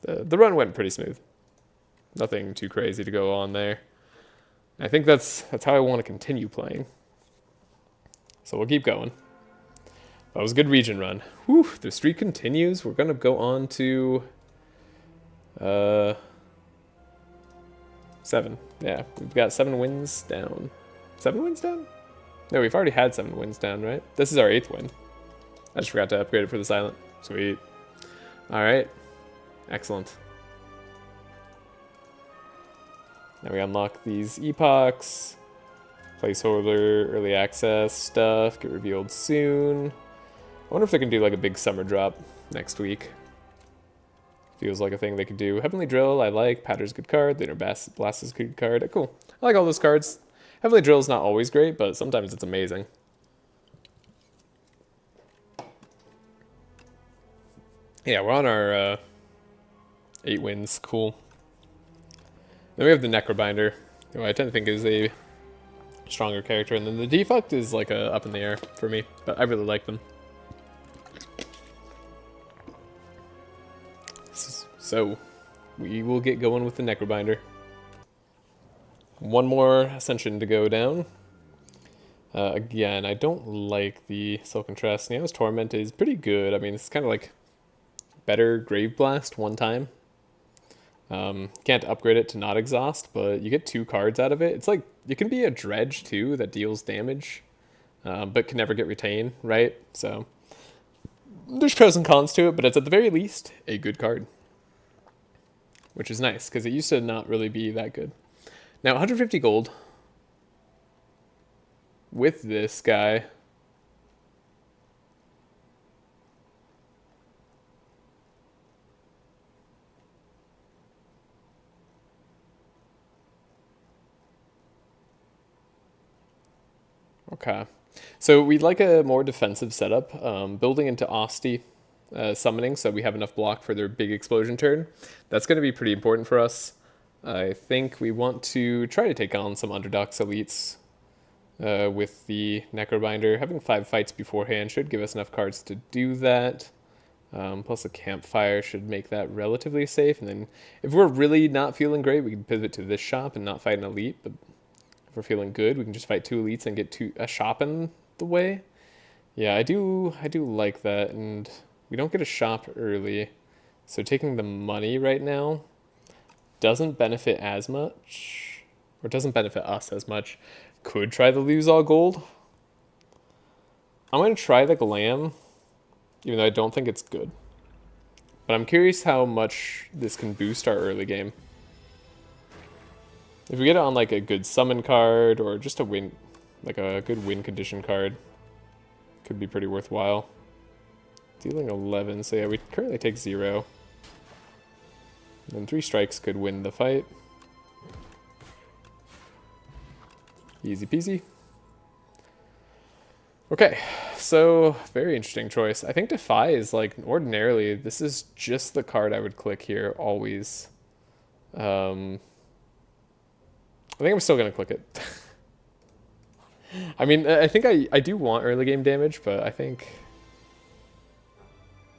The run went pretty smooth. Nothing too crazy to go on there. I think that's how I want to continue playing. So we'll keep going. That was a good region run. Whew, the streak continues. We're going to go on to 7. Yeah, we've got 7 wins down. 7 wins down? No, we've already had 7 wins down, right? This is our 8th win. I just forgot to upgrade it for the silent. Sweet. Alright. Excellent. Now we unlock these epochs. Placeholder, early access stuff, get revealed soon. I wonder if they can do like a big summer drop next week. Feels like a thing they could do. Heavenly Drill, I like. Patter's a good card. Lunar Blast is a good card. Cool. I like all those cards. Heavenly Drill is not always great, but sometimes it's amazing. Yeah, we're on our 8 wins. Cool. Then we have the Necrobinder, who I tend to think is a stronger character. And then the Defunct is like up in the air for me, but I really like them. So, we will get going with the Necrobinder. One more Ascension to go down. Again, I don't like the Silken Tress. Neo's Torment is pretty good. I mean, it's kind of like better Grave Blast one time. Can't upgrade it to not exhaust, but you get 2 cards out of it. It's like, it can be a Dredge too that deals damage, but can never get retained, right? So, there's pros and cons to it, but it's at the very least a good card. Which is nice, because it used to not really be that good. Now, 150 gold with this guy. Okay. So we'd like a more defensive setup, building into Osti. Summoning, so we have enough block for their big explosion turn. That's going to be pretty important for us. I think we want to try to take on some Underdogs elites with the Necrobinder. Having 5 fights beforehand should give us enough cards to do that. Plus a campfire should make that relatively safe. And then if we're really not feeling great, we can pivot to this shop and not fight an elite. But if we're feeling good, we can just fight 2 elites and get a shop in the way. Yeah, I do like that, and we don't get a shop early, so taking the money right now doesn't benefit as much, or doesn't benefit us as much. Could try the lose all gold. I'm going to try the Glam, even though I don't think it's good. But I'm curious how much this can boost our early game. If we get it on like a good summon card, or just a win, like a good win condition card, could be pretty worthwhile. Dealing 11, so yeah, we currently take 0. And 3 strikes could win the fight. Easy peasy. Okay, so very interesting choice. I think Defy is like, ordinarily, this is just the card I would click here, always. I think I'm still going to click it. I mean, I think I do want early game damage, but I think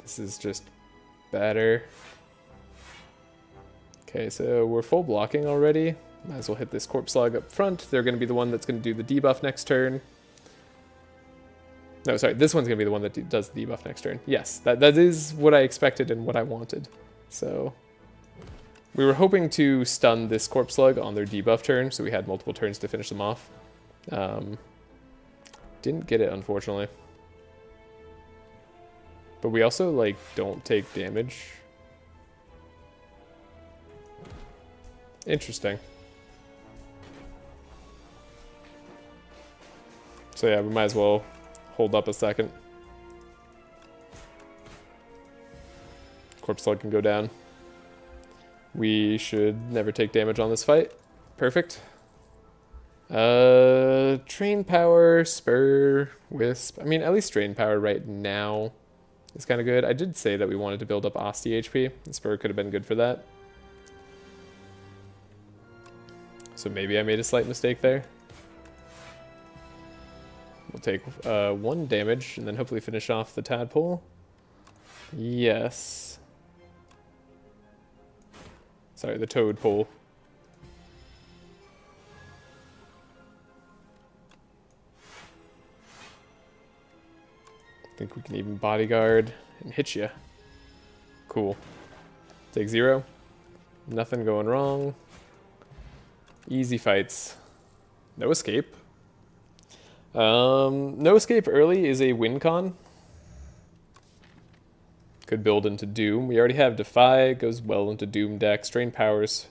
this is just better. Okay, so we're full blocking already. Might as well hit this Corpse Slug up front. They're going to be the one that's going to do the debuff next turn. No, sorry, this one's going to be the one that does the debuff next turn. Yes, that is what I expected and what I wanted. So we were hoping to stun this Corpse Slug on their debuff turn, so we had multiple turns to finish them off. Didn't get it, unfortunately. But we also, like, don't take damage. Interesting. So yeah, we might as well hold up a second. Corpse Slug can go down. We should never take damage on this fight. Perfect. Train Power, Spur, Wisp. I mean, at least Train Power right now is kind of good. I did say that we wanted to build up Asti HP. Spur could have been good for that. So maybe I made a slight mistake there. We'll take 1 damage and then hopefully finish off the Tadpole. Yes. Sorry, the Toadpole. I think we can even bodyguard and hit you. Cool. Take 0. Nothing going wrong. Easy fights. No escape. No escape early is a win con. Could build into Doom. We already have Defy. Goes well into Doom decks. Drain Powers.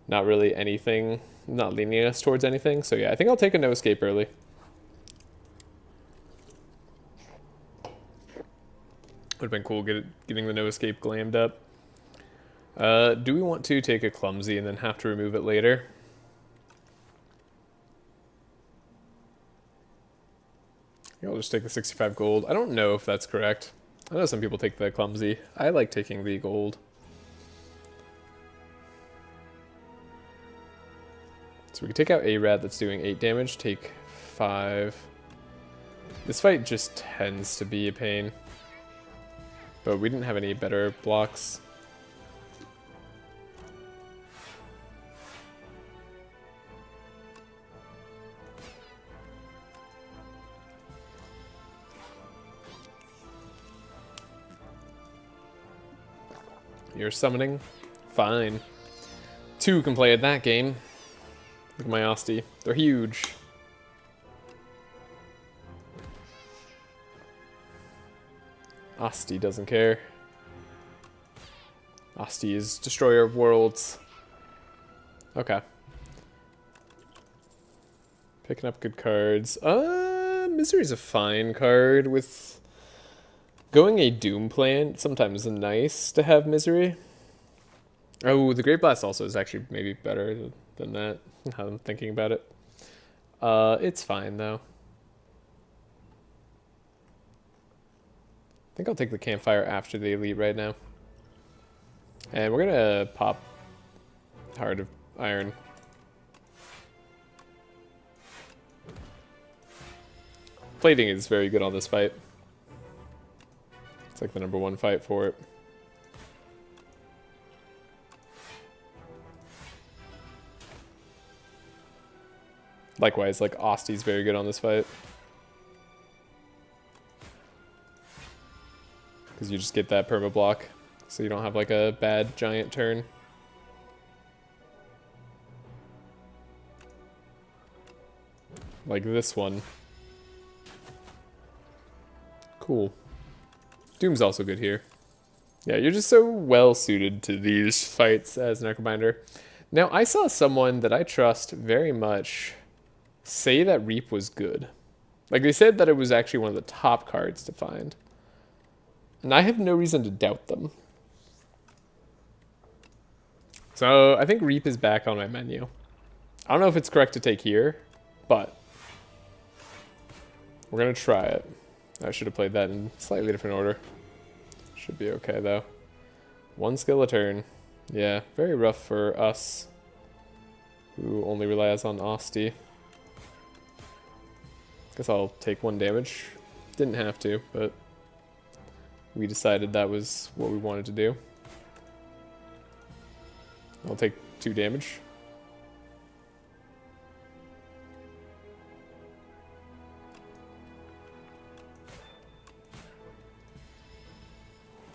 Not really anything. Not leaning us towards anything. So yeah, I think I'll take a no escape early. Would have been cool getting the no escape glammed up. Do we want to take a clumsy and then have to remove it later? I'll just take the 65 gold. I don't know if that's correct. I know some people take the clumsy. I like taking the gold. So we can take out A-Rat that's doing 8 damage, take 5. This fight just tends to be a pain. But we didn't have any better blocks. You're summoning? Fine. 2 can play at that game. Look at my Asti. They're huge. Asti doesn't care. Asti is Destroyer of Worlds. Okay. Picking up good cards. Misery's a fine card with... Going a Doom plan, sometimes nice to have Misery. Oh, the Great Blast also is actually maybe better than that, now I'm thinking about it. It's fine, though. I think I'll take the Campfire after the Elite right now. And we're gonna pop Heart of Iron. Plating is very good on this fight. It's like the #1 fight for it. Likewise, like Asti's very good on this fight. Because you just get that perma block, so you don't have like a bad giant turn. Like this one. Cool. Doom's also good here. Yeah, you're just so well suited to these fights as Necrobinder. Now, I saw someone that I trust very much say that Reap was good. Like, they said that it was actually one of the top cards to find. And I have no reason to doubt them. So, I think Reap is back on my menu. I don't know if it's correct to take here, but we're going to try it. I should have played that in slightly different order. Should be okay, though. 1 skill a turn. Yeah, very rough for us, who only relies on Asti. Guess I'll take 1 damage. Didn't have to, but we decided that was what we wanted to do. I'll take 2 damage.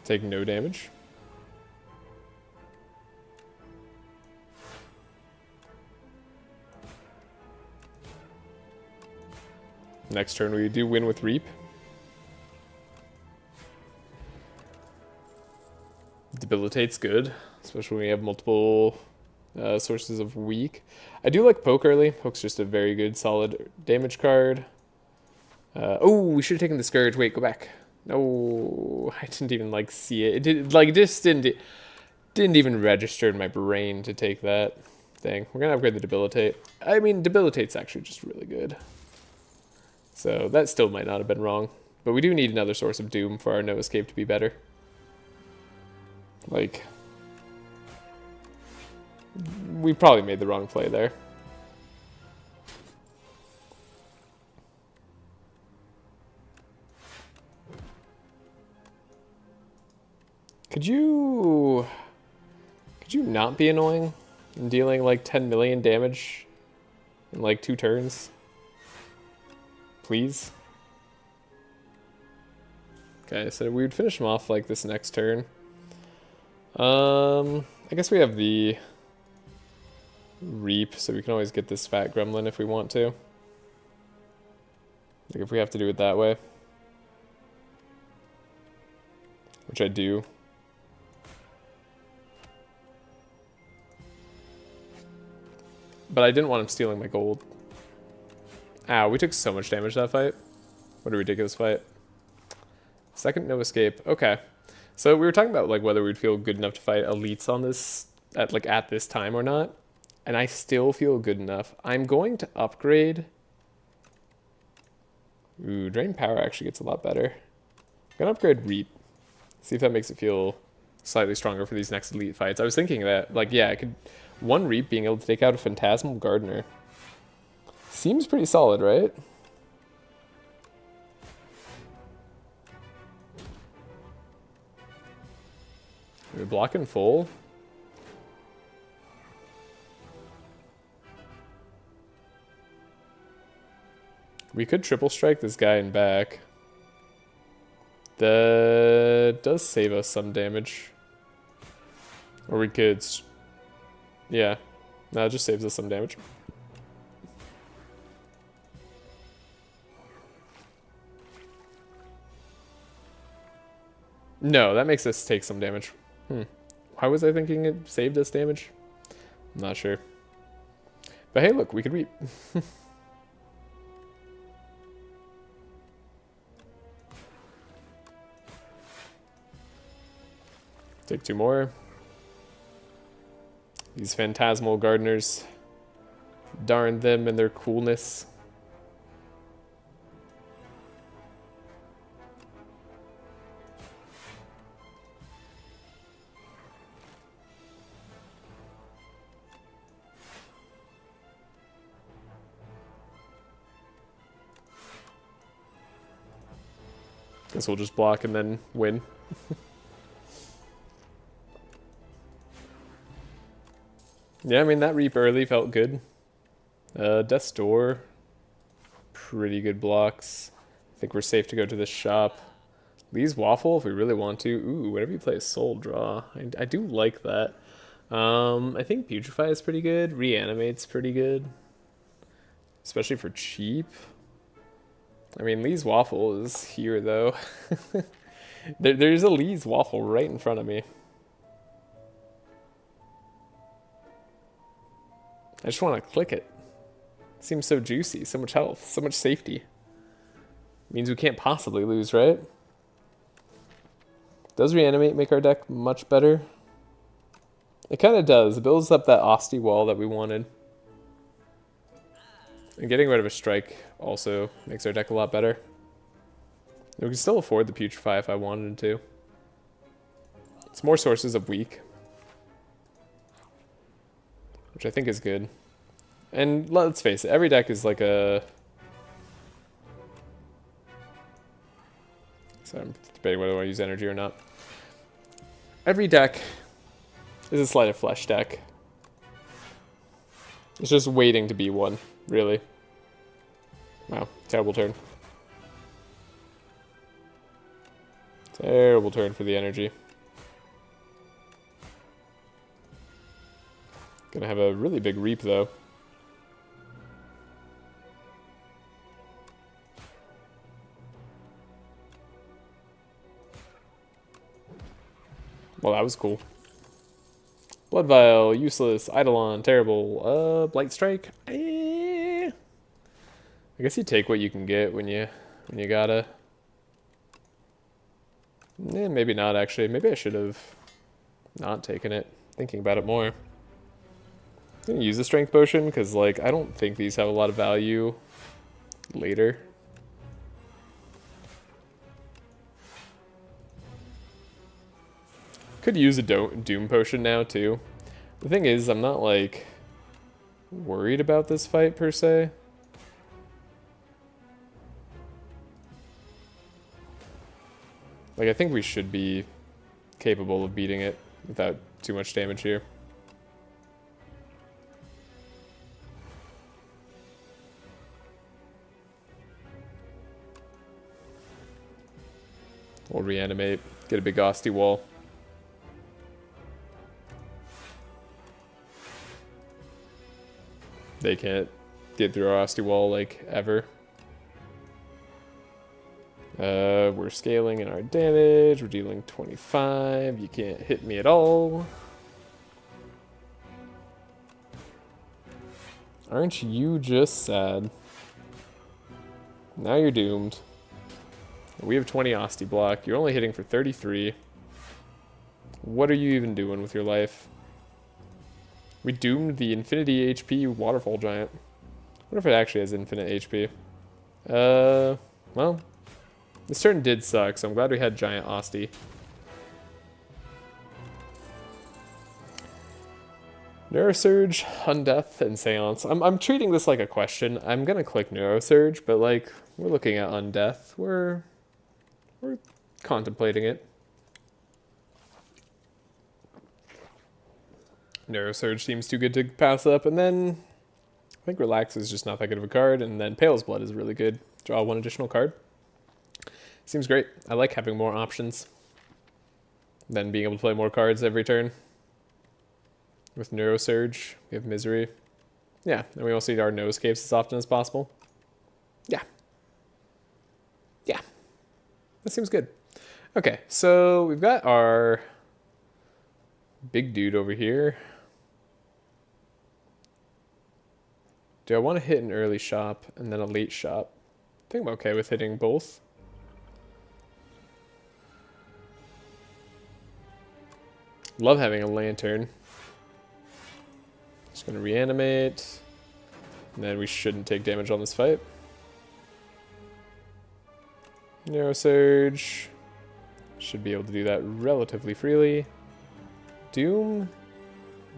Take no damage. Next turn we do win with Reap. Debilitate's good, especially when we have multiple sources of weak. I do like Poke early. Poke's just a very good, solid damage card. Oh, we should have taken the Scourge. Wait, go back. No, I didn't even like see it. It did, like just didn't even register in my brain to take that thing. We're gonna upgrade the debilitate. I mean, debilitate's actually just really good. So that still might not have been wrong. But we do need another source of doom for our no escape to be better. Like, we probably made the wrong play there. Could you not be annoying and dealing like 10 million damage in like 2 turns? Please? Okay, so we would finish him off like this next turn. I guess we have the Reap, so we can always get this fat gremlin if we want to. Like if we have to do it that way. Which I do. But I didn't want him stealing my gold. Ow, we took so much damage that fight. What a ridiculous fight. Second no escape. Okay. So we were talking about like whether we'd feel good enough to fight elites on this at this time or not. And I still feel good enough. I'm going to upgrade. Ooh, Drain Power actually gets a lot better. I'm gonna upgrade Reap. See if that makes it feel slightly stronger for these next elite fights. I was thinking that, like, yeah, I could... One Reap being able to take out a Phantasmal Gardener. Seems pretty solid, right? We're blocking full. We could triple strike this guy in back. That does save us some damage. Or we could... Yeah. No, it just saves us some damage. No, that makes us take some damage. Why was I thinking it saved us damage? I'm not sure. But hey, look, we could Reap. Take 2 more. These Phantasmal Gardeners. Darn them and their coolness. Guess we'll just block and then win. Yeah, I mean, that Reap early felt good. Death's Door. Pretty good blocks. I think we're safe to go to this shop. Lee's Waffle, if we really want to. Ooh, whenever you play a Soul Draw. I do like that. I think Putrefy is pretty good. Reanimate's pretty good. Especially for cheap. I mean, Lee's Waffle is here, though. There's a Lee's Waffle right in front of me. I just want to click it. It seems so juicy, so much health, so much safety. Means we can't possibly lose, right? Does Reanimate make our deck much better? It kind of does. It builds up that Asti wall that we wanted. And getting rid of a strike also makes our deck a lot better. We can still afford the Putrefy if I wanted to. It's more sources of weak. Which I think is good. And let's face it, every deck is like a... So I'm debating whether I want to use energy or not. Every deck is a Sleight of Flesh deck. It's just waiting to be one, really. Wow, terrible turn. Terrible turn for the energy. Gonna have a really big Reap, though. Well, that was cool. Blood Vial, useless. Eidolon, terrible. Blight Strike. I guess you take what you can get when you gotta. Maybe not, actually. Maybe I should have not taken it, thinking about it more. I'm gonna use the strength potion, because, like, I don't think these have a lot of value later. Could use a doom potion now, too. The thing is, I'm not, like, worried about this fight, per se. Like, I think we should be capable of beating it without too much damage here. We'll reanimate, get a big Asti wall. They can't get through our Asti wall, like, ever. We're scaling in our damage. We're dealing 25. You can't hit me at all. Aren't you just sad? Now you're doomed. We have 20 Asti block. You're only hitting for 33. What are you even doing with your life? We doomed the infinity HP waterfall giant. What if it actually has infinite HP? Well, this turn did suck, so I'm glad we had giant Asti. Neurosurge, Undeath, and Seance. I'm treating this like a question. I'm gonna click Neurosurge, but like, we're looking at Undeath. We're contemplating it. Neurosurge seems too good to pass up, and then I think Relax is just not that good of a card, and then Pale's Blood is really good. Draw one additional card. Seems great. I like having more options than being able to play more cards every turn. With Neurosurge, we have Misery. Yeah, and we also need our no escapes as often as possible. Yeah. Yeah. That seems good. Okay, so we've got our big dude over here. Do I want to hit an early shop and then a late shop? I think I'm okay with hitting both. Love having a lantern. Just gonna reanimate. And then we shouldn't take damage on this fight. Neurosurge. Should be able to do that relatively freely. Doom.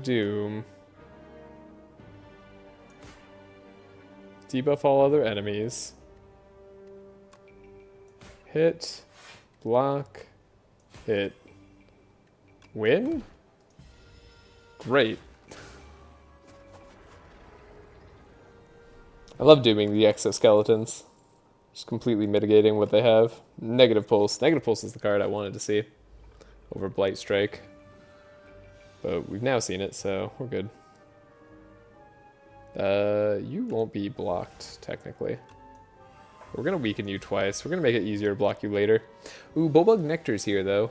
Doom. Debuff all other enemies. Hit. Block. Hit. Win? Great. I love dooming the exoskeletons. Just completely mitigating what they have. Negative Pulse. Negative Pulse is the card I wanted to see over Blight Strike. But we've now seen it, so we're good. You won't be blocked, technically. We're going to weaken you twice. We're going to make it easier to block you later. Ooh, Bulbug Nectar's here, though.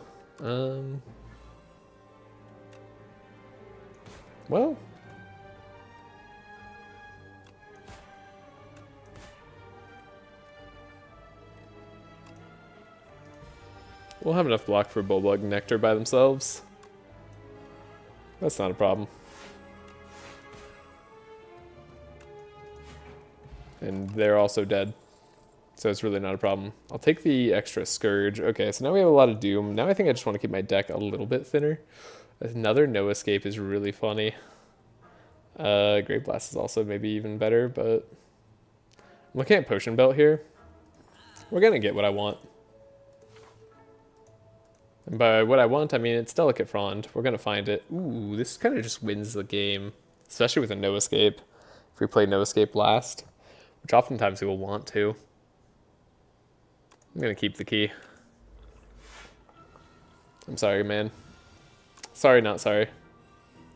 Well. We'll have enough block for Bulbug Nectar by themselves. That's not a problem. And they're also dead. So it's really not a problem. I'll take the extra Scourge. Okay, so now we have a lot of Doom. Now I think I just want to keep my deck a little bit thinner. Another No Escape is really funny. Great Blast is also maybe even better, but I'm looking at Potion Belt here. We're gonna get what I want. And by what I want, I mean it's Delicate Frond. We're gonna find it. Ooh, this kind of just wins the game, especially with a No Escape. If we play No Escape last, which oftentimes we will want to. I'm gonna keep the key. I'm sorry, man. Sorry, not sorry.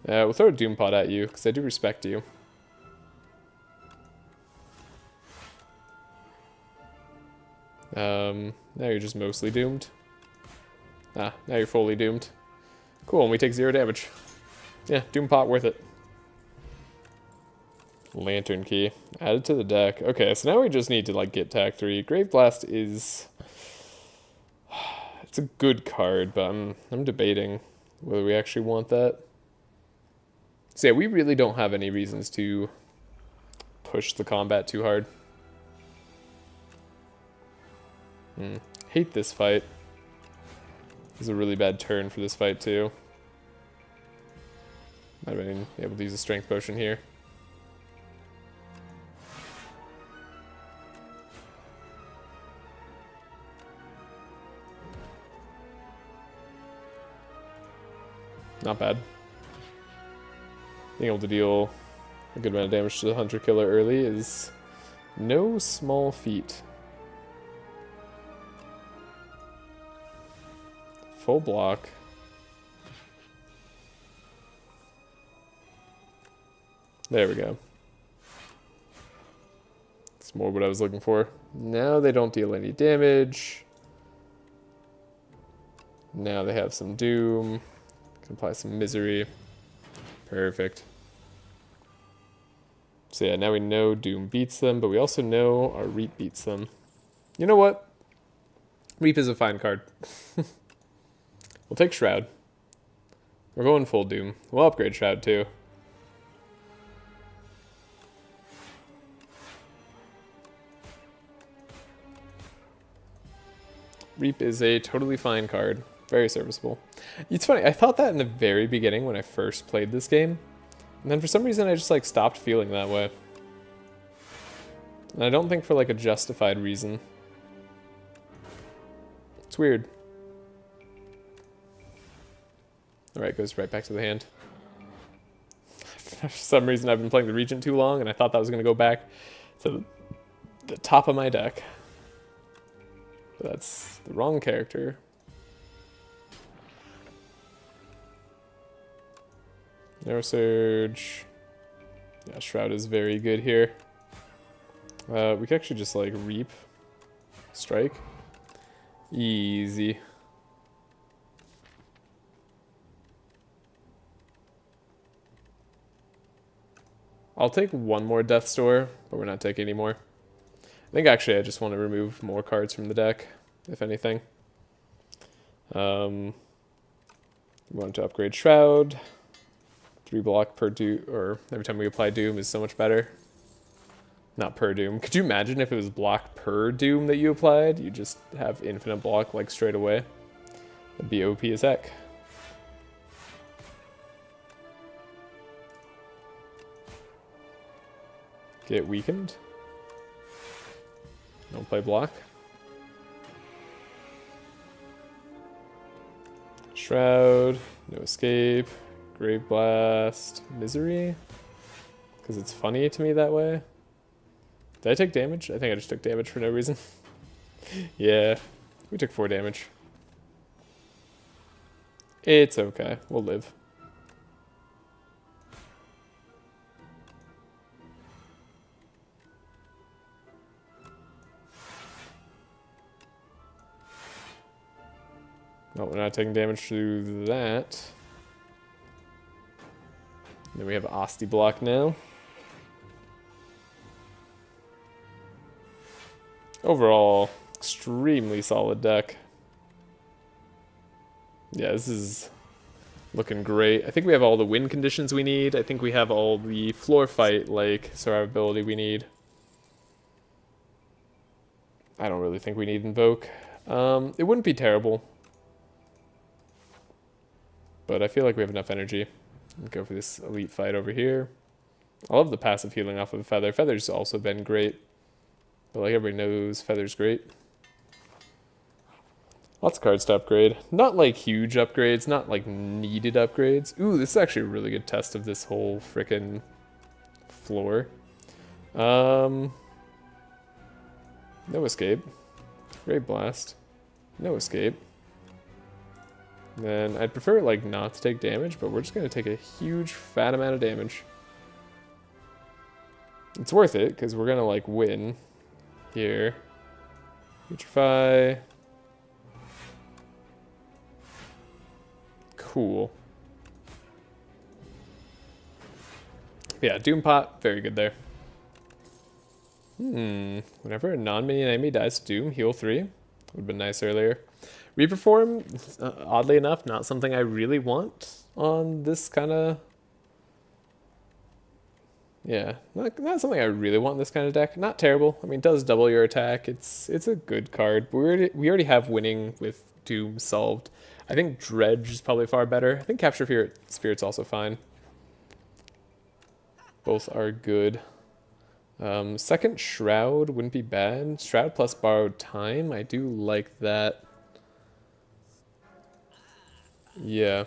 We'll throw a Doom Pod at you, because I do respect you. Now you're just mostly doomed. Ah, now you're fully doomed. Cool, and we take 0 damage. Yeah, Doom Pot worth it. Lantern Key. Added to the deck. Okay, so now we just need to, like, get Tack 3. Grave Blast is... It's a good card, but I'm debating whether we actually want that. So yeah, we really don't have any reasons to push the combat too hard. Hate this fight. This is a really bad turn for this fight too. Might have been able to use a strength potion here. Not bad. Being able to deal a good amount of damage to the Hunter Killer early is no small feat. Full block. There we go. It's more what I was looking for. Now they don't deal any damage. Now they have some Doom. Can apply some Misery. Perfect. So yeah, now we know Doom beats them, but we also know our Reap beats them. You know what? Reap is a fine card. We'll take Shroud. We're going full Doom. We'll upgrade Shroud too. Reap is a totally fine card. Very serviceable. It's funny, I thought that in the very beginning when I first played this game. And then for some reason I just like stopped feeling that way. And I don't think for like a justified reason. It's weird. Alright, goes right back to the hand. For some reason I've been playing the Regent too long and I thought that was going to go back to the top of my deck. But that's the wrong character. Narrow Surge. Yeah, Shroud is very good here. We could actually just like Reap. Strike. Easy. I'll take one more Death Store, but we're not taking any more. I think actually I just want to remove more cards from the deck, if anything. We want to upgrade Shroud. 3 block per Doom, or every time we apply Doom is so much better. Not per Doom. Could you imagine if it was block per Doom that you applied? You just have infinite block like straight away. That'd be OP as heck. Get weakened. Don't play block. Shroud. No escape. Grave Blast. Misery. Because it's funny to me that way. Did I take damage? I think I just took damage for no reason. Yeah. We took 4 damage. It's okay. We'll live. No, we're not taking damage through that. Then we have Asti block now. Overall, extremely solid deck. Yeah, this is looking great. I think we have all the win conditions we need. I think we have all the floor fight, like, survivability we need. I don't really think we need Invoke. It wouldn't be terrible. But I feel like we have enough energy. Let's go for this elite fight over here. I love the passive healing off of Feather. Feather's also been great. But like everybody knows, Feather's great. Lots of cards to upgrade. Not like huge upgrades, not like needed upgrades. Ooh, this is actually a really good test of this whole frickin' floor. No escape. Grave Blast. No escape. Then I'd prefer like not to take damage, but we're just going to take a huge fat amount of damage. It's worth it because we're going to like win here. Putrefy. Cool. Yeah, Doom Pot, very good there. Whenever a non-minion enemy dies to Doom, heal 3. Would have been nice earlier. Reaper form, oddly enough, not something I really want on this kind of... Yeah, not something I really want in this kind of deck. Not terrible. I mean, it does double your attack. It's a good card. But we already have winning with Doom solved. I think Dredge is probably far better. I think Capture Spirit's also fine. Both are good. Second Shroud wouldn't be bad. Shroud plus Borrowed Time. I do like that. Yeah,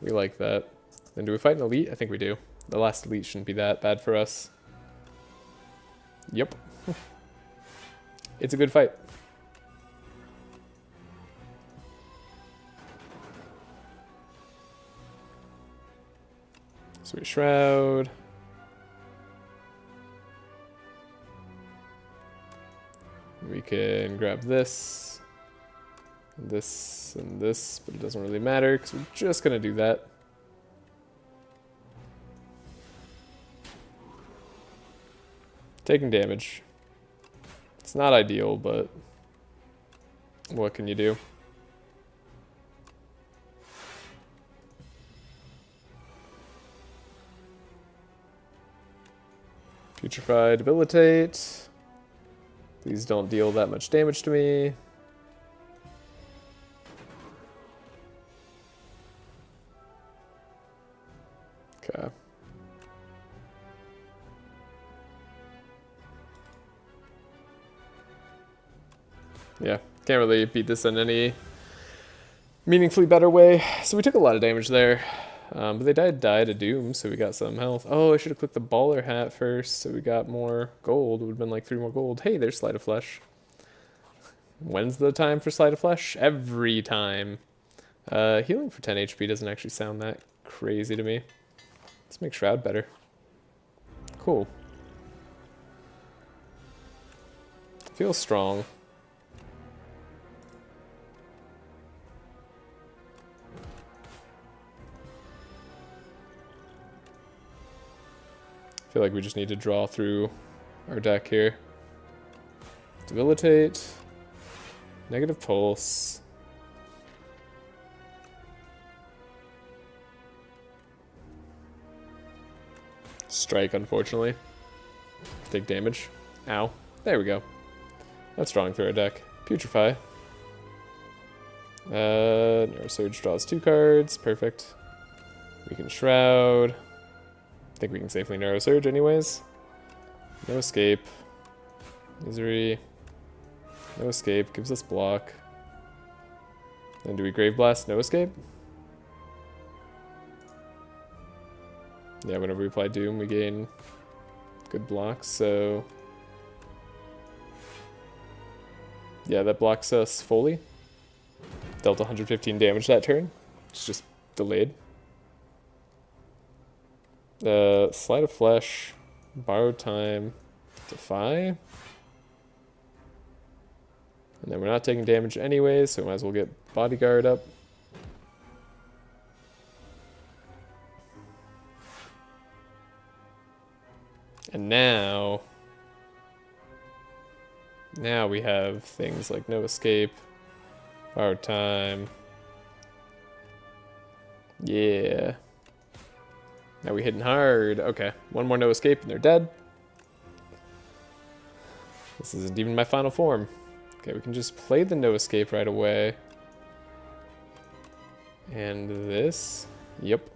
we like that. Then do we fight an Elite? I think we do. The last Elite shouldn't be that bad for us. Yep. It's a good fight. Sweet Shroud. We can grab this, and this, but it doesn't really matter because we're just going to do that. Taking damage. It's not ideal, but what can you do? Putrefy, Debilitate. Please don't deal that much damage to me. Okay. Yeah, can't really beat this in any meaningfully better way. So we took a lot of damage there. But they died of Doom, so we got some health. Oh, I should have clicked the Baller Hat first, so we got more gold. It would have been like 3 more gold. Hey, there's Sleight of Flesh. When's the time for Sleight of Flesh? Every time. Healing for 10 HP doesn't actually sound that crazy to me. Let's make Shroud better. Cool. Feels strong. I feel like we just need to draw through our deck here. Debilitate. Negative Pulse. Strike, unfortunately. Take damage. Ow. There we go. That's drawing through our deck. Putrefy. Neurosurge draws 2 cards. Perfect. We can Shroud. I think we can safely Neurosurge anyways. No Escape. Misery. No Escape. Gives us block. Then do we Grave Blast? No Escape? Yeah, whenever we apply Doom, we gain good blocks, so... Yeah, that blocks us fully. Dealt 115 damage that turn. It's just delayed. Sleight of Flesh, Borrowed Time, Defy. And then we're not taking damage anyway, so we might as well get Bodyguard up. And now we have things like No Escape, Borrowed Time. Yeah. Now we hitting hard. Okay, one more No Escape and they're dead. This isn't even my final form. Okay, we can just play the No Escape right away. And this. Yep.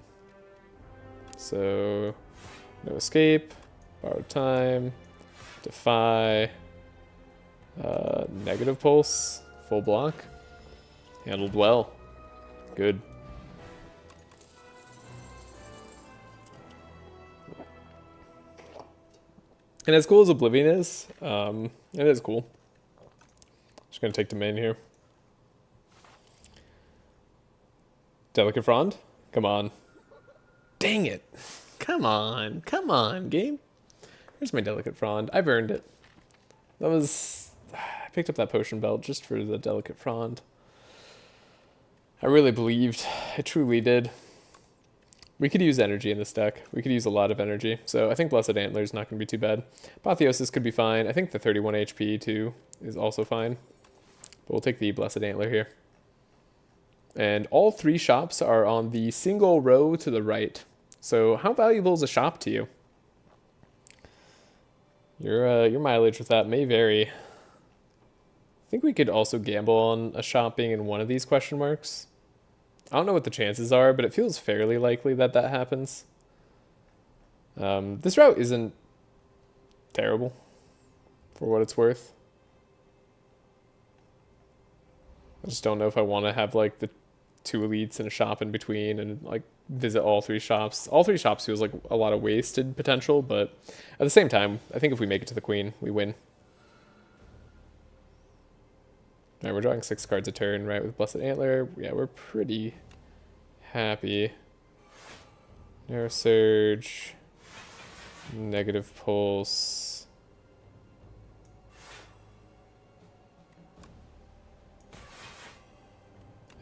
So, No Escape, Borrowed Time, Defy, Negative Pulse, full block. Handled well. Good. And as cool as Oblivion is, it is cool. Just gonna take the main here. Delicate Frond? Come on. Dang it. Come on, game. Here's my Delicate Frond. I've earned it. I picked up that potion belt just for the Delicate Frond. I really believed. I truly did. We could use energy in this deck. We could use a lot of energy. So I think Blessed Antler is not going to be too bad. Apotheosis could be fine. I think the 31 HP too is also fine. But we'll take the Blessed Antler here. And all 3 shops are on the single row to the right. So how valuable is a shop to you? Your mileage with that may vary. I think we could also gamble on a shop being in one of these question marks. I don't know what the chances are, but it feels fairly likely that that happens. This route isn't terrible for what it's worth. I just don't know if I want to have like the 2 elites and a shop in between and like visit all 3 shops. All 3 shops feels like a lot of wasted potential, but at the same time, I think if we make it to the queen, we win. Alright, we're drawing 6 cards a turn, right, with Blessed Antler. Yeah, we're pretty happy. Narrow Surge. Negative Pulse.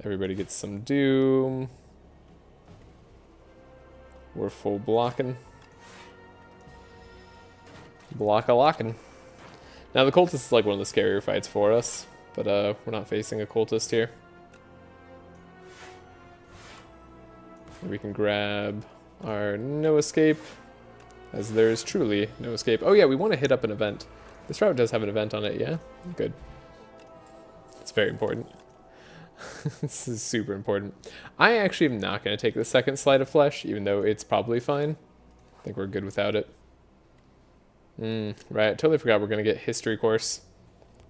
Everybody gets some Doom. We're full blocking. Block-a-locking. Now the cultist is like one of the scarier fights for us, but we're not facing a cultist here. We can grab our no escape, as there is truly no escape. Oh yeah, we want to hit up an event. This route does have an event on it, yeah? Good. It's very important. This is super important. I actually am not going to take the second Sleight of Flesh, even though it's probably fine. I think we're good without it. Right, totally forgot we're going to get History Course,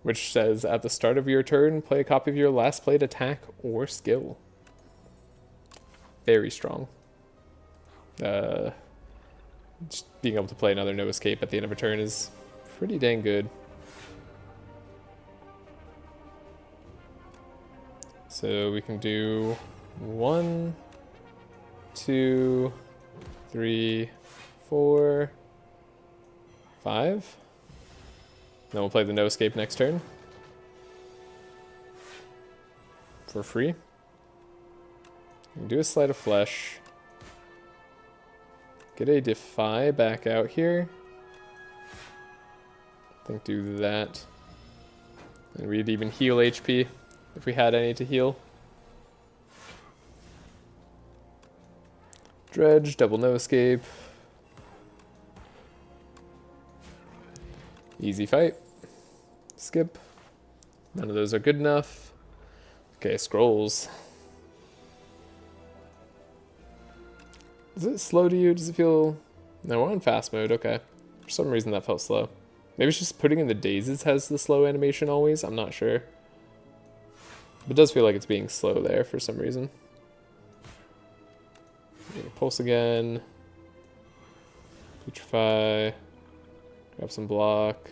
which says, at the start of your turn, play a copy of your last played attack or skill. Very strong. Just being able to play another no escape at the end of a turn is pretty dang good. So we can do 1, 2, 3, 4, 5. Then we'll play the no escape next turn. For free. We can do a Sleight of Flesh. Get a Defy back out here. I think do that. And we'd even heal HP if we had any to heal. Dredge, double no escape. Easy fight. Skip. None of those are good enough. Okay, scrolls. Is it slow to you? Does it feel... No, we're on fast mode, okay. For some reason that felt slow. Maybe it's just putting in the dazes has the slow animation always, I'm not sure. But it does feel like it's being slow there for some reason. Pulse again. Putrefy. Grab some block.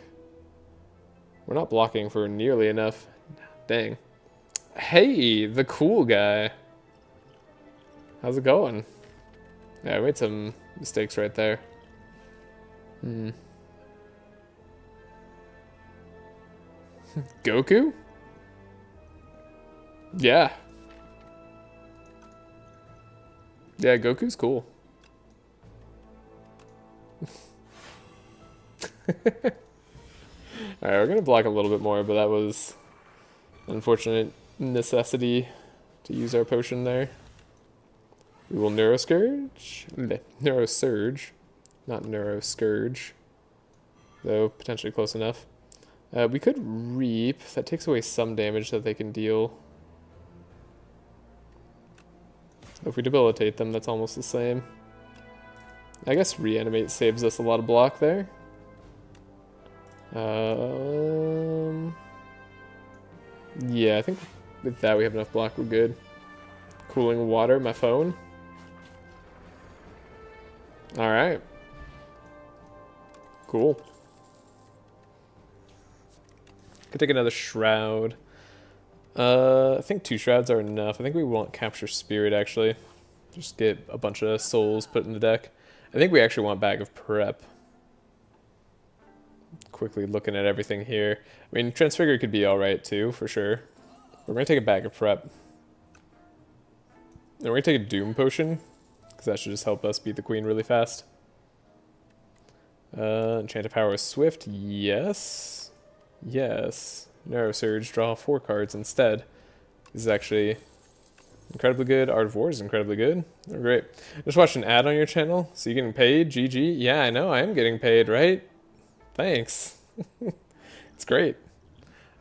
We're not blocking for nearly enough. Dang. Hey, the cool guy. How's it going? Yeah, I made some mistakes right there. Goku? Yeah. Yeah, Goku's cool. Alright, we're gonna block a little bit more, but that was an unfortunate necessity to use our potion there. We will Neuroscourge? Neurosurge. Not Neuroscourge. Though, potentially close enough. We could Reap. That takes away some damage that they can deal. If we debilitate them, that's almost the same. I guess Reanimate saves us a lot of block there. Yeah, I think with that we have enough block, we're good. Cooling Water, my phone. Alright. Cool. Could take another Shroud. I think 2 Shrouds are enough. I think we want Capture Spirit, actually. Just get a bunch of souls put in the deck. I think we actually want Bag of Prep. Quickly looking at everything here. I mean, Transfigure could be alright, too, for sure. We're going to take a Bag of Prep. And we're going to take a Doom Potion, because that should just help us beat the Queen really fast. Enchanted Power is Swift. Yes. Yes. Neurosurge, draw 4 cards instead. This is actually incredibly good. Art of War is incredibly good. Oh, great. Just watched an ad on your channel. So you getting paid? GG. Yeah, I know. I am getting paid, right? Thanks. It's great.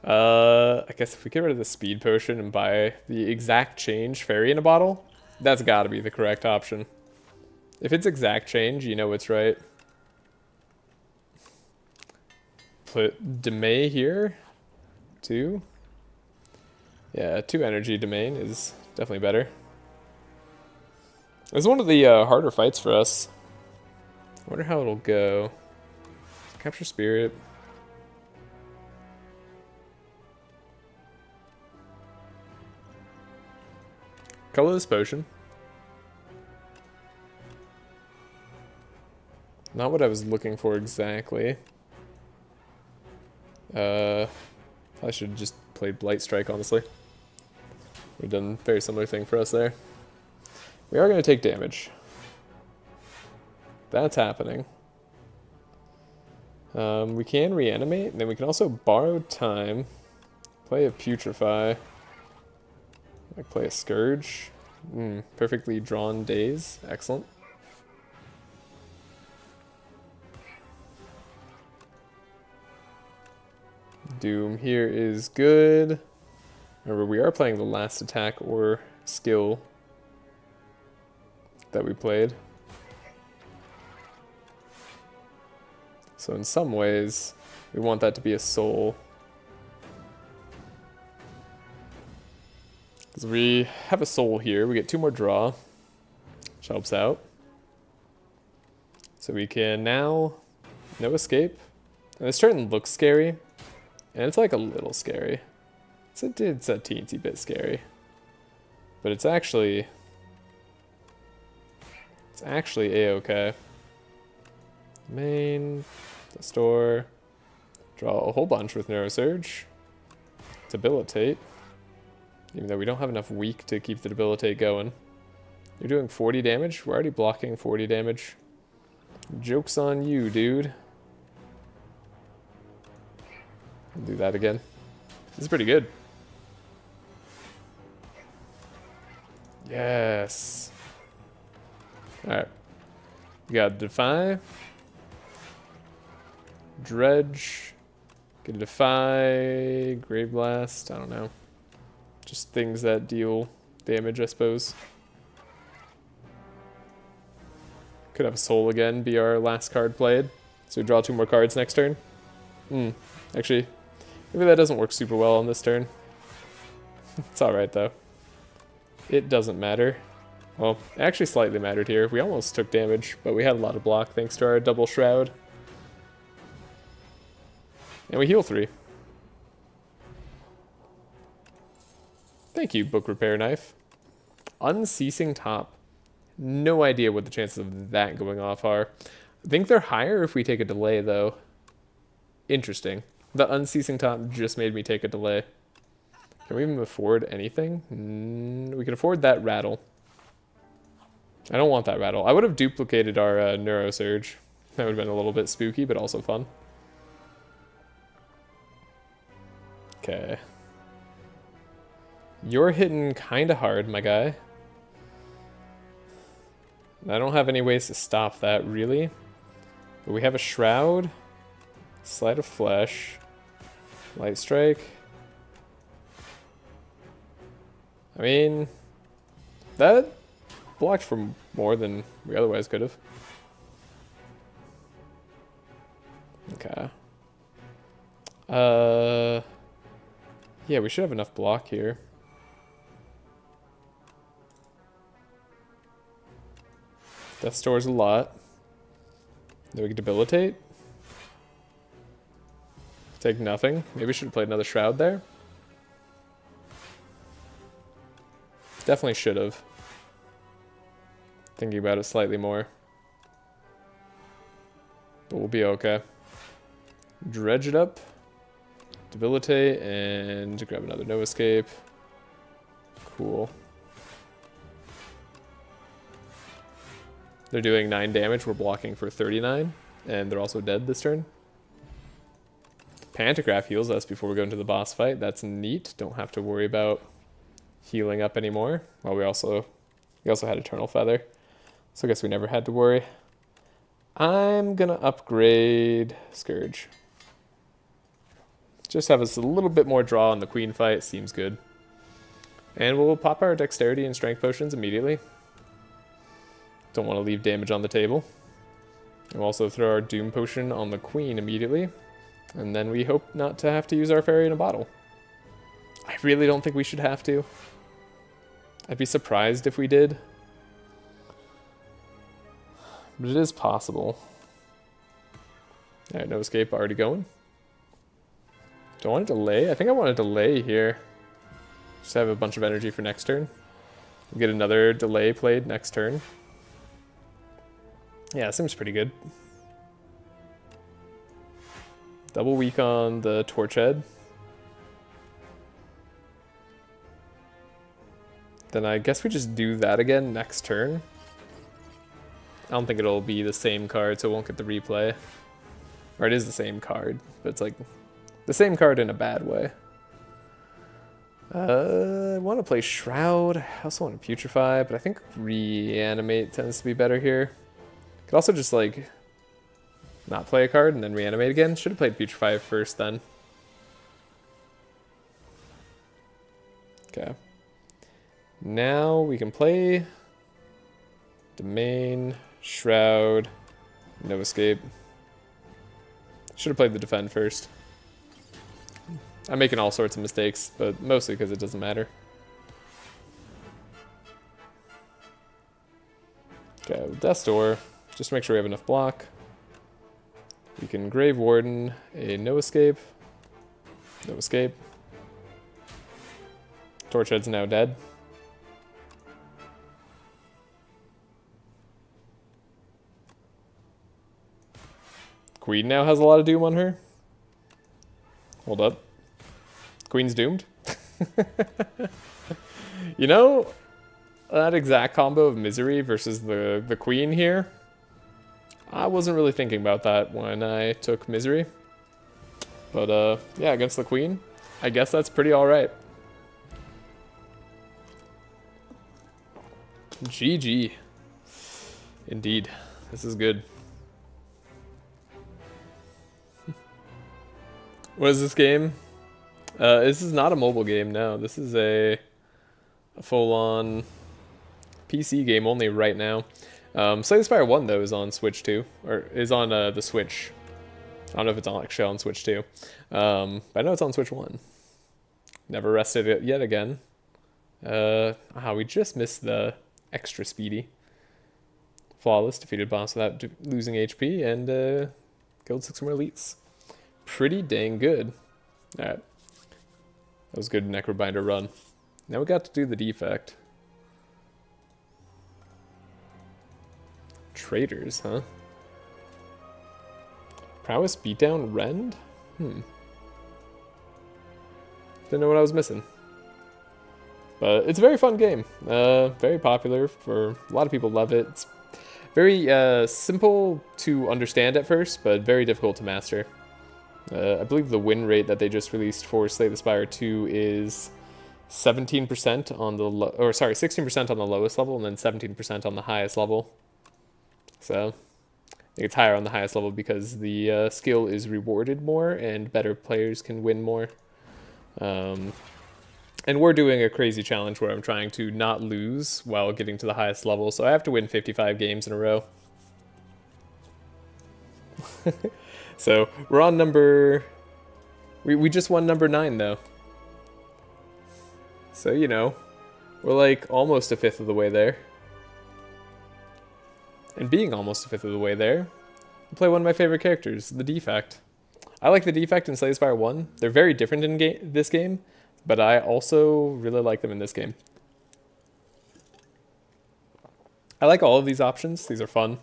I guess if we get rid of the speed potion and buy the exact change fairy in a bottle, that's got to be the correct option. If it's exact change, you know it's right. Put Demay here. 2. Yeah, 2 energy domain is definitely better. It was one of the harder fights for us. I wonder how it'll go. Capture Spirit. Colorless Potion. Not what I was looking for exactly. I should have just played Blight Strike, honestly. We've done a very similar thing for us there. We are going to take damage. That's happening. We can reanimate, and then we can also borrow time. Play a Putrefy. Like play a Scourge. Perfectly drawn days. Excellent. Doom here is good. Remember, we are playing the last attack or skill that we played. So in some ways, we want that to be a soul. Because we have a soul here, we get 2 more draw, which helps out. So we can now no escape. And this turn looks scary, and it's like a little scary. It's a teensy bit scary, but it's actually a-okay. Main, the store, draw a whole bunch with Neurosurge. Debilitate. Even though we don't have enough weak to keep the Debilitate going. You're doing 40 damage? We're already blocking 40 damage. Joke's on you, dude. I'll do that again. This is pretty good. Yes. Alright. We got Defy. Dredge. Get a Defy. Grave Blast. I don't know. Just things that deal damage, I suppose. Could have a Soul again be our last card played. So we draw 2 more cards next turn. Actually, maybe that doesn't work super well on this turn. It's alright though. It doesn't matter. Well, it actually slightly mattered here. We almost took damage, but we had a lot of block thanks to our double Shroud. And we heal 3. Thank you, Book Repair Knife. Unceasing Top. No idea what the chances of that going off are. I think they're higher if we take a delay, though. Interesting. The Unceasing Top just made me take a delay. Can we even afford anything? We can afford that Rattle. I don't want that Rattle. I would have duplicated our Neurosurge. That would have been a little bit spooky, but also fun. Okay. You're hitting kind of hard, my guy. I don't have any ways to stop that, really. But we have a Shroud. Sleight of Flesh. Light Strike. I mean, that blocked for more than we otherwise could have. Okay. Yeah, we should have enough block here. Death stores a lot. Then we can debilitate. Take nothing. Maybe we should have played another Shroud there. Definitely should have. Thinking about it slightly more. But we'll be okay. Dredge it up. Debilitate and grab another no escape. Cool. They're doing 9 damage, we're blocking for 39, and they're also dead this turn. Pantograph heals us before we go into the boss fight. That's neat. Don't have to worry about healing up anymore. Well, we also had Eternal Feather, so I guess we never had to worry. I'm gonna upgrade Scourge. Just have us a little bit more draw on the Queen fight, seems good. And we'll pop our Dexterity and Strength potions immediately. Don't want to leave damage on the table. We'll also throw our Doom potion on the Queen immediately. And then we hope not to have to use our Fairy in a bottle. I really don't think we should have to. I'd be surprised if we did. But it is possible. Alright, no escape already going. Do I want to delay? I think I want to delay here. Just have a bunch of energy for next turn. We'll get another delay played next turn. Yeah, seems pretty good. Double weak on the Torch Head. Then I guess we just do that again next turn. I don't think it'll be the same card, so it won't get the replay. Or it is the same card, but it's like the same card in a bad way. I want to play Shroud. I also want to Putrefy, but I think Reanimate tends to be better here. Could also just like not play a card and then Reanimate again. Should have played Putrefy first then. Okay. Now we can play Domain, Shroud, no escape. Should have played the Defend first. I'm making all sorts of mistakes, but mostly because it doesn't matter. Okay, with Death's Door, just to make sure we have enough block. We can Grave Warden, a no escape. No escape. Torchhead's now dead. Queen now has a lot of doom on her. Hold up. Queen's doomed. You know, that exact combo of Misery versus the Queen here, I wasn't really thinking about that when I took Misery. But yeah, against the Queen, I guess that's pretty alright. GG. Indeed. This is good. What is this game? This is not a mobile game, no. This is a full-on PC game only right now. Slay the Spire 1, though, is on Switch 2. Or is on the Switch. I don't know if it's actually on Switch 2. But I know it's on Switch 1. Never rested it yet again. We just missed the extra speedy. Flawless, defeated boss without losing HP, and killed 6 more elites. Pretty dang good. Alright. That was a good Necrobinder run. Now we got to do the defect. Traitors, huh? Prowess beatdown Rend? Didn't know what I was missing. But it's a very fun game. Very popular. For a lot of people love it. It's very simple to understand at first, but very difficult to master. I believe the win rate that they just released for Slay the Spire 2 is 17% on the 16% on the lowest level, and then 17% on the highest level. So I think it's higher on the highest level because the skill is rewarded more and better players can win more. And we're doing a crazy challenge where I'm trying to not lose while getting to the highest level, so I have to win 55 games in a row. So we're on number... We just won number 9, though. So, you know, we're like almost a fifth of the way there. And being almost a fifth of the way there, I play one of my favorite characters, the Defect. I like the Defect in Slay the Spire 1. They're very different in this game, but I also really like them in this game. I like all of these options. These are fun.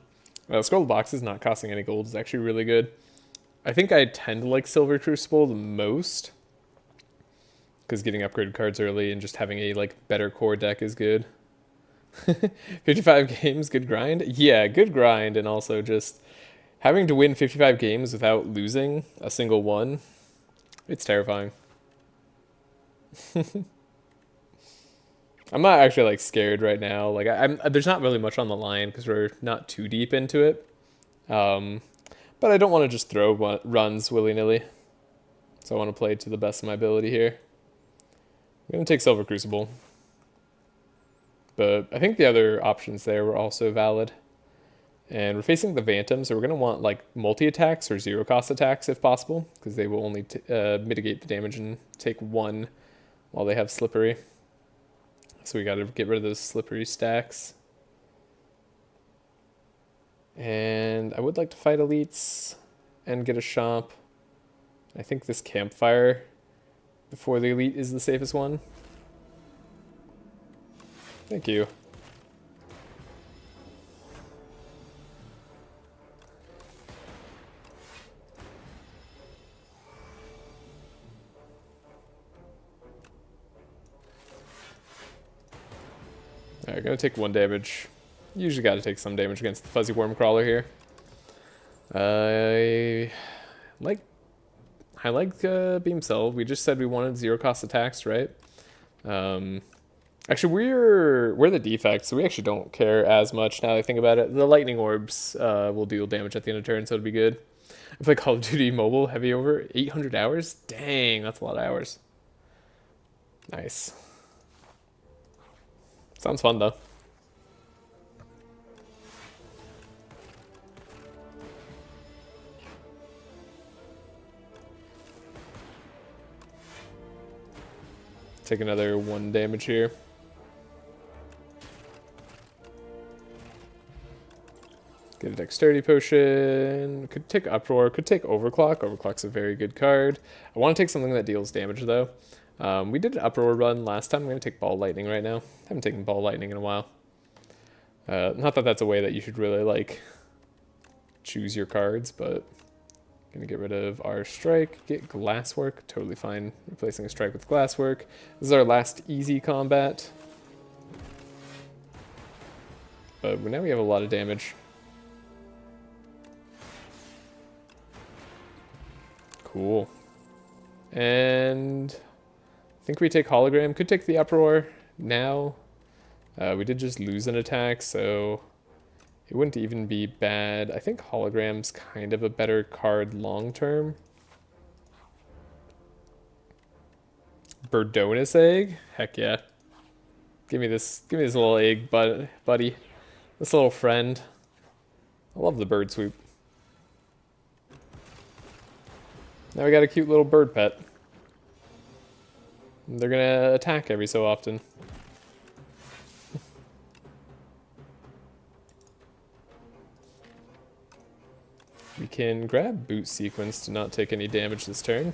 Scroll boxes not costing any gold is actually really good. I think I tend to like Silver Crucible the most, because getting upgraded cards early and just having a like better core deck is good. 55 games, good grind? Yeah, good grind, and also just having to win 55 games without losing a single one, it's terrifying. I'm not actually like scared right now. Like I'm there's not really much on the line because we're not too deep into it. Um, but I don't want to just throw runs willy-nilly. So I want to play to the best of my ability here. I'm going to take Silver Crucible. But I think the other options there were also valid. And we're facing the Phantom, so we're going to want like multi-attacks or zero-cost attacks if possible, because they will only mitigate the damage and take one while they have Slippery. So we got to get rid of those Slippery stacks. And I would like to fight elites and get a shop. I think this campfire before the elite is the safest one. Thank you. Alright, gonna take 1 damage. Usually gotta take some damage against the Fuzzy Worm Crawler here. I like Beam Cell. We just said we wanted zero cost attacks, right? Actually, we're the defect, so we actually don't care as much now that I think about it. The lightning orbs will deal damage at the end of turn, so it'll be good. I play Call of Duty Mobile heavy over 800 hours. Dang, that's a lot of hours. Nice. Sounds fun though. Take another 1 damage here. Get a dexterity potion. Could take Uproar. Could take Overclock. Overclock's a very good card. I want to take something that deals damage though. We did an Uproar run last time. I'm going to take Ball Lightning right now. Haven't taken Ball Lightning in a while. Not that that's a way that you should really like choose your cards, but gonna get rid of our strike, get Glasswork, totally fine replacing a strike with Glasswork. This is our last easy combat. But now we have a lot of damage. Cool. And I think we take Hologram, could take the Uproar now. We did just lose an attack, so it wouldn't even be bad. I think Hologram's kind of a better card long term. Birdonus egg? Heck yeah. Give me this little egg, buddy. This little friend. I love the bird swoop. Now we got a cute little bird pet. They're gonna attack every so often. We can grab Boot Sequence to not take any damage this turn.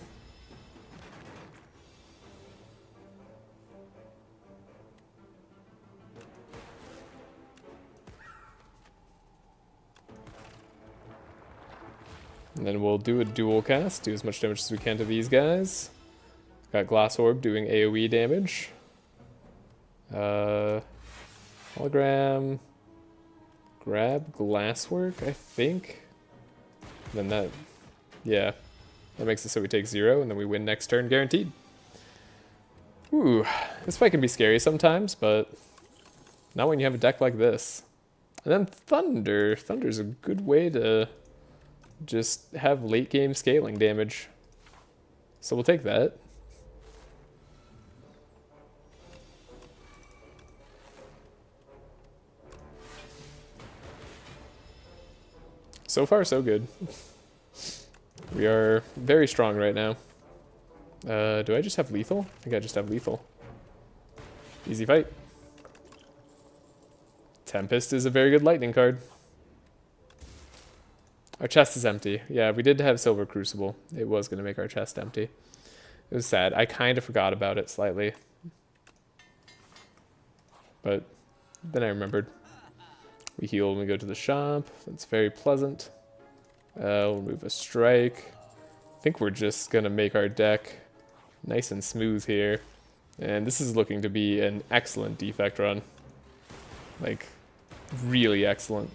And then we'll do a dual cast, do as much damage as we can to these guys. Got Glass Orb doing AoE damage. Hologram. Grab Glasswork, I think. Then that, yeah, that makes it so we take 0 and then we win next turn guaranteed. Ooh, this fight can be scary sometimes, but not when you have a deck like this. And then Thunder. Thunder's a good way to just have late game scaling damage. So we'll take that. So far, so good. We are very strong right now. Do I just have lethal? I think I just have lethal. Easy fight. Tempest is a very good lightning card. Our chest is empty. Yeah, we did have Silver Crucible. It was going to make our chest empty. It was sad. I kind of forgot about it slightly. But then I remembered. We heal when we go to the shop. That's very pleasant. We'll move a strike. I think we're just going to make our deck nice and smooth here. And this is looking to be an excellent defect run. Like, really excellent.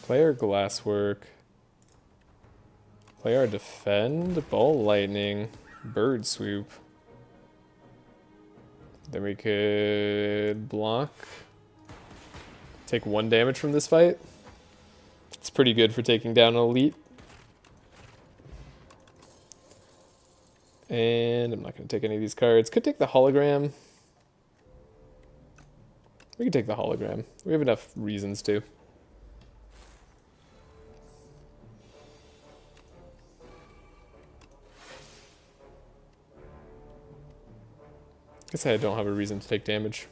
Play our glasswork. Play our defend. Ball lightning. Bird swoop. Then we could block. Take 1 damage from this fight. It's pretty good for taking down an elite. And I'm not going to take any of these cards. Could take the hologram. We can take the hologram. We have enough reasons to. Guess I don't have a reason to take damage.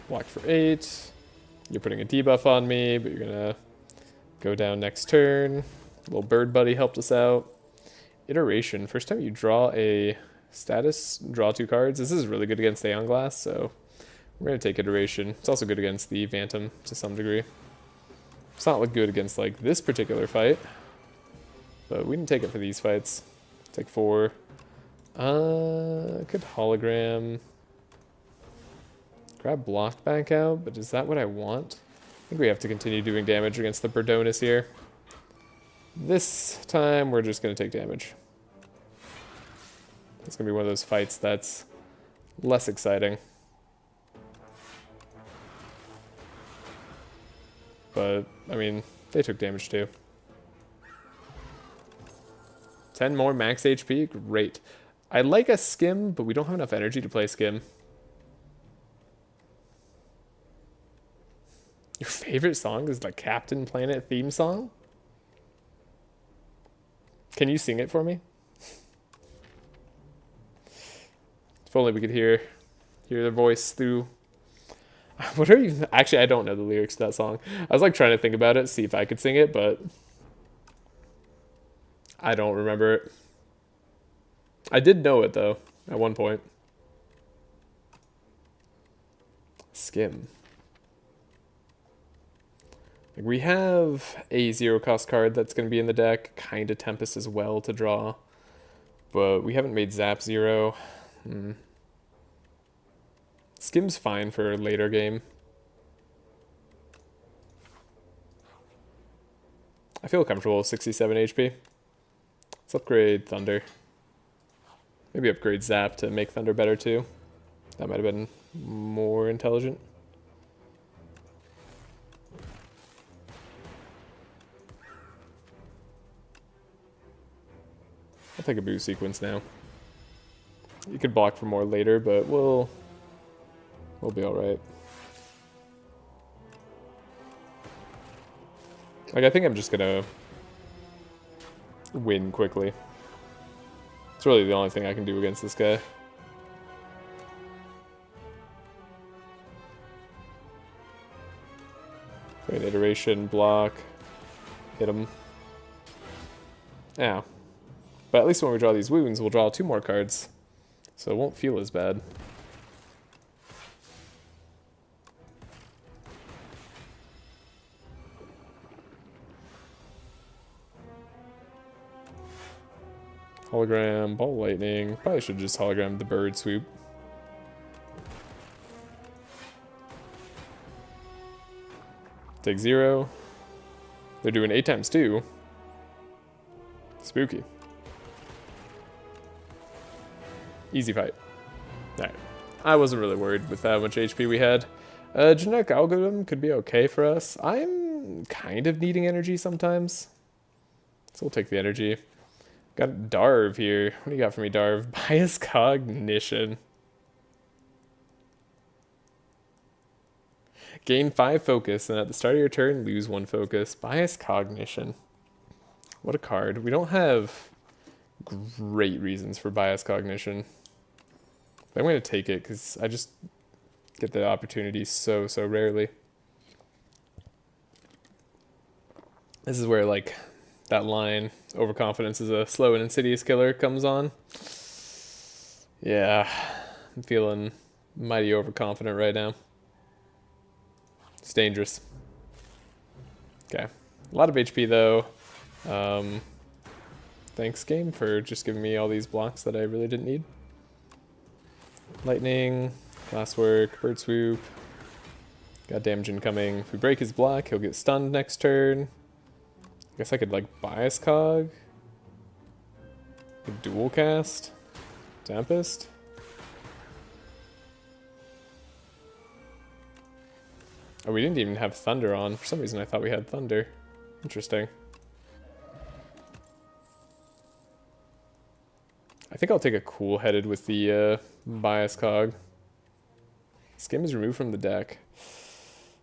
Block for 8. You're putting a debuff on me, but you're gonna go down next turn. Little bird buddy helped us out. Iteration. First time you draw a status, draw 2 cards. This is really good against Aeon Glass, so we're gonna take iteration. It's also good against the Phantom to some degree. It's not look good against like this particular fight, but we can take it for these fights. Take 4. Could hologram. Grab block back out, but is that what I want? I think we have to continue doing damage against the Birdonis here. This time, we're just going to take damage. It's going to be one of those fights that's less exciting. But, I mean, they took damage too. 10 more max HP? Great. I like a skim, but we don't have enough energy to play skim. Your favorite song is the Captain Planet theme song? Can you sing it for me? If only we could hear their voice through... What are you... Actually, I don't know the lyrics to that song. I was like trying to think about it, see if I could sing it, but... I don't remember it. I did know it, though, at one point. Skim. We have a 0-cost card that's going to be in the deck, kind of Tempest as well to draw, but we haven't made Zap 0. Skim's fine for a later game. I feel comfortable with 67 HP. Let's upgrade Thunder. Maybe upgrade Zap to make Thunder better too. That might have been more intelligent. I'll take a boost sequence now. You could block for more later, but we'll be alright. Like, I think I'm just gonna win quickly. It's really the only thing I can do against this guy. Great iteration, block, hit him. Yeah. But at least when we draw these wounds, we'll draw 2 more cards. So it won't feel as bad. Hologram, ball lightning. Probably should just hologram the bird swoop. Take 0. They're doing 8 times 2. Spooky. Easy fight. Alright. I wasn't really worried with how much HP we had. Genetic algorithm could be okay for us. I'm kind of needing energy sometimes. So we'll take the energy. Got Darv here. What do you got for me, Darv? Bias cognition. Gain 5 focus, and at the start of your turn, lose 1 focus. Bias cognition. What a card. We don't have great reasons for bias cognition. But I'm going to take it, because I just get the opportunity so rarely. This is where, like, that line, overconfidence is a slow and insidious killer, comes on. Yeah, I'm feeling mighty overconfident right now. It's dangerous. Okay, a lot of HP though. Thanks, game, for just giving me all these blocks that I really didn't need. Lightning, Glasswork, Bird Swoop. Got damage incoming. If we break his block, he'll get stunned next turn. Guess I could, like, Bias Cog. Could dual cast. Tempest. Oh, we didn't even have Thunder on. For some reason, I thought we had Thunder. Interesting. I think I'll take a Cool-Headed with the Bias Cog. This game is removed from the deck.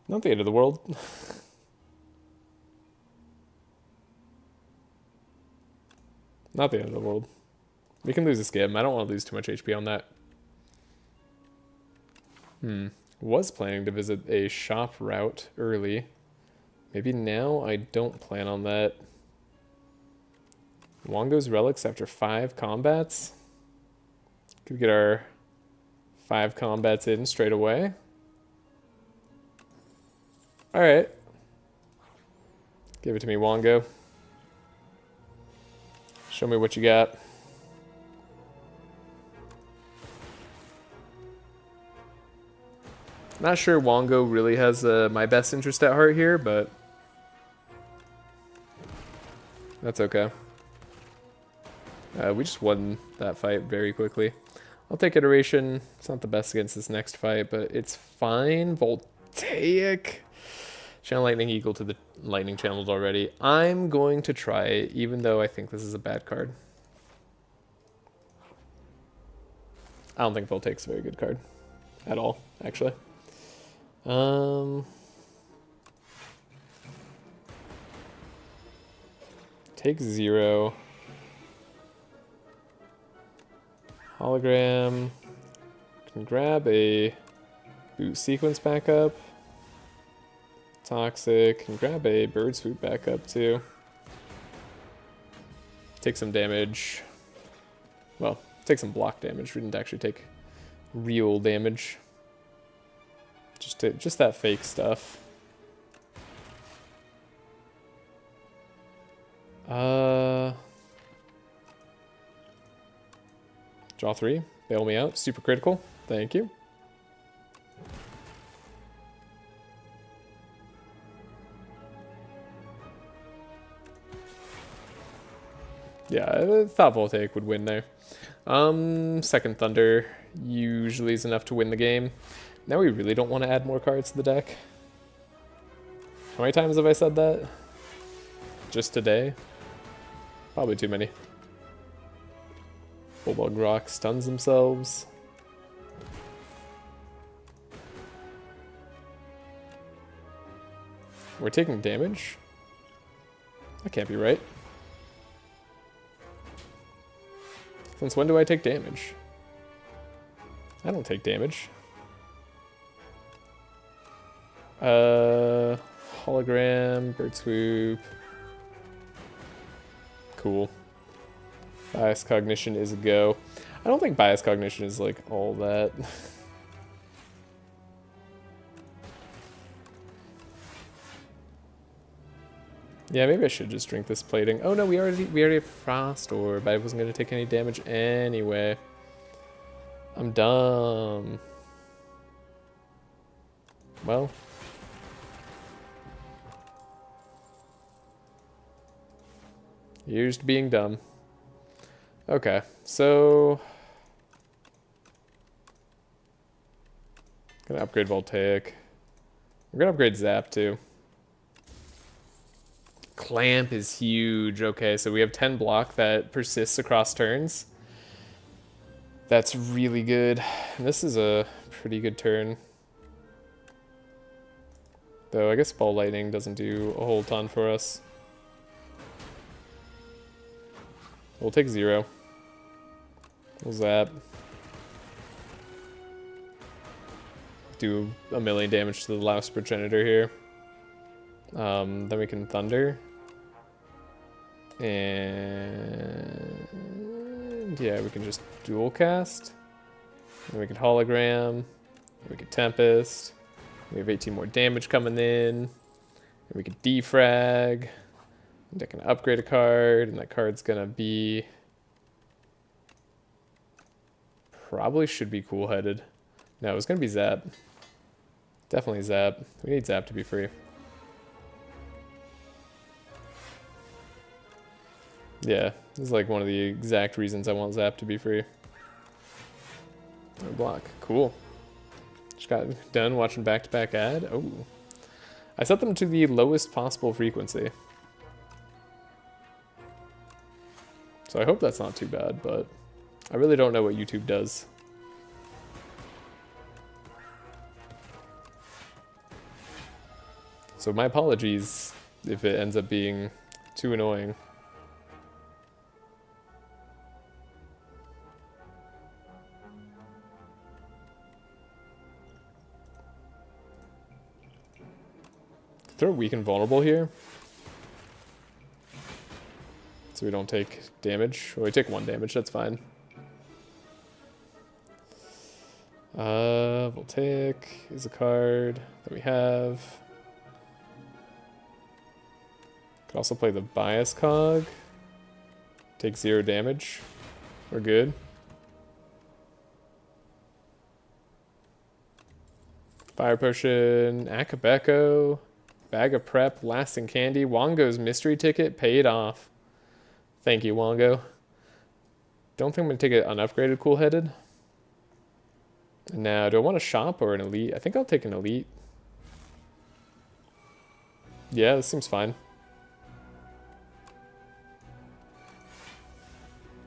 Not the end of the world. Not the end of the world. We can lose this game. I don't want to lose too much HP on that. Was planning to visit a shop route early. Maybe now I don't plan on that. Wongo's Relics after 5 combats. Could get our 5 combats in straight away. Alright. Give it to me, Wongo. Show me what you got. Not sure Wongo really has my best interest at heart here, but that's okay. We just won that fight very quickly. I'll take Iteration. It's not the best against this next fight, but it's fine. Voltaic. Channel Lightning equal to the Lightning channels already. I'm going to try it, even though I think this is a bad card. I don't think Voltaic's a very good card. At all, actually. Take 0. Hologram. Can grab a boot sequence backup. Toxic. Can grab a bird swoop backup too. Take some damage. Well, take some block damage. We didn't actually take real damage. Just that fake stuff. Draw 3. Bail me out. Super critical. Thank you. Yeah, I thought Voltaic would win there. Second Thunder usually is enough to win the game. Now we really don't want to add more cards to the deck. How many times have I said that? Just today? Probably too many. Bulldog Rock stuns themselves. We're taking damage? That can't be right. Since when do I take damage? I don't take damage. Hologram, Bird Swoop. Cool. Bias Cognition is a go. I don't think Bias Cognition is like all that. Yeah, maybe I should just drink this plating. Oh no, we already have Frost Orb. I wasn't gonna take any damage anyway. I'm dumb. Well. Here's to being dumb. Okay, so gonna upgrade Voltaic. We're gonna upgrade Zap too. Clamp is huge. Okay, so we have 10 block that persists across turns. That's really good. And this is a pretty good turn. Though I guess Ball Lightning doesn't do a whole ton for us. We'll take 0. We'll zap. Do a million damage to the Louse Progenitor here. Then we can Thunder. And yeah, we can just dual cast. And we can Hologram. And we can Tempest. We have 18 more damage coming in. And we can defrag. And I can upgrade a card, and that card's gonna be... Probably should be cool-headed. No, it's gonna be Zap. Definitely Zap. We need Zap to be free. Yeah, this is like one of the exact reasons I want Zap to be free. No block. Cool. Just got done watching back-to-back ad. Oh. I set them to the lowest possible frequency. So I hope that's not too bad, but I really don't know what YouTube does. So my apologies if it ends up being too annoying. Throw weak and vulnerable here. So we don't take damage. Well, we take 1 damage, that's fine. We'll take, here's a card that we have. Could also play the bias cog. Take 0 damage. We're good. Fire potion, Akabeko. Bag of prep, lasting candy. Wongo's mystery ticket paid off. Thank you, Wongo. Don't think I'm going to take it unupgraded cool-headed. Now, do I want a shop or an elite? I think I'll take an elite. Yeah, this seems fine.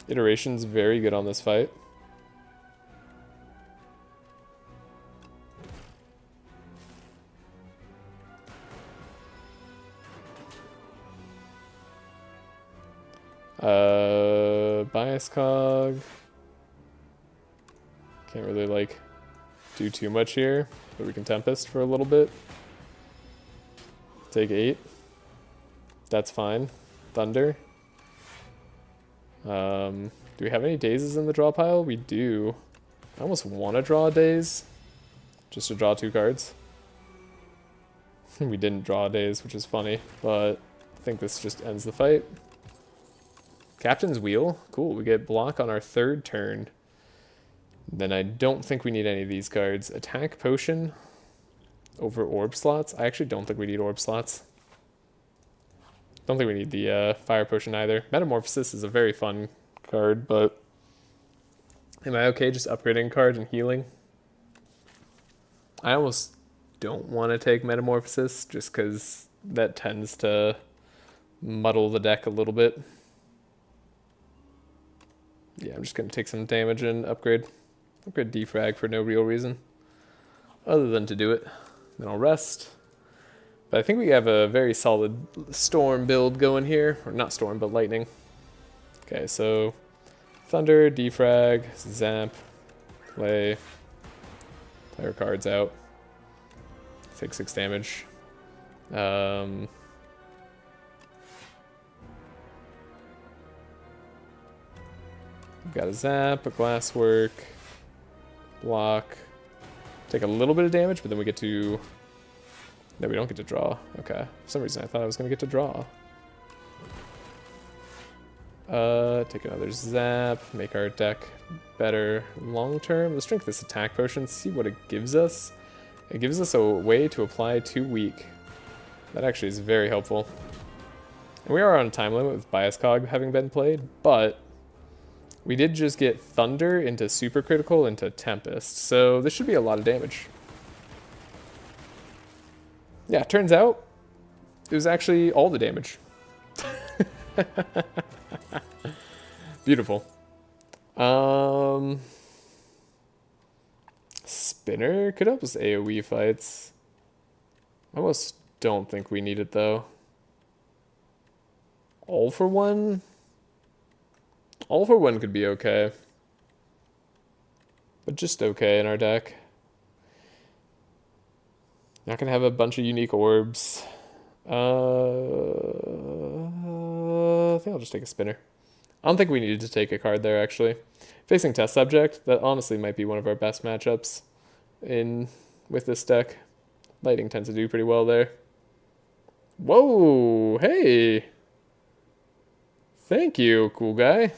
Iteration's very good on this fight. Bias cog. Can't really like do too much here, but we can Tempest for a little bit. Take 8. That's fine. Thunder. Do we have any dazes in the draw pile? We do. I almost want to draw a daze, just to draw 2 cards. We didn't draw a daze, which is funny, but I think this just ends the fight. Captain's Wheel. Cool, we get block on our 3rd turn. Then I don't think we need any of these cards. Attack Potion over Orb slots. I actually don't think we need Orb slots. Don't think we need the Fire Potion either. Metamorphosis is a very fun card, but am I okay just upgrading a card and healing? I almost don't want to take Metamorphosis just because that tends to muddle the deck a little bit. Yeah, I'm just going to take some damage and upgrade defrag for no real reason other than to do it. Then I'll rest. But I think we have a very solid storm build going here. Or not storm, but lightning. Okay, so thunder, defrag, zap, play our cards out. Take 6 damage. We've got a zap, a glasswork, block. Take a little bit of damage, but then we get to... No, we don't get to draw. Okay. For some reason I thought I was going to get to draw. Take another zap, make our deck better long term. Let's drink this attack potion, see what it gives us. It gives us a way to apply 2 weak. That actually is very helpful. And we are on a time limit with Bias Cog having been played, but we did just get Thunder into Super Critical into Tempest, so this should be a lot of damage. Yeah, turns out it was actually all the damage. Beautiful. Spinner could help us AoE fights. I almost don't think we need it though. All for one? All for one could be okay. But just okay in our deck. Not gonna have a bunch of unique orbs. I think I'll just take a spinner. I don't think we needed to take a card there, actually. Facing Test Subject, that honestly might be one of our best matchups with this deck. Lighting tends to do pretty well there. Whoa, hey! Thank you, cool guy.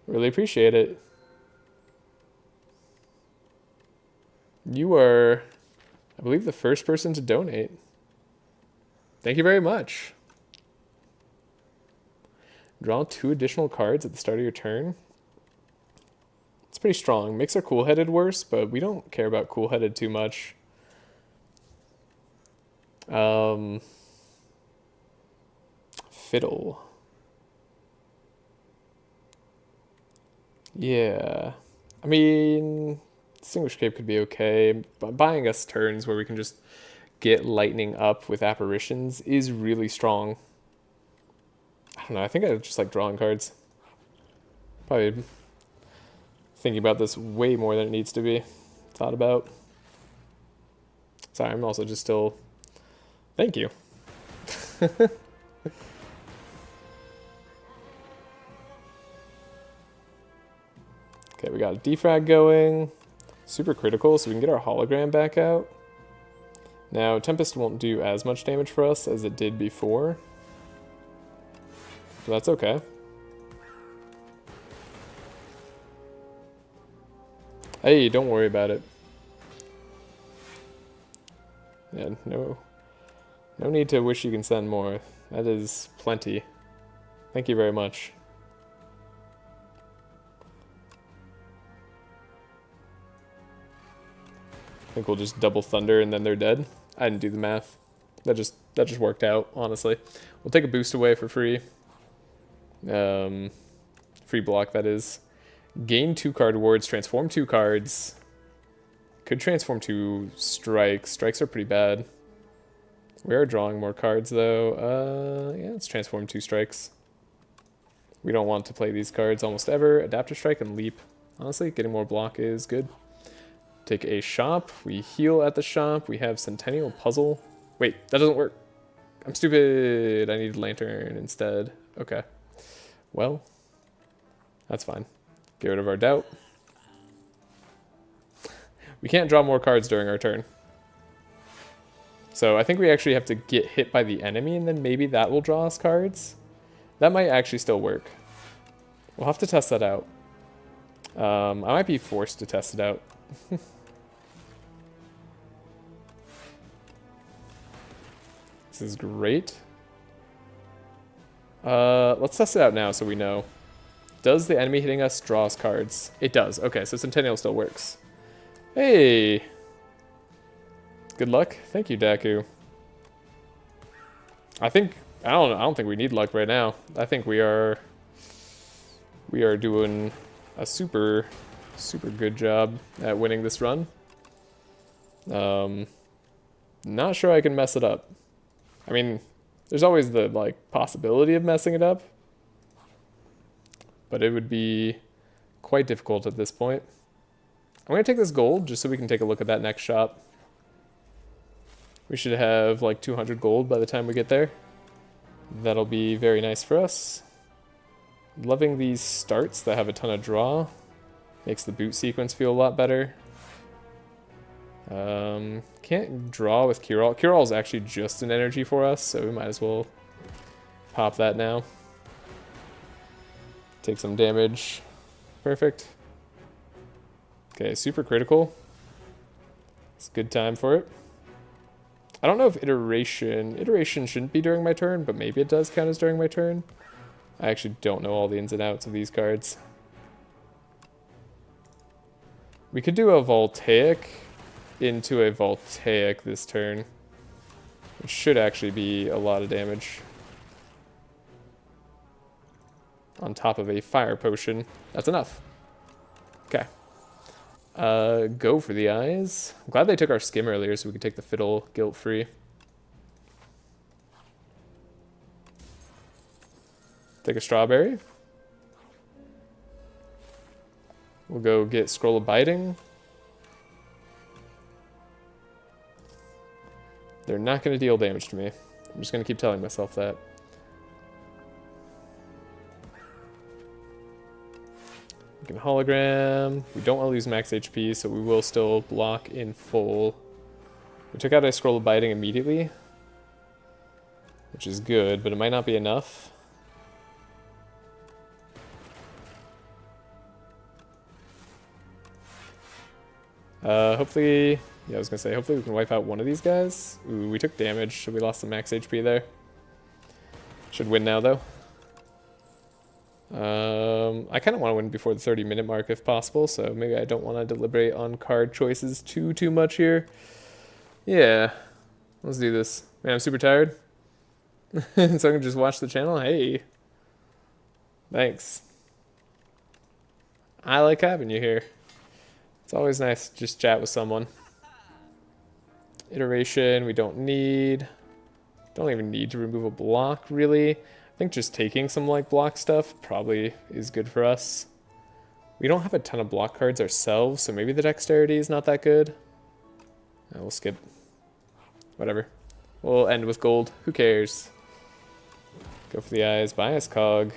Really appreciate it. You are, I believe, the first person to donate. Thank you very much. Draw 2 additional cards at the start of your turn. It's pretty strong. Makes our cool-headed worse, but we don't care about cool-headed too much. Fiddle. Yeah. I mean, Distinguished Cape could be okay. But buying us turns where we can just get lightning up with apparitions is really strong. I don't know, I think I just like drawing cards. Probably thinking about this way more than it needs to be thought about. Sorry, I'm also just still... Thank you. Okay, we got a defrag going. Super critical, so we can get our hologram back out. Now, Tempest won't do as much damage for us as it did before. But that's okay. Hey, don't worry about it. Yeah, no need to wish you can send more. That is plenty. Thank you very much. I think we'll just double thunder and then they're dead. I didn't do the math. That just worked out, honestly. We'll take a boost away for free. Free block, that is. Gain 2 card rewards, transform 2 cards. Could transform 2 strikes. Strikes are pretty bad. We are drawing more cards, though. Yeah, let's transform 2 strikes. We don't want to play these cards almost ever. Adapter Strike and Leap. Honestly, getting more block is good. Take a shop. We heal at the shop. We have Centennial Puzzle. Wait, that doesn't work. I'm stupid. I need Lantern instead. Okay. Well, that's fine. Get rid of our doubt. We can't draw more cards during our turn. So I think we actually have to get hit by the enemy and then maybe that will draw us cards. That might actually still work. We'll have to test that out. I might be forced to test it out. This is great. Let's test it out now so we know. Does the enemy hitting us draw us cards? It does. Okay, so Centennial still works. Hey! Good luck. Thank you, Daku. I don't think we need luck right now. I think we are doing a super good job at winning this run. Not sure I can mess it up. I mean, there's always the possibility of messing it up, but it would be quite difficult at this point. I'm gonna take this gold just so we can take a look at that next shop. We should have like 200 gold by the time we get there. That'll be very nice for us. Loving these starts that have a ton of draw. Makes the boot sequence feel a lot better. Can't draw with Cure All. Cure All is actually just an energy for us, so we might as well pop that now. Take some damage. Perfect. Okay, super critical. It's a good time for it. I don't know if iteration shouldn't be during my turn, but maybe it does count as during my turn. I actually don't know all the ins and outs of these cards. We could do a Voltaic into a Voltaic this turn, which should actually be a lot of damage. On top of a Fire Potion. That's enough. Okay. Go for the eyes. I'm glad they took our skim earlier so we could take the fiddle guilt-free. Take a strawberry. We'll go get Scroll of Biting. They're not going to deal damage to me. I'm just going to keep telling myself that. We can hologram. We don't want to lose max HP, so we will still block in full. We took out a Scroll of Biting immediately, which is good, but it might not be enough. Hopefully, yeah, I was gonna say, hopefully we can wipe out one of these guys. Ooh, we took damage, so we lost some max HP there. Should win now, though. I kind of want to win before the 30-minute mark if possible, so maybe I don't want to deliberate on card choices too much here. Yeah, let's do this. Man, I'm super tired. So I can just watch the channel. Hey. Thanks. I like having you here. It's always nice to just chat with someone. Iteration, we don't need. Don't even need to remove a block, really. I think just taking some, like, block stuff probably is good for us. We don't have a ton of block cards ourselves, so maybe the dexterity is not that good. We'll skip. Whatever. We'll end with gold. Who cares? Go for the eyes. Bias cog.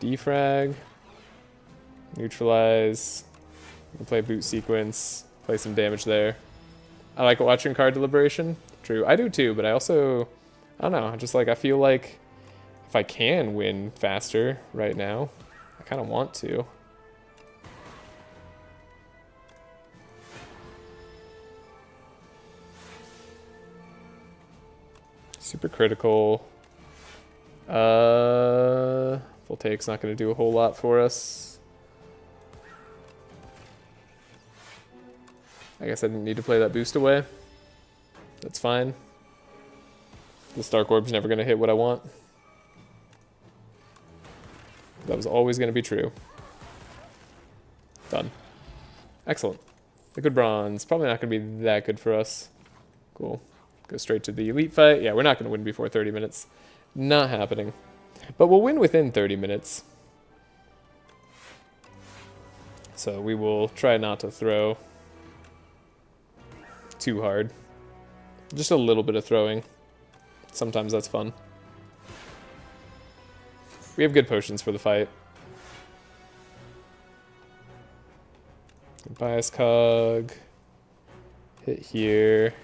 Defrag. Neutralize. We'll play boot sequence. Play some damage there. I like watching card deliberation. True. I do too, but I also... I don't know. Just like, I feel like if I can win faster right now, I kind of want to. Super critical. Voltaic's not going to do a whole lot for us. I guess I didn't need to play that boost away. That's fine. The Stark Orb's never going to hit what I want. That was always going to be true. Done. Excellent. Liquid Bronze. Probably not going to be that good for us. Cool. Go straight to the elite fight. Yeah, we're not going to win before 30 minutes. Not happening. But we'll win within 30 minutes. So we will try not to throw too hard. Just a little bit of throwing. Sometimes that's fun. We have good potions for the fight. Bias cog. Hit here.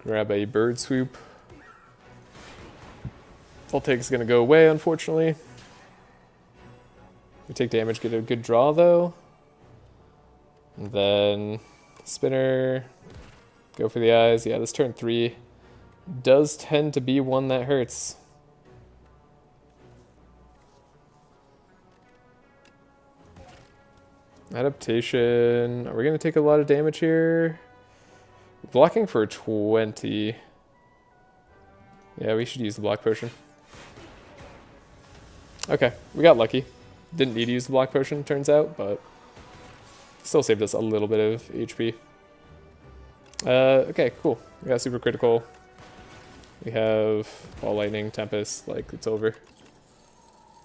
Grab a bird swoop. Voltaic's gonna go away, unfortunately. We take damage, get a good draw though. And then spinner. Go for the eyes. Yeah, this turn 3 does tend to be one that hurts. Adaptation. Are we going to take a lot of damage here? Blocking for 20. Yeah, we should use the block potion. Okay, we got lucky. Didn't need to use the block potion, turns out, but still saved us a little bit of HP. Okay, cool. We got super critical. We have Ball Lightning, Tempest, like, it's over.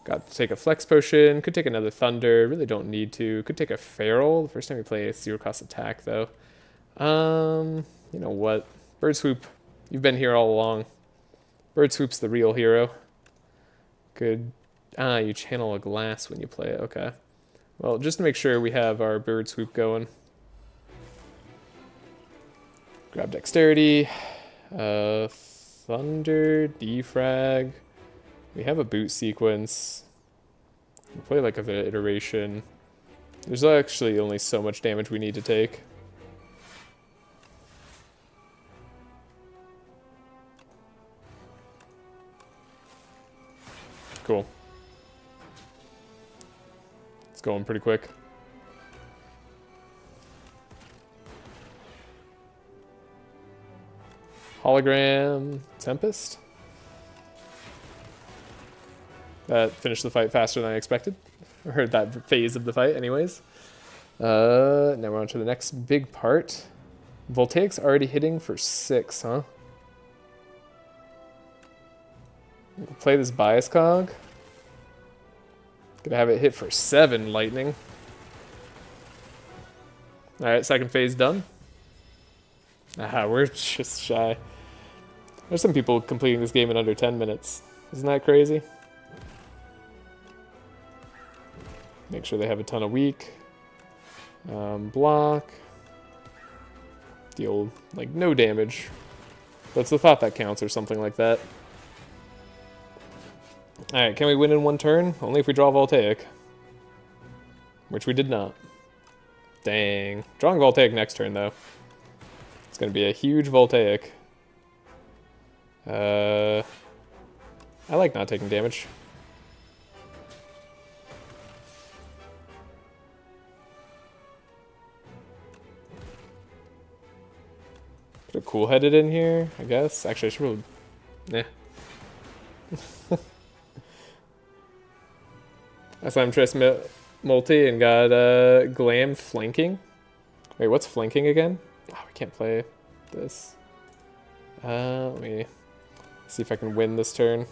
Got to take a Flex Potion. Could take another Thunder. Really don't need to. Could take a Feral. The first time we play a 0-cost attack, though. You know what? Bird Swoop. You've been here all along. Bird Swoop's the real hero. Good. Ah, you channel a glass when you play it. Okay. Well, just to make sure we have our Bird Swoop going. Grab Dexterity. Thunder. Defrag. We have a boot sequence. We'll play like a iteration. There's actually only so much damage we need to take. Cool. It's going pretty quick. Hologram Tempest. That finished the fight faster than I expected. I heard that phase of the fight anyways. Now we're on to the next big part. Voltaic's already hitting for 6, huh? We'll play this Bias Cog. Gonna have it hit for 7 lightning. Alright, second phase done. Ah, we're just shy. There's some people completing this game in under 10 minutes. Isn't that crazy? Make sure they have a ton of weak. Block. Deal, like, no damage. That's the thought that counts or something like that. Alright, can we win in one turn? Only if we draw Voltaic. Which we did not. Dang. Drawing Voltaic next turn, though. It's going to be a huge Voltaic. I like not taking damage. Put a cool-headed in here, I guess. Actually, I should probably... Nah. I slammed Trashe multi and got Glam flanking. Wait, what's flanking again? Oh, we can't play this. Let me see if I can win this turn.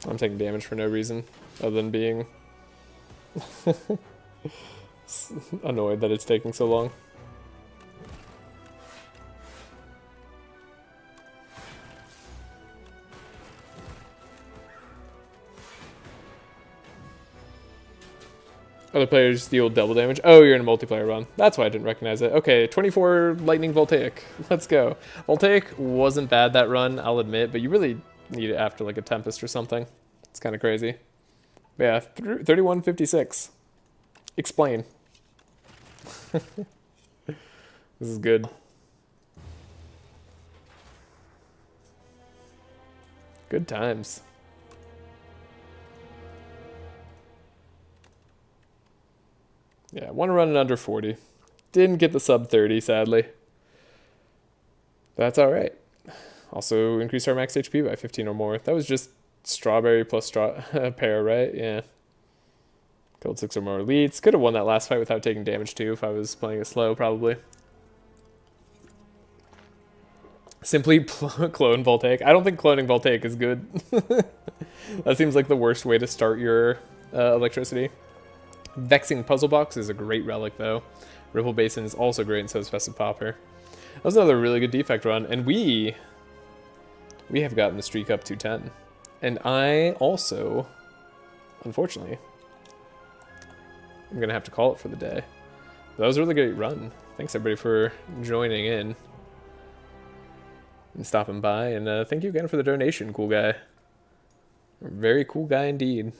I'm taking damage for no reason other than being annoyed that it's taking so long. Other players deal double damage. Oh, you're in a multiplayer run. That's why I didn't recognize it. Okay, 24 Lightning Voltaic. Let's go. Voltaic wasn't bad that run, I'll admit, but you really need it after like a Tempest or something. It's kind of crazy. But yeah, 3156. Explain. This is good. Good times. Yeah, want to run it under 40. Didn't get the sub 30, sadly. That's alright. Also increased our max HP by 15 or more. That was just strawberry plus pear, right? Yeah. Killed 6 or more elites. Could have won that last fight without taking damage too if I was playing it slow, probably. Simply clone Voltaic. I don't think cloning Voltaic is good. That seems like the worst way to start your electricity. Vexing Puzzle Box is a great relic, though. Ripple Basin is also great, and so is Festive Popper. That was another really good defect run, and we have gotten the streak up to 10. And I also, unfortunately, I'm going to have to call it for the day. But that was a really great run. Thanks, everybody, for joining in and stopping by, and thank you again for the donation, cool guy. Very cool guy indeed.